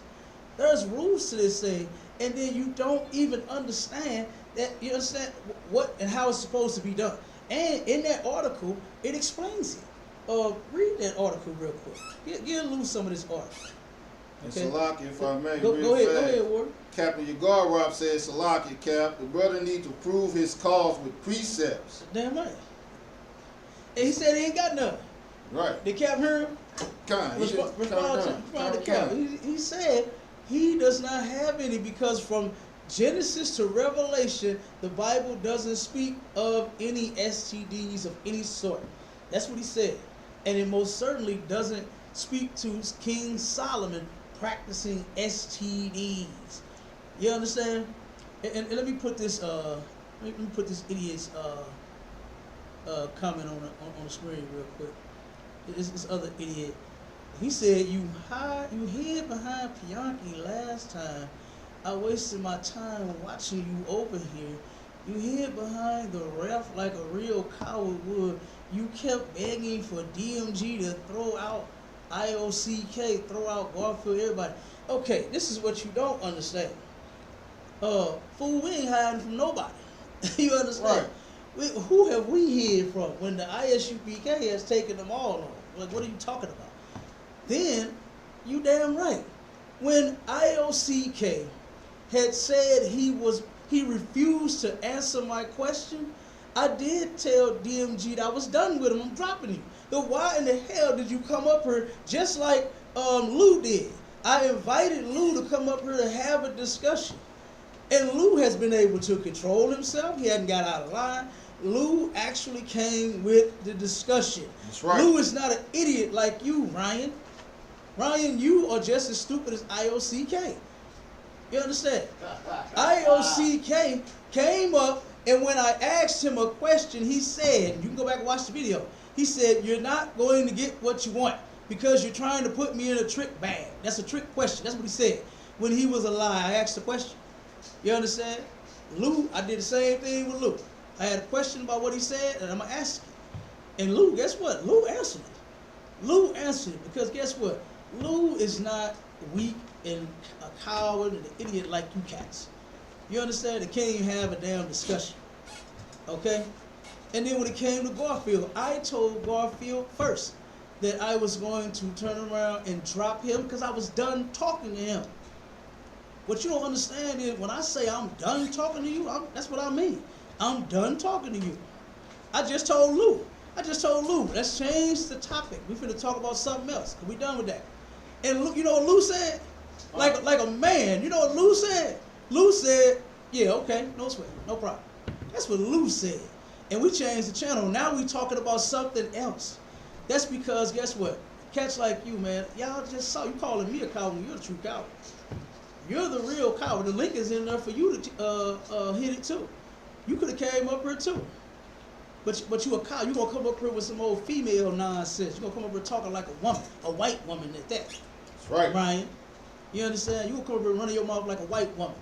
There's rules to this thing, and then you don't even understand that, you understand what and how it's supposed to be done. And in that article, it explains it. Read that article real quick. Give Lou some of this article. Okay. And Salaki, if I may, go ahead, Ward. Captain Yagarov says, Salaki, Cap, the brother need to prove his cause with precepts. Damn right. And he said he ain't got none. Right. The Cap heard him? Respond to Cap. He said he does not have any because from Genesis to Revelation, the Bible doesn't speak of any STDs of any sort. That's what he said. And it most certainly doesn't speak to King Solomon practicing STDs. You understand? And let me put this idiot's comment on the screen real quick. This other idiot. He said, you hid behind Pianki last time. I wasted my time watching you over here. You hid behind the ref like a real coward would. You kept begging for DMG to throw out IOCK, throw out Garfield, everybody. Okay, this is what you don't understand. Fool, we ain't hiding from nobody. You understand? Right. Who have we hid from when the ISUPK has taken them all on? Like, what are you talking about? Then, you damn right. When IOCK had said he refused to answer my question, I did tell DMG that I was done with him. I'm dropping you. Then why in the hell did you come up here just like Lou did? I invited Lou to come up here to have a discussion. And Lou has been able to control himself. He hadn't got out of line. Lou actually came with the discussion. That's right. Lou is not an idiot like you, Ryan. Ryan, you are just as stupid as IOCK. You understand? IOCK came up, and when I asked him a question, he said, you can go back and watch the video, he said, you're not going to get what you want because you're trying to put me in a trick bag. That's a trick question. That's what he said. When he was alive, I asked the question. You understand? Lou, I did the same thing with Lou. I had a question about what he said, and I'm going to ask it. And Lou, guess what? Lou answered it. Lou answered it because guess what? Lou is not weak and a coward and an idiot like you cats. You understand? They can't even have a damn discussion. Okay? And then when it came to Garfield, I told Garfield first that I was going to turn around and drop him because I was done talking to him. What you don't understand is when I say I'm done talking to you, that's what I mean. I'm done talking to you. I just told Lou, let's change the topic. We finna talk about something else because we done with that. And Lou, you know what Lou said? Like a man. You know what Lou said? Lou said, yeah, okay, no sweat, no problem. That's what Lou said. And we changed the channel. Now we talking about something else. That's because, guess what? Cats like you, man, y'all just saw, you calling me a coward when you're the true coward. You're the real coward. The link is in there for you to hit it too. You could have came up here too. But you a cow. You gonna come up here with some old female nonsense. You gonna come up here talking like a woman, a white woman at that. That's right. Ryan. You understand? You gonna come up here running your mouth like a white woman.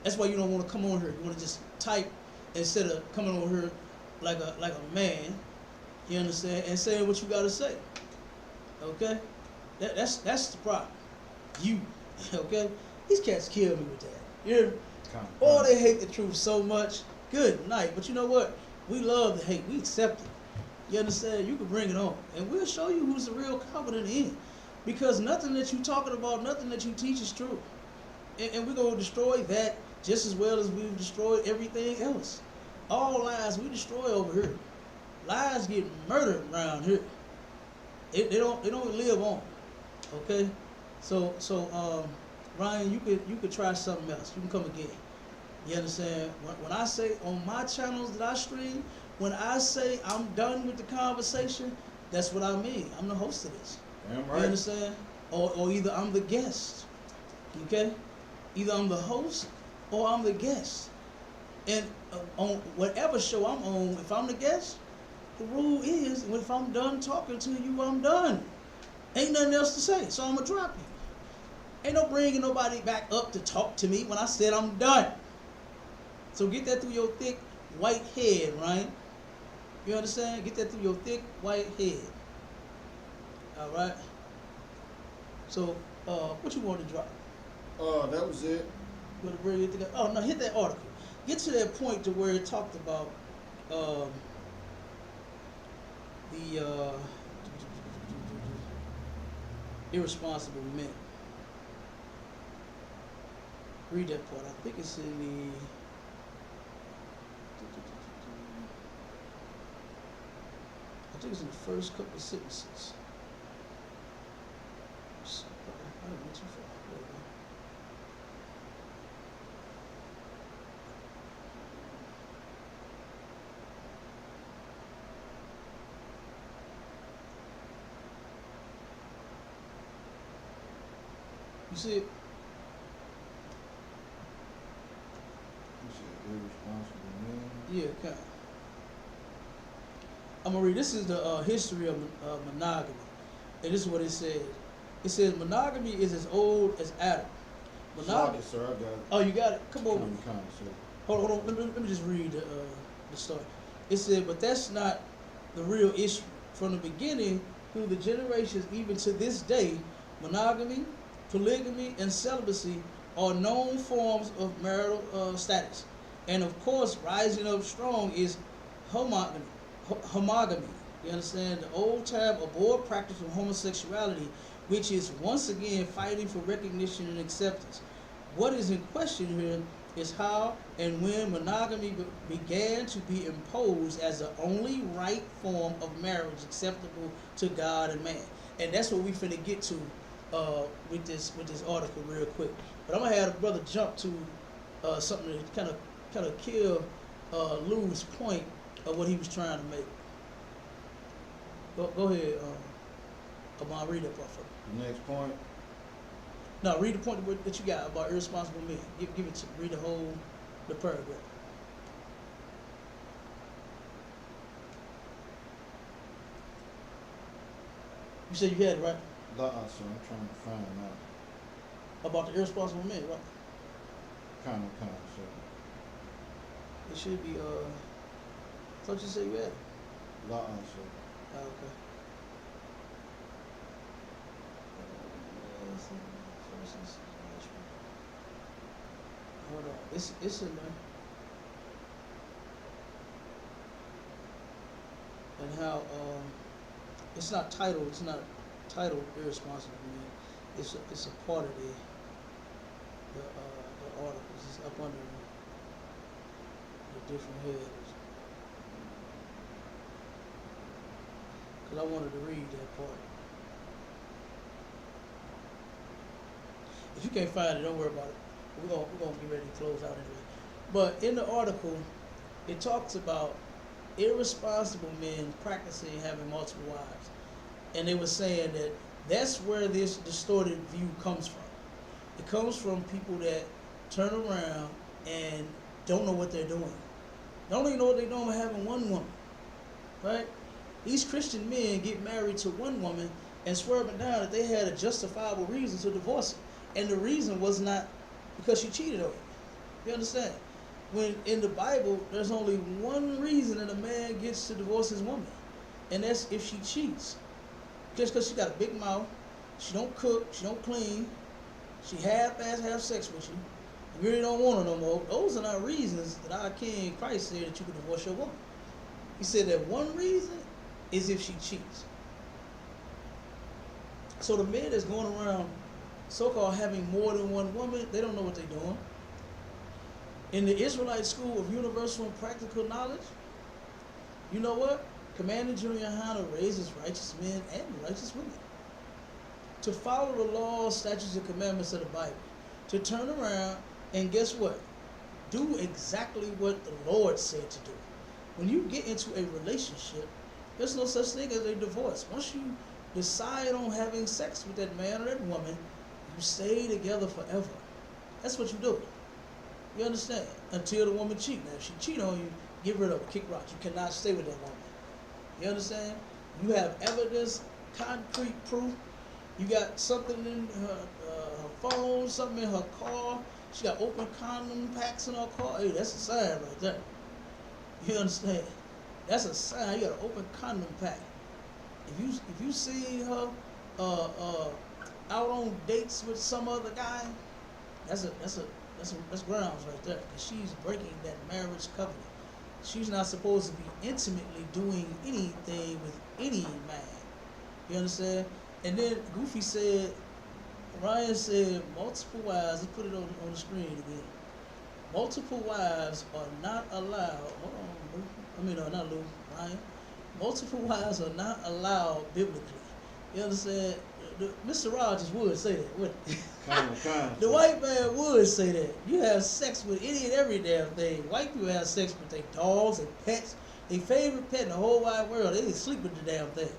That's why you don't want to come on here. You want to just type instead of coming over here like a man. You understand? And saying what you gotta say. Okay? That's the problem. You. Okay? These cats kill me with that. Yeah. They hate the truth so much. Good night. But you know what? We love the hate. We accept it. You understand? You can bring it on, and we'll show you who's the real covenant in, because nothing that you talking about, nothing that you teach is true, and we're gonna destroy that just as well as we've destroyed everything else. All lies we destroy over here. Lies get murdered around here. They don't live on. Okay, so Ryan, you could try something else. You can come again. You understand? When I say on my channels that I stream, when I say I'm done with the conversation, that's what I mean. I'm the host of this. Damn right. You understand? Or either I'm the guest. Okay? Either I'm the host or I'm the guest. And on whatever show I'm on, if I'm the guest, the rule is if I'm done talking to you, I'm done. Ain't nothing else to say, so I'm gonna drop you. Ain't no bringing nobody back up to talk to me when I said I'm done. So get that through your thick white head, right? You understand? Get that through your thick white head. All right. So, what you want to drop? That was it. You want to bring it together? Oh no, hit that article. Get to that point to where it talked about the irresponsible men. Read that part. I think it's in the. I think it's in the first couple of sentences. I don't know too far. There we go. You see it? You said irresponsible man. Yeah, kind of. I'm gonna read. This is the history of monogamy, and this is what it says. It says monogamy is as old as Adam. Sorry, sir, I got it. Oh, you got it. Come on. Kind of, sir. Hold on. Let me just read the story. It said, but that's not the real issue. From the beginning through the generations, even to this day, monogamy, polygamy, and celibacy are known forms of marital status. And of course, rising up strong is homogamy. You understand? The old time abhorred practice of homosexuality, which is once again fighting for recognition and acceptance. What is in question here is how and when monogamy began to be imposed as the only right form of marriage acceptable to God and man. And that's what we finna get to with this article real quick. But I'm gonna have the brother jump to something to kind of kill Louis' point of what he was trying to make. Go ahead, Amon, read that part for me. The next point. No, read the point that you got about irresponsible men. Give it to read the paragraph. You said you had it, right? So I'm trying to find out. About the irresponsible men, right? Kind of, sir. It should be, I thought you said you had it. Sir. Oh, okay. Hold on. It's in there. And how it's not titled irresponsible men. It's a part of the articles. It's up under the different heads. Because I wanted to read that part. If you can't find it, don't worry about it. We're gonna get ready to close out anyway. But in the article, it talks about irresponsible men practicing having multiple wives. And they were saying that that's where this distorted view comes from. It comes from people that turn around and don't know what they're doing. They don't even know what they're doing by having one woman, right? These Christian men get married to one woman and swerve it down that they had a justifiable reason to divorce her. And the reason was not because she cheated on you. You understand? When in the Bible, there's only one reason that a man gets to divorce his woman, and that's if she cheats. Just because she got a big mouth, she don't cook, she don't clean, she half-ass have sex with you, you really don't want her no more. Those are not reasons that our King Christ said that you could divorce your woman. He said that one reason is if she cheats. So the men that's going around so-called having more than one woman, they don't know what they're doing. In the Israelite School of Universal and Practical Knowledge, you know what? Commander Junior Hana raises righteous men and righteous women to follow the laws, statutes, and commandments of the Bible, to turn around and guess what? Do exactly what the Lord said to do. When you get into a relationship, there's no such thing as a divorce. Once you decide on having sex with that man or that woman, you stay together forever. That's what you do. You understand? Until the woman cheats. Now, if she cheats on you, get rid of her, kick rocks. You cannot stay with that woman. You understand? You have evidence, concrete proof. You got something in her phone, something in her car. She got open condom packs in her car. Hey, that's a sign right there. You understand? That's a sign. You got an open condom pack. If you see her out on dates with some other guy, that's grounds right there. Because she's breaking that marriage covenant. She's not supposed to be intimately doing anything with any man. You understand? And then Goofy said, Ryan said, multiple wives. Let's put it on the screen again. Multiple wives are not allowed. Hold on, Lou. I mean, not Lou. Ryan. Multiple wives are not allowed biblically. You understand? Mr. Rogers would say that, wouldn't he? The white man would say that. You have sex with any and every damn thing. White people have sex with their dogs and pets. Their favorite pet in the whole wide world. They can sleep with the damn thing.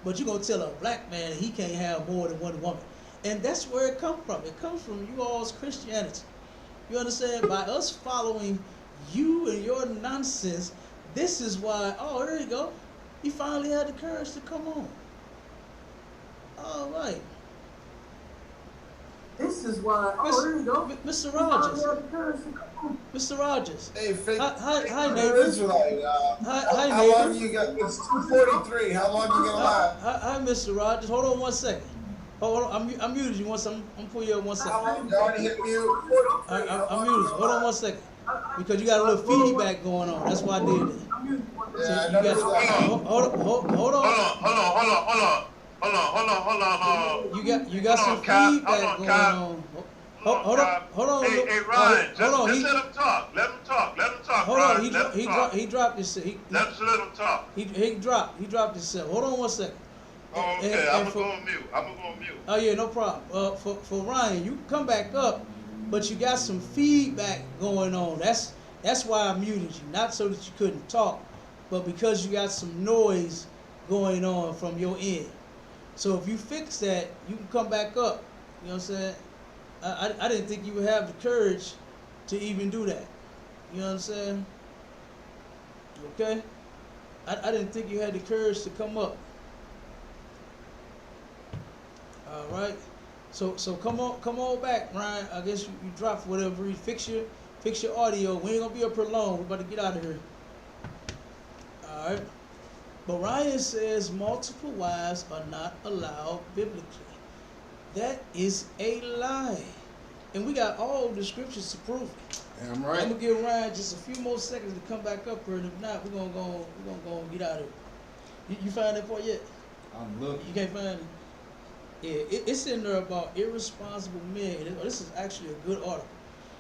But you're going to tell a black man that he can't have more than one woman. And that's where it comes from. It comes from you all's Christianity. You understand? By us following you and your nonsense, this is why, oh, there you go. You finally had the courage to come on. All right. This is why. Oh, there you go. Mr. Rogers. Mr. Rogers. Hey, fake. Hi, neighbor. Israelite. Hi, how long you got? It's 2:43. How long you gonna lie? Hi, Mr. Rogers. Hold on one second. Hold on. I muted you once. I'm gonna pull you up 1 second. You already hit mute. I muted you. Hold on 1 second. Because you got a little feedback going on. That's why I did that. Yeah, So you got, hold on. You got some feedback going on. Hold on. Hey, Ryan, hold on. Just let him talk. Let him talk. Hold Ryan. on. He dropped his. Just let him talk. He dropped himself. Hold on 1 second. Oh, okay. I'm gonna go on mute. Oh yeah, no problem. For Ryan, you can come back up, but you got some feedback going on. That's why I muted you, not so that you couldn't talk, but because you got some noise going on from your end. So if you fix that, you can come back up. You know what I'm saying? I didn't think you would have the courage to even do that. You know what I'm saying? Okay? I didn't think you had the courage to come up. All right. So come on back, Ryan. I guess you dropped for whatever reason. Fix your audio. We ain't gonna be up here long. We're about to get out of here. All right. But Ryan says multiple wives are not allowed biblically. That is a lie. And we got all the scriptures to prove it. Damn right. I'm gonna give Ryan just a few more seconds to come back up here, and if not, we're gonna go and get out of here. You find that part yet? I'm looking. You can't find it? Yeah, it's in there about irresponsible men. This is actually a good article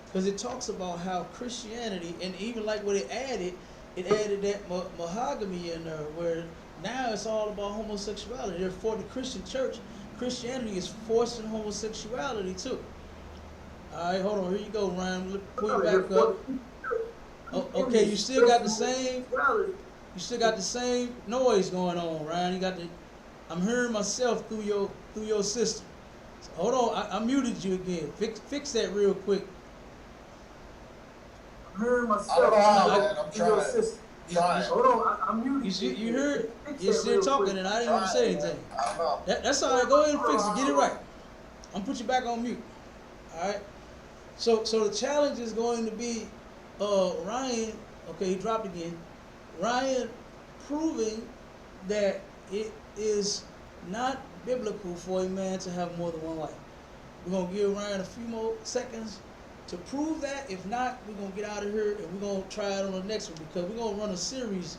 because it talks about how Christianity, and even like what it added that mahogany in there, where now it's all about homosexuality. Therefore, the Christian church, Christianity is forcing homosexuality too. All right, hold on. Here you go, Ryan. Pull you back up. Okay, you still got the same. You still got the same noise going on, Ryan. You got the. I'm hearing myself through your system. So hold on, I muted you again. Fix that real quick. I'm hearing myself. I don't know how, man. I'm trying. Hold on, I'm muted. You heard? You're still talking, and I didn't even say anything. That's all right. Go ahead and fix it. Get it right. I'm gonna put you back on mute. All right. So the challenge is going to be Ryan. Okay, he dropped again. Ryan proving that it is not biblical for a man to have more than one wife. We're going to give Ryan a few more seconds to prove that. If not, we're going to get out of here and we're going to try it on the next one because we're going to run a series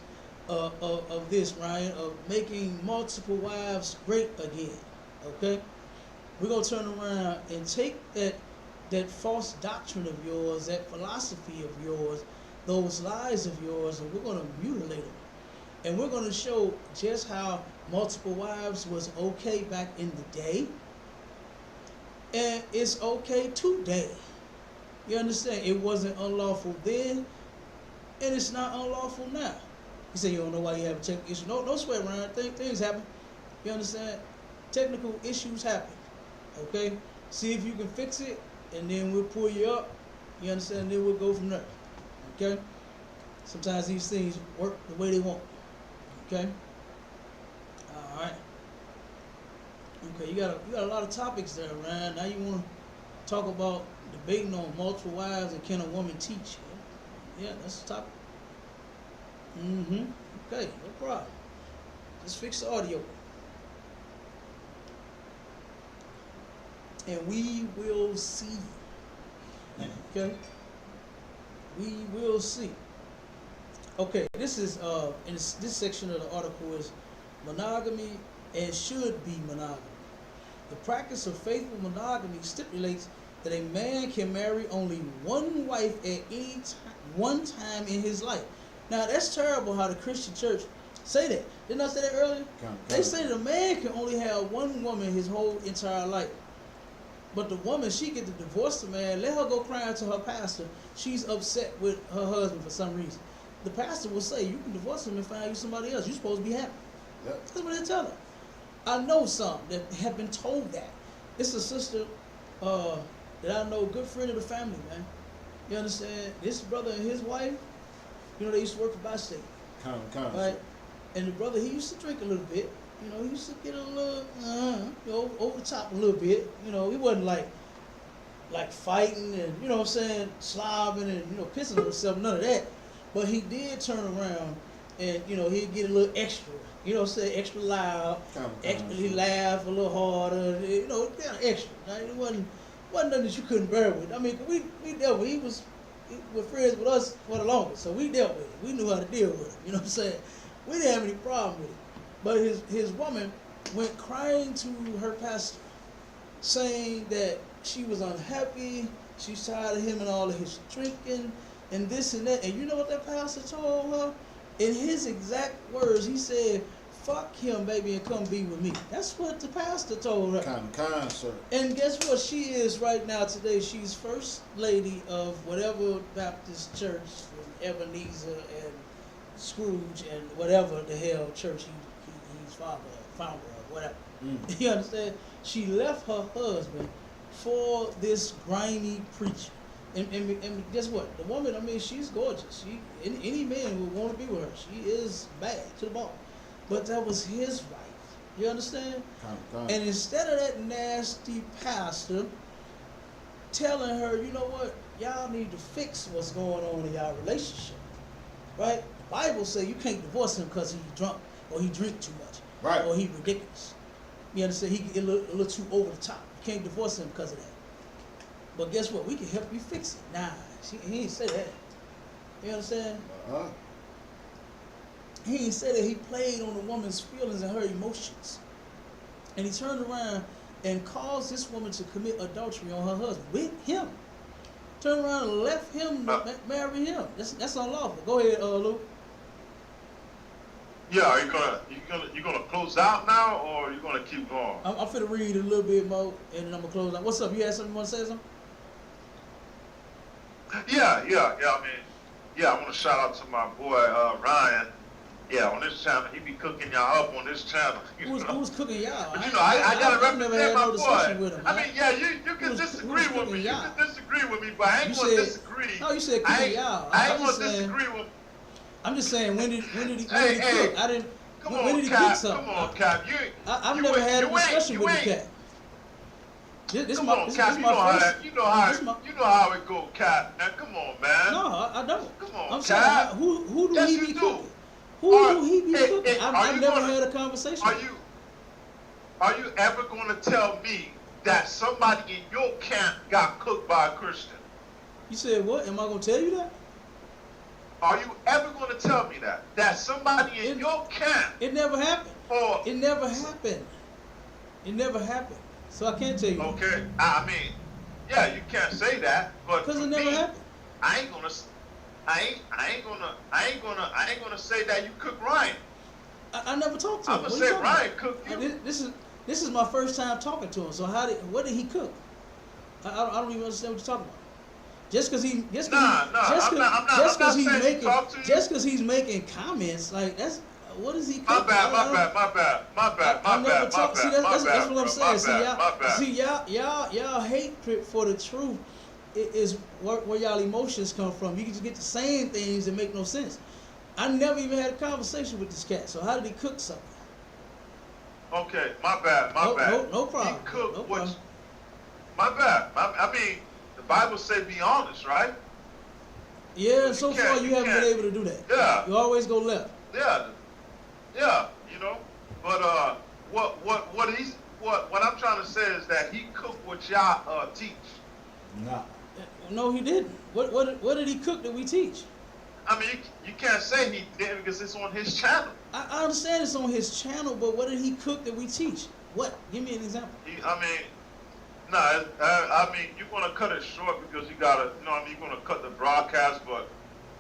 of this, Ryan, of making multiple wives great again. Okay, we're gonna turn around and take that false doctrine of yours, that philosophy of yours, those lies of yours, and we're gonna mutilate them. And we're gonna show just how multiple wives was okay back in the day, and it's okay today. You understand? It wasn't unlawful then, and it's not unlawful now. You say you don't know why you have a technical issue. No sweat around. Things happen. You understand? Technical issues happen. Okay? See if you can fix it, and then we'll pull you up. You understand? And then we'll go from there. Okay? Sometimes these things work the way they want. Okay? All right. Okay, you got a lot of topics there, Ryan. Now you want to talk about debating on multiple wives and can a woman teach? Yeah, that's the topic. Okay, no problem. Let's fix the audio. And we will see. Okay? We will see. Okay, this is in this section of the article is monogamy and should be monogamy. The practice of faithful monogamy stipulates that a man can marry only one wife at any one time in his life. Now that's terrible how the Christian church say that. Didn't I say that earlier? They say that a man can only have one woman his whole entire life. But the woman, she get to divorce the man, let her go crying to her pastor. She's upset with her husband for some reason. The pastor will say, you can divorce him and find you somebody else. You're supposed to be happy. Yep. That's what they tell her. I know some that have been told that. It's a sister that I know, good friend of the family, man. You understand? This brother and his wife, you know, they used to work for Bi-State. Right? And the brother, he used to drink a little bit. You know, he used to get a little, you know, over the top a little bit. You know, he wasn't like fighting and, you know what I'm saying, slobbing and, you know, pissing on himself, none of that. But he did turn around and, you know, he'd get a little extra. You know what I'm saying, extra loud, extra, he laugh a little harder, you know, kind of extra. Now, it wasn't nothing that you couldn't bear with. I mean, we dealt with, he was friends with us for the longest, so we dealt with it. We knew how to deal with it, you know what I'm saying? We didn't have any problem with it. But his woman went crying to her pastor, saying that she was unhappy, she's tired of him and all of his drinking, and this and that. And you know what that pastor told her? In his exact words, he said, fuck him, baby, and come be with me. That's what the pastor told her. Kind, sir. And guess what she is right now today? She's first lady of whatever Baptist church, Ebenezer and Scrooge and whatever the hell church he's founder of, whatever. You understand? She left her husband for this grimy preacher. And guess what? The woman, I mean, she's gorgeous. Any man would want to be with her. She is bad to the bone. But that was his wife. You understand? And instead of that nasty pastor telling her, you know what? Y'all need to fix what's going on in y'all relationship. Right? The Bible says you can't divorce him because he's drunk or he drink too much. Right. Or he ridiculous. You understand? He get a little too over the top. You can't divorce him because of that. But guess what? We can help you fix it. Nah, he ain't say that. You understand? He ain't say that. He played on the woman's feelings and her emotions. And he turned around and caused this woman to commit adultery on her husband with him. Turned around and left him to marry him. That's unlawful. Go ahead, Lou. Yeah, are you gonna close out now, or are you gonna keep going? I'm finna read a little bit more, and then I'm gonna close out. What's up? You had something you want to say? Something? Yeah. I mean, I want to shout out to my boy Ryan. Yeah, on this channel, he be cooking y'all up on this channel. Who's cooking y'all? But I gotta represent my boy. With him, I mean, yeah, you can disagree with me. You can disagree with me, but I ain't gonna disagree. No, you said cooking y'all. I ain't gonna disagree with. I'm just saying, when did he cook? I didn't. When did he cook something? Come on, Cap. I've never had a discussion with the Cap. Come on, Cap. You know how it go, Cap. Now, come on, man. No, I don't. Come on, I'm Cap. saying, who do he be cooking? Who do he be cooking? I've never had a conversation. Are you ever going to tell me that somebody in your camp got cooked by a Christian? You said what? Am I going to tell you that? Are you ever going to tell me that somebody in your camp It never happened. or It never happened. It never happened. So I can't tell you. okay? I mean, yeah, you can't say that, but Because for it never me, happened. I ain't gonna say that you cook Ryan. I never talked to him. I'm gonna What you say talking Ryan about? cooked you. This is my first time talking to him. So what did he cook? I don't even understand what you're talking about. Just because I'm not saying talk to you. just because he's making comments like that's what is he My cooking? bad. See, that's what I'm saying. See, My bad. y'all hatred for the truth is where y'all emotions come from. You can just get the same things that make no sense. I never even had a conversation with this cat. So how did he cook something? Okay, my bad. No problem. He cooked No what? problem. My bad. I mean, the Bible say be honest, right? Yeah, and You so can't- far you you haven't been can't. able to do that. Yeah. You always go left. Yeah, you know. But what I'm trying to say is that he cooked what y'all teach. Nah. No, he didn't. What did he cook that we teach? I mean, you can't say he didn't because it's on his channel. I understand it's on his channel, but what did he cook that we teach? What? Give me an example. I mean, you're gonna cut it short because you gotta, you're gonna cut the broadcast, but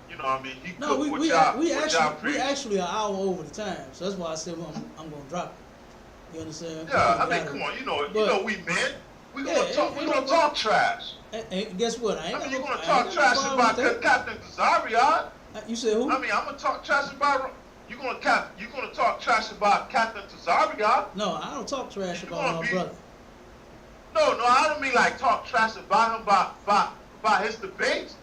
he cooked No, what y'all we preach. actually an hour over the time, so that's why I said I'm gonna drop it. You understand? Yeah, I mean, come on, you know we men. We gonna talk trash. And guess what? You're gonna talk trash about Captain Kazarian. You said who? I'm gonna talk trash about. You're gonna talk trash about Captain Kazarian. No, I don't talk trash You're about gonna my be- brother. No, I don't mean like talk trash about him about his debates.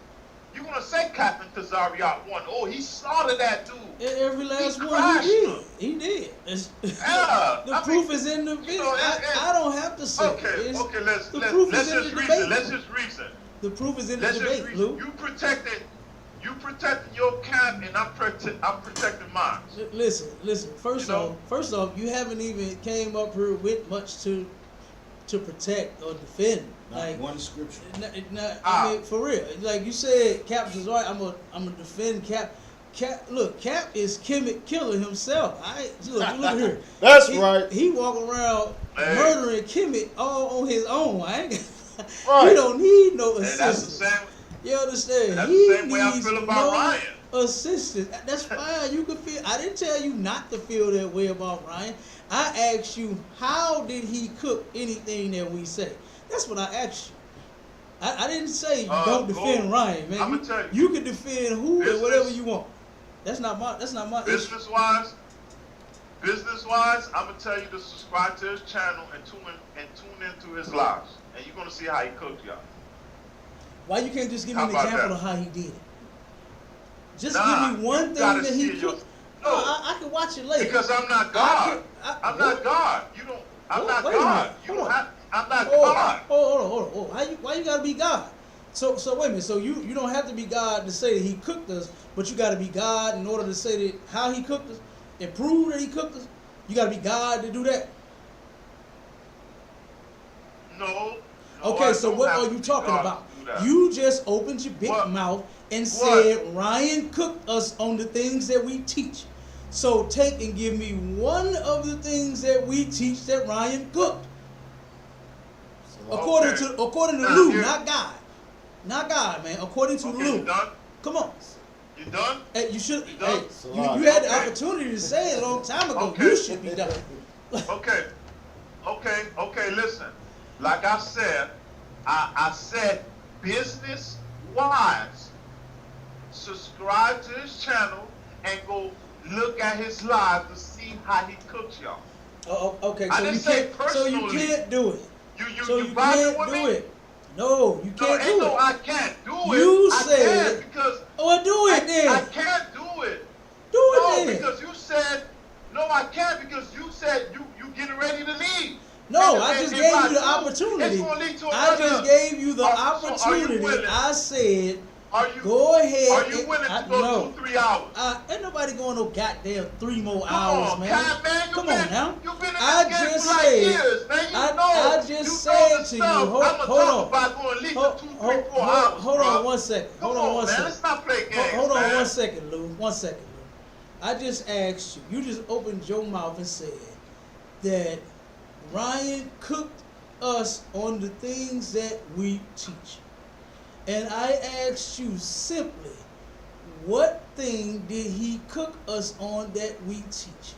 You're gonna say Captain Kazarian won. Oh, he slaughtered that dude. Every last one crashed he did. him. He did. Yeah, The proof is in the video. I don't have to say. Okay, let's proof is in just the reason. debate. Let's just reason. The proof is in the Let's just debate, reason. Lou. You protecting your camp, and I'm protecting mine. Listen. First off, you haven't even came up here with much to protect or defend. Not Like one scripture. I mean, for real. Like you said, Cap is right. I'm gonna defend Cap. Cap is Kemet Killer himself. Look here. That's right. He walk around murdering Kemet all on his own. Right. He don't need no And that's the assistance. same. You understand? That's He the same way I needs feel about Ryan. assistance. That's fine. You can feel. I didn't tell you not to feel that way about Ryan. I asked you, how did he cook anything that we say? That's what I asked you. I didn't say you don't defend Ryan, man. I'ma tell you. You can defend who and whatever Business- you want. That's not my issue. Business wise, I'm gonna tell you to subscribe to his channel and tune into his lives, and you're gonna see how he cooked y'all. Why you can't just give me How an about example that? of how he did it? Just Nah, give me one you thing gotta that he see your- cooked. No. I can watch it later. Because I'm not God. I'm not God. You don't. I'm not Wait a God. minute. You Hold don't on. have. I'm not Hold God. on. Why you gotta be God? So wait a minute. So you don't have to be God to say that he cooked us, but you gotta be God in order to say that how he cooked us and prove that he cooked us. You gotta be God to do that. No. Okay, I so don't what have are to you be talking God about? to do that. You just opened your big What? mouth and What? said Ryan cooked us on the things that we teach. So take and give me one of the things that we teach that Ryan cooked. According to Now, Lou, here- not God. Not God, man. According to Okay, Lou. you done? Come on. You done? Hey, you should. You done? Hey, you had the Okay. opportunity to say it a long time ago. Okay. You should be done. Okay. Listen, like I said, I said business wise. Subscribe to his channel and go look at his live to see how he cooks y'all. Oh, okay. I So didn't you say can't. So you personally. can't do it. So You you vibing can't with do me? it. No, you No, can't ain't do no it. I can't do it. You I said- can't because Oh, do it then. I can't do it. Do No, it then. because you said no. I can't because you said you getting ready to leave. No, And- I and just if gave I you the do, opportunity. It's gonna lead to I another. just gave you the So are you opportunity. willing? I said Go ahead. Are you willing to go no. 2-3 hours? Ain't nobody going no goddamn 3 more Come hours, on, man. Cat, man. Come on now. You've been in I this game just for like said- years, man. I just said to you, hold I'm gonna on. talk about going at least 2, 3, 4 hours. Hold on one second. Come Hold on on, one man. second. Let's not play games. Hold on man. 1 second, Lou. 1 second, Lou. I just asked you. You just opened your mouth and said that Ryan cooked us on the things that we teach. And I asked you simply, what thing did he cook us on that we teach?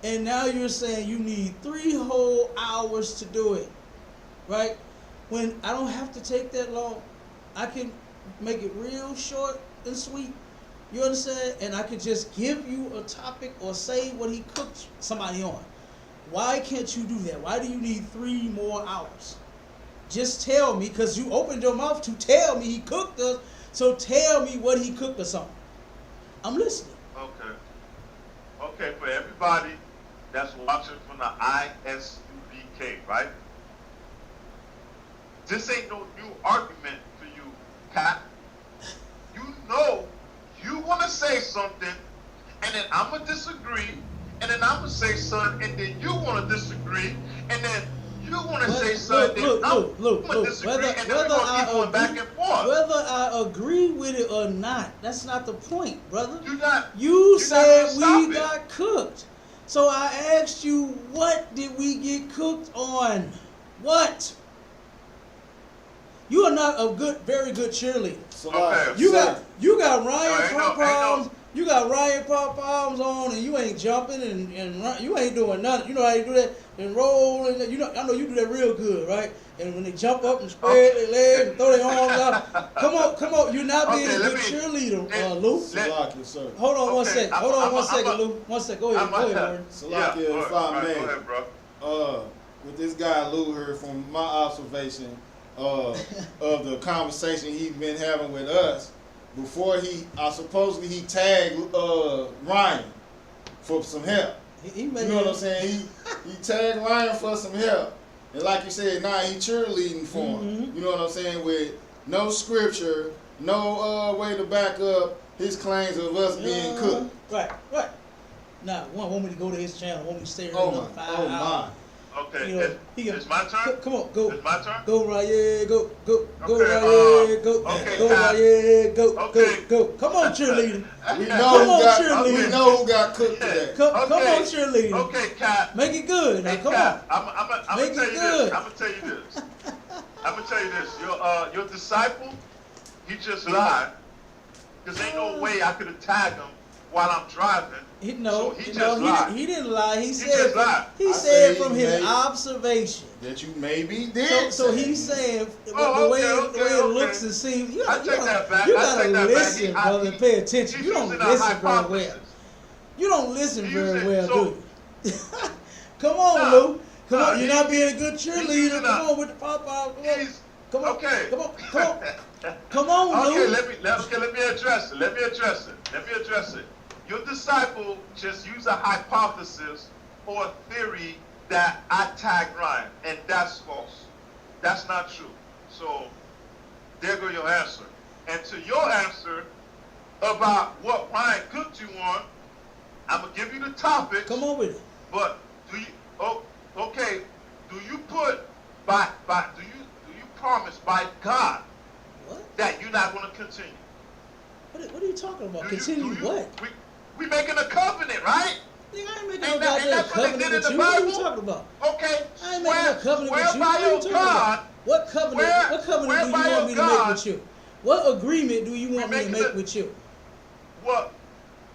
And now you're saying you need 3 whole hours to do it, right? When I don't have to take that long. I can make it real short and sweet. You understand? And I could just give you a topic or say what he cooked somebody on. Why can't you do that? Why do you need 3 more hours? Just tell me, because you opened your mouth to tell me he cooked us, so tell me what he cooked us on. I'm listening. Okay. Okay, for everybody that's watching from the ISUBK, right? This ain't no new argument for you, Pat. You know you want to say something, and then I'm going to disagree, and then I'm going to say something, and then you want to disagree, and then you want to say something, look, I'm going to disagree, whether and then we're going to keep going back and forth. Whether I agree with it or not, that's not the point, brother. You said not we got cooked. So I asked you, what did we get cooked on? What? You are not a very good cheerleader. Okay. You got Ryan ain't pom-poms. You got Ryan pom-poms on, and you ain't jumping and run, you ain't doing nothing. You know how you do that and roll, and you know I know you do that real good, right? And when they jump up and spread their legs and throw their arms out, come on, you're not being a good cheerleader, Lou. Salakia, sir. Hold on 1 second. Hold on 1 second, Lou. 1 second. Go ahead, Warren. Salakia, if I may. Go ahead, bro. With this guy Lou here, from my observation of the conversation he's been having with us, before supposedly he tagged Ryan for some help. You know what I'm saying? He tagged Ryan for some help. And like you said, now he cheerleading for him. You know what I'm saying? With no scripture, no way to back up his claims of us being cooked. Right. Now, one want me to go to his channel, want me to stay here Oh another 5 my. hours. Okay, You know, it's my turn? Come on, go. It's my turn? Go, Ryan, go, Okay, Ryan, go, okay, go, Pat. Ryan, go, Okay. go. Come on, cheerleader. We Come on, know cheerleader. who got cooked today. Come on, cheerleader. Okay, Cat. Make it good. Now, Hey, come Cat, on. I'm Make gonna it tell you good. this. I'm gonna tell you this. I'm gonna tell you this. Your disciple, he just lied. Cause ain't no way I could have tagged him while I'm driving. He just lied. He didn't lie. He said just lied. He I said say from he his made- observation. That you maybe did. So say. he's saying Oh, the way okay, it okay. looks and seems. You I take that back. You I gotta take that back. listen, brother, and pay attention. He's You don't using a listen very well. hypothesis. You don't listen He's very using- well, so- do you? Come on, Nah, Lou. Come nah, on. You're not being a good cheerleader. using Come a- on with the pop-out. Come on. Okay. Come on. Come on, Okay, Lou. let me address it. Your disciple just used a hypothesis or a theory that I tagged Ryan, and that's false. That's not true. So there go your answer. And to your answer about what Ryan cooked you on, I'm gonna give you the topic. Come on with it. But do you? Oh, okay. Do you put do you promise by God What? that you're not going to continue? What are you talking about? Do Continue you, what? We making a covenant, right? Nigga, I ain't making Ain't no that- goddamn ain't that what they covenant did in with the you. What are you Bible? talking about? Okay. I ain't making no covenant swear with you. by What are you your talking God. about? What covenant? What covenant swear do you by want your me to make God. with you? What agreement do you want me to making make the- with you?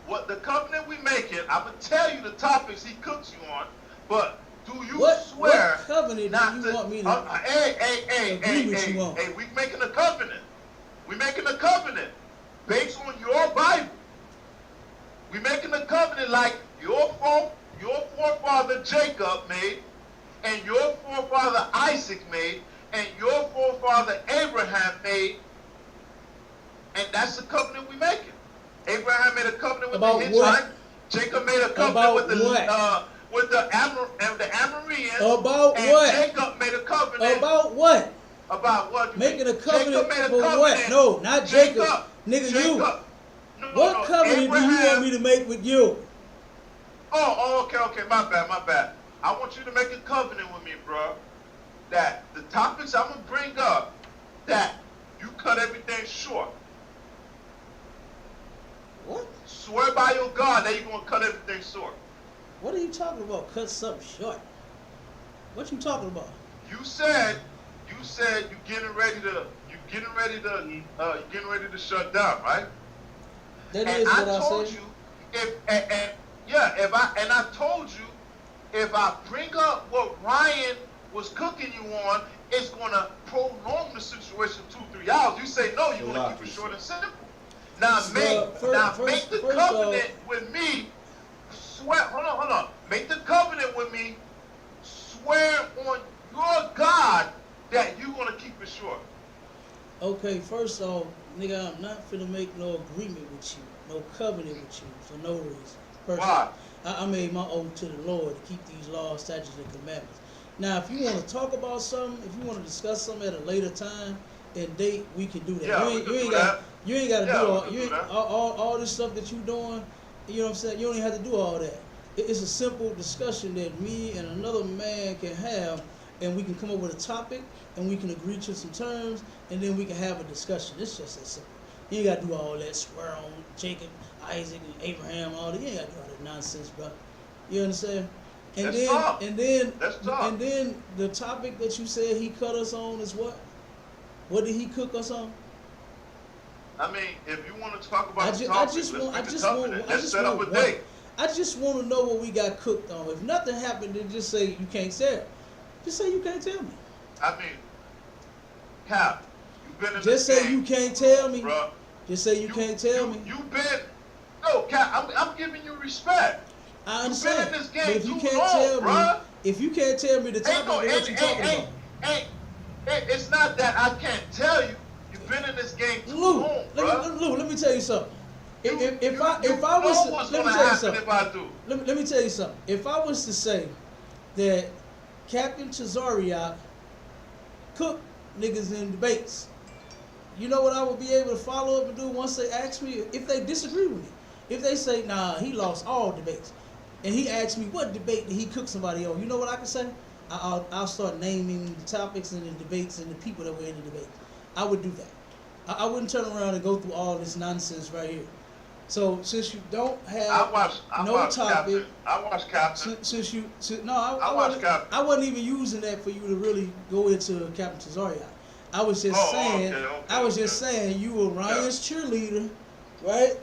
What the covenant we making? I'm gonna tell you the topics he cooks you on, but do you What swear covenant not do you to? want me to agree with you on? Hey, we making a covenant. We making a covenant based on your Bible. We making a covenant like your forefather Jacob made, and your forefather Isaac made, and your forefather Abraham made, and that's the covenant we making. Abraham made a covenant with About the Hittites. what? Jacob made a covenant About with the what? the Amorians. About and what? Jacob made a covenant About what? about what? Making a covenant Jacob made a for covenant. what? No, not Jacob. Nigga, Jacob. you. No, What no, covenant do you want me to make with you? Okay, my bad. I want you to make a covenant with me, bro. That the topics I'm gonna bring up, that you cut everything short. What? Swear by your God that you're gonna cut everything short. What are you talking about? Cut something short. What you talking about? You said you getting ready to shut down, right? That And is what I I told said. you I told you if I bring up what Ryan was cooking you on, it's gonna prolong the situation 2-3 hours. You say no, you wanna keep it short and simple. Now make the covenant with me. Swear, hold on. Make the covenant with me. Swear on your God that you're gonna keep it short. Okay, first off, nigga, I'm not finna make no agreement with you, no covenant with you for no reason. First Why? off, I made my oath to the Lord to keep these laws, statutes, and commandments. Now, if you want to talk about something, if you want to discuss something at a later time and date, we can do that. Yeah, you ain't got to do all this stuff that you doing. You know what I'm saying? You don't even have to do all that. It's a simple discussion that me and another man can have, and we can come up with a topic, and we can agree to some terms, and then we can have a discussion. It's just that simple. You ain't got to do all that, swear on Jacob, Isaac, and Abraham, all that. You ain't got to do all that nonsense, bro. You understand? And then the topic that you said he cut us on is what? What did he cook us on? I mean, if you want to talk about the I topic, just let's want set up a date. I just want to know what we got cooked on. If nothing happened, then just say you can't tell. Just say you can't tell me. I mean, Cap, you've been in Just this say game, you can't tell me. Bro. Just say you can't tell me. You've been, no, Cap, I'm giving you respect. I understand. You've been in this game but if you too can't long, tell bruh. me, if you can't tell me the topic, then what you talking about? It's not that I can't tell you. You've been in this game too long, bro. Lou, let me tell you something. If I know was to, what's let me gonna tell you happen something. if I do. Let me tell you something. If I was to say that Captain Tazariak cooked niggas in debates, you know what I would be able to follow up and do once they ask me if they disagree with me. If they say, nah, he lost all debates, and he asks me what debate did he cook somebody on, you know what I can say? I'll start naming the topics and the debates and the people that were in the debate. I would do that. I wouldn't turn around and go through all this nonsense right here. So since you don't have I watched topic, Captain. I wasn't even using that for you to really go into Captain Tazariak. I was just saying you were Ryan's cheerleader, right?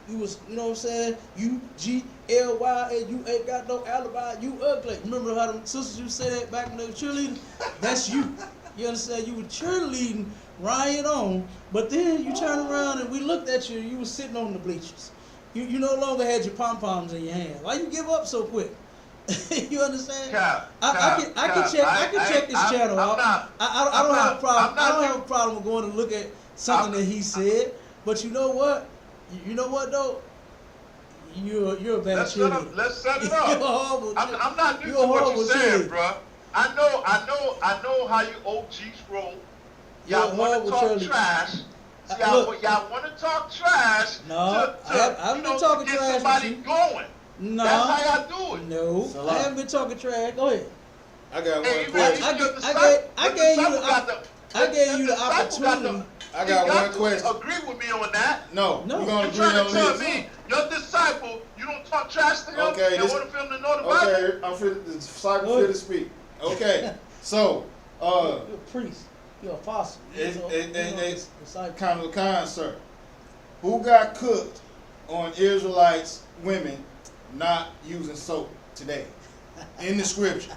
You was, you know what I'm saying? UGLY and you ain't got no alibi, you ugly. Remember how them sisters used to say that back when they were cheerleading? That's you. You understand? You were cheerleading Ryan on, but then you turn around and we looked at you, you was sitting on the bleachers. You no longer had your pom-poms in your hand. Why you give up so quick? You understand? I can check this channel out. I don't have a problem. I don't have a problem with going to look at something that he said. But you know what? You know what though? You're a bad cheerleader. Let's set it up. You're horrible. I'm not new to what you're saying, bro. I know how you OGs roll. Y'all want to talk trash. Y'all want to talk trash. No, I haven't been talking to get trash somebody with you. going. No, that's how y'all do it. No, So I haven't been talking trash. Go ahead. I got Hey, one question. I gave you the opportunity. I got one question. Agree with me on that. No, we're gonna You agree trying on to tell this. me your disciple, you don't talk trash to him? Okay, and want him to know the Bible? Okay, I'm fit. The disciple fit to speak. Okay, so You're a priest. You're a apostle. it's kind of a concern. Who got cooked on Israelites women not using soap today in the scriptures?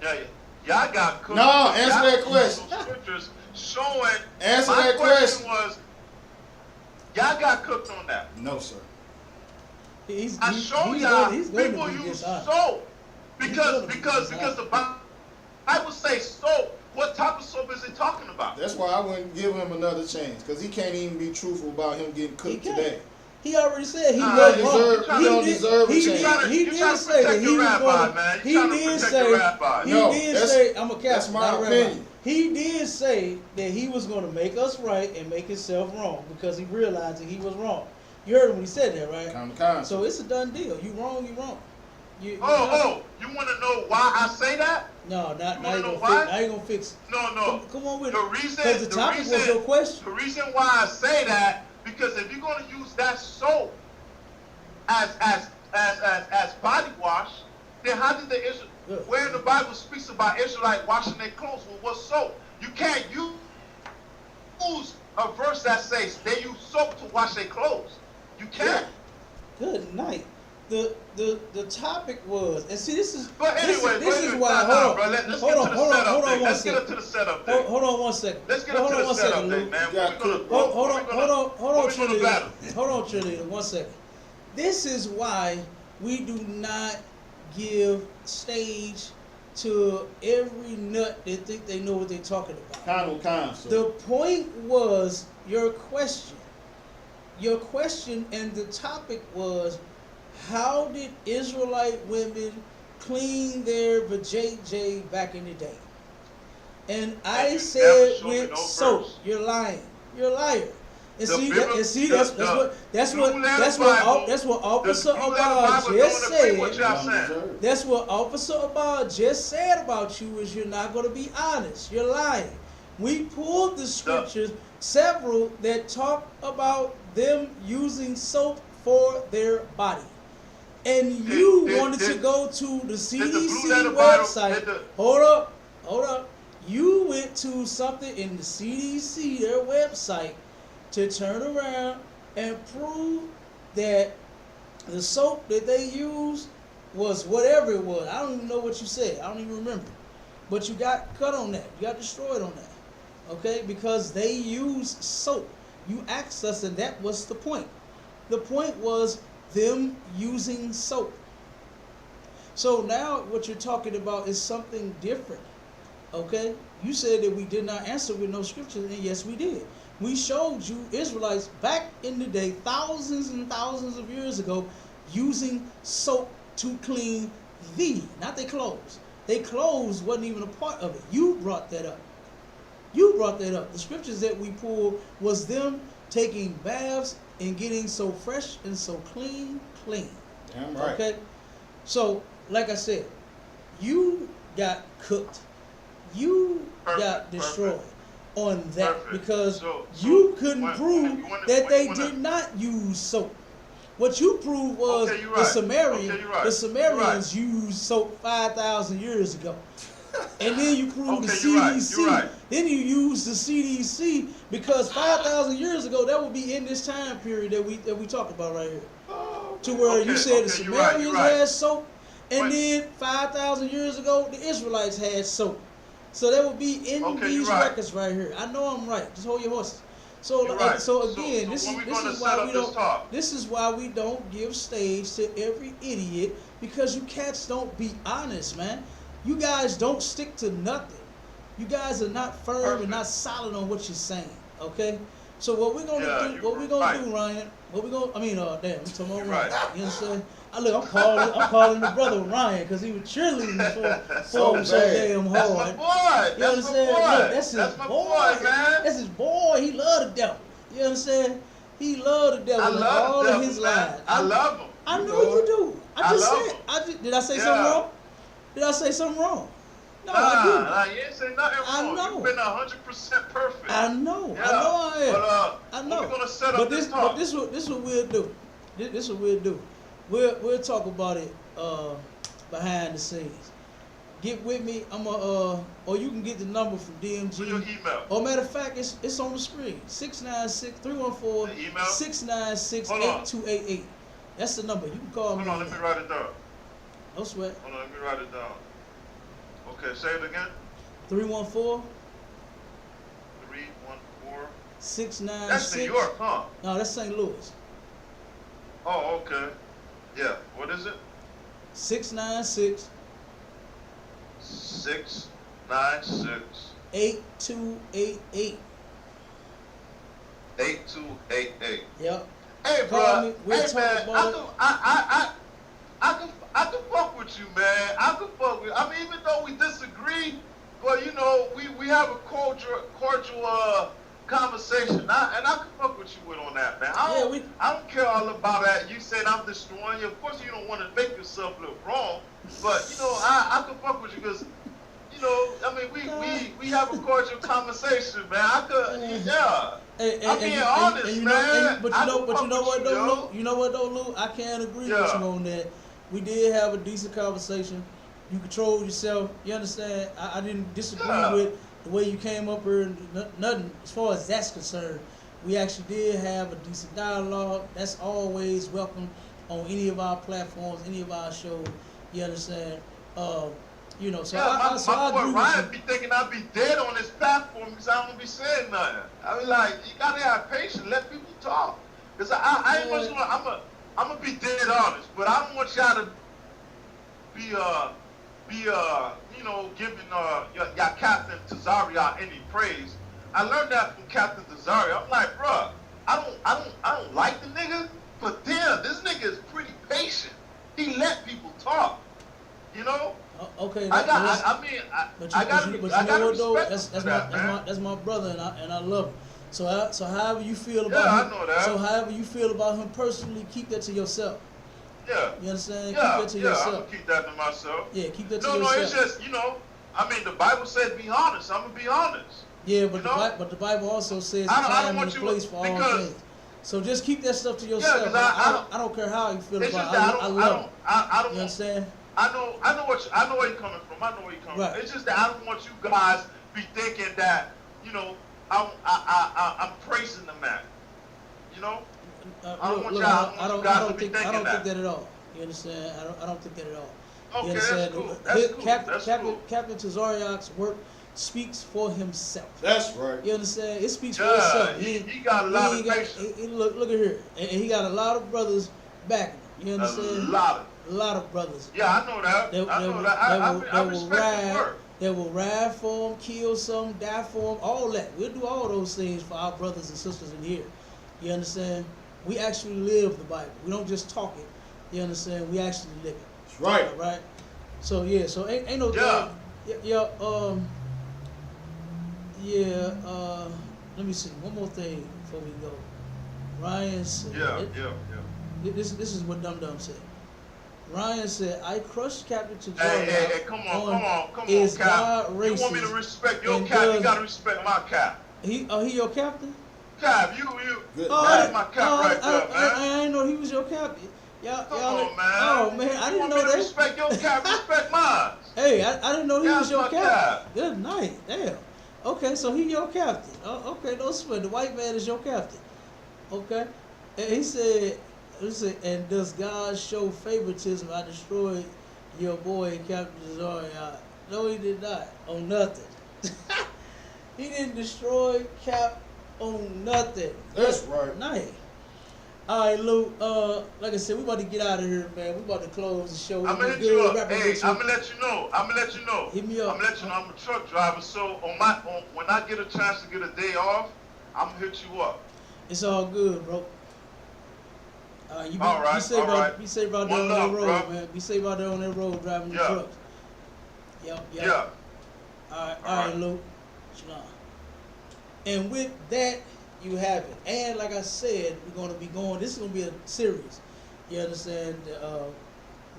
Yeah. Y'all got cooked. No, answer that question. Scriptures showing. Answer my that question. Was y'all got cooked on that? No, sir. I show y'all people use soap because the Bible say soap. What type of soap is it talking about? That's why I wouldn't give him another chance, because he can't even be truthful about him getting cooked today. He already said he don't deserve a chance. He did say that he was going. He did say I'm a Catholic. No, that's my opinion. he did say that he was going to make us right and make himself wrong because he realized that he was wrong. You heard him when he said that, right? Counter. So it's a done deal. You wrong, you wrong. You want to know why I say that? No, now you gonna fix it. No. Come on with it. The reason, Because the topic was your question. The reason why I say that, because if you're going to use that soap as body wash, then how did the Israel? Where in the Bible speaks about Israelite washing their clothes with what soap? You can't use a verse that says they use soap to wash their clothes. You can't. Good night. The topic was, and see, this is. But anyway, this is why. Let's get to the setup. Hold on one second. Let's get to the setup, man. Hold on, cheerleader. 1 second. This is why we do not give stage to every nut that think they know what they're talking about. The point was your question. Your question and the topic was, how did Israelite women clean their vajayjay back in the day? And I said with soap. You're lying. You're a liar. And that's what Officer Abad just said. That's what Officer Abad just said about you, is you're not going to be honest. You're lying. We pulled the scriptures, several that talk about them using soap for their body. And you wanted to go to the CDC website. Hold up. You went to something in the CDC, their website, to turn around and prove that the soap that they used was whatever it was. I don't even know what you said. I don't even remember. But you got cut on that. You got destroyed on that. Okay? Because they used soap. You asked us, and that was the point. The point was them using soap. So now what you're talking about is something different. Okay? You said that we did not answer with no scriptures, and yes, we did. We showed you Israelites back in the day, thousands and thousands of years ago, using soap to clean not their clothes. Their clothes wasn't even a part of it. You brought that up. The scriptures that we pulled was them taking baths and getting so fresh and so clean. Damn right. Okay? So, like I said, you got cooked. You got destroyed on that because you couldn't prove that they did not use soap. What you proved was the Sumerians used soap 5,000 years ago. And then you proved the CDC. Then you used the CDC because 5,000 years ago, that would be in this time period that we talk about right here. To where you said the Sumerians had soap, and then 5,000 years ago, the Israelites had soap. So that would be in these records right here. I know I'm right. Just hold your horses. So again, this is why we don't give stage to every idiot, because you cats don't be honest, man. You guys don't stick to nothing. You guys are not firm and not solid on what you're saying. Okay? So what we're gonna do, Ryan? I'm talking about Ryan. You understand? Look, I'm calling the brother Ryan because he was cheerleading for him so damn hard. That's my boy. That's his boy, man. That's his boy. He love the devil. You understand? He love the devil in all of his lives. I love him. I know you do. Did I say something wrong? Did I say something wrong? No, I didn't. Nah, you ain't say nothing wrong. You've been 100% perfect. I know I am. I know. We're gonna set up this talk. But this what we'll do. This what we'll do. We'll talk about it behind the scenes. Get with me. Or you can get the number from DMG. Your email. Or matter of fact, it's on the screen. 696-314-696-8288. That's the number. You can call me. Hold on, let me write it down. No sweat. Hold on, let me write it down. Okay, say it again. 314. 696. That's New York, huh? No, that's St. Louis. Oh, okay. Yeah. What is it? 696. 696. 8288. 8288. Yep. Hey, bro. Hey, man. I can fuck with you, man. I can fuck with you. I mean, even though we disagree, but, you know, we have a conversation. I can fuck with you with on that, man. I don't care all about that. You said I'm destroying you. Of course, you don't want to make yourself look wrong, but you know, I can fuck with you because, you know, I mean, we have a cordial conversation, man. I could, yeah. I'm being honest, man. But you know what though, Lou? You know what though, Lou? I can't agree with you on that. We did have a decent conversation. You controlled yourself. You understand? I didn't disagree with the way you came up here. Nothing as far as that's concerned. We actually did have a decent dialogue. That's always welcome on any of our platforms, any of our shows. You understand? You know, so my boy agree Ryan with you. be thinking I be dead on this platform because I don't be saying nothing. I be like, you gotta have patience, let people talk. Cause I ain't much. I'm gonna be dead honest, but I don't want y'all to be you know, giving your Captain Tazaria any praise. I learned that from Captain Tazaria. I'm like, bruh, I don't like the nigga, but damn, this nigga is pretty patient. He let people talk. You know? Okay. I gotta respect that's my brother, and I love him. So however you feel about him, I know that. So however you feel about him personally, keep that to yourself. Yeah. You understand? Yeah, Keep that to yourself. I'm gonna keep that to myself. Yeah, keep that to yourself. yourself. No, it's just, you know, I mean, the Bible said be honest. I'm gonna be honest. Yeah, but the Bible also says time and place for all things. So just keep that stuff to yourself. Yeah, I don't care how you feel about it. I love it. You understand? I know where you're coming from. I know where you're coming from. It's just that I don't want you guys be thinking that, you know, I'm praising the man. You know? I don't want you guys to be thinking that. I don't think that at all. You understand? I don't think that at all. Okay, you understand? that's cool. Captain Tazariak's work speaks for himself. That's right. You understand? It speaks for itself. He got a lot of patience. Look at here. And he got a lot of brothers backing him. You understand? A lot of brothers. Yeah, I know that. I respect his work. That will ride for him, kill some, die for him, all that. We'll do all those things for our brothers and sisters in here. You understand? We actually live the Bible. We don't just talk it. You understand? We actually live it. That's right. All right? So, yeah. So, ain't no... let me see. One more thing before we go. Ryan said... This is what Dum Dum said. Ryan said, I crushed Captain Tazaria. Hey, come on, Cap. You want me to respect your Cap, you gotta respect my Cap. He your captain? Cap, that's my Cap right there, man. I didn't know he was your captain. Come on, man. Oh, man, I didn't know that. Respect your Cap, respect mine. Hey, I didn't know he was your captain. Cap. Good night. Damn. Okay, so he your captain. Okay, don't sweat. The white man is your captain. Okay. And he said, and does God show favoritism? I destroyed your boy, Captain Tazaria. No, he did not. On nothing. He didn't destroy Cap on nothing. That's right. Nice. All right, Lou. Like I said, we about to get out of here, man. We about to close the show. I'm gonna hit you up. Hey, I'm gonna let you know. Hit me up. I'm gonna let you know I'm a truck driver, so when I get a chance to get a day off, I'm gonna hit you up. It's all good, bro. Be safe out there on that road, man. Be safe out there on that road driving the trucks. Yep. Yeah. All right, Lou. Shalom. And with that, you have it. And like I said, we're going to be going, this is going to be a series. You understand?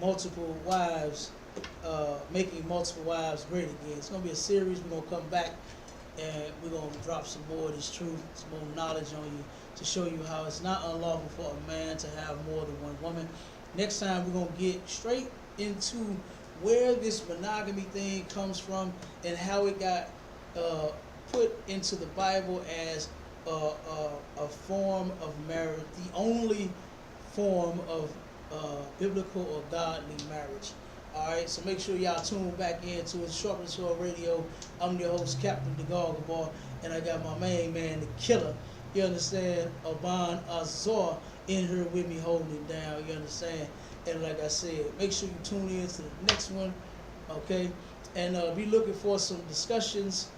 Multiple wives, making multiple wives great again. It's going to be a series. We're going to come back and we're going to drop some more of this truth, some more knowledge on you to show you how it's not unlawful for a man to have more than one woman. Next time, we're going to get straight into where this monogamy thing comes from and how it got put into the Bible as a form of marriage, the only form of biblical or godly marriage. All right, so make sure y'all tune back into Sharply Sword Radio. I'm your host, Captain DeGargabar, and I got my main man, the killer. You understand? Aban Azor in here with me holding it down. You understand? And like I said, make sure you tune in to the next one, okay? And be looking for some discussions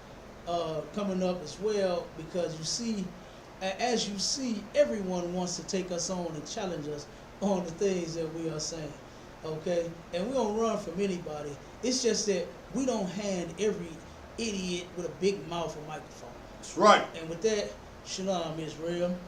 coming up as well, because you see, as you see, everyone wants to take us on and challenge us on the things that we are saying, okay? And we don't run from anybody. It's just that we don't hand every idiot with a big mouth a microphone. That's right. And with that, Shalom Israel.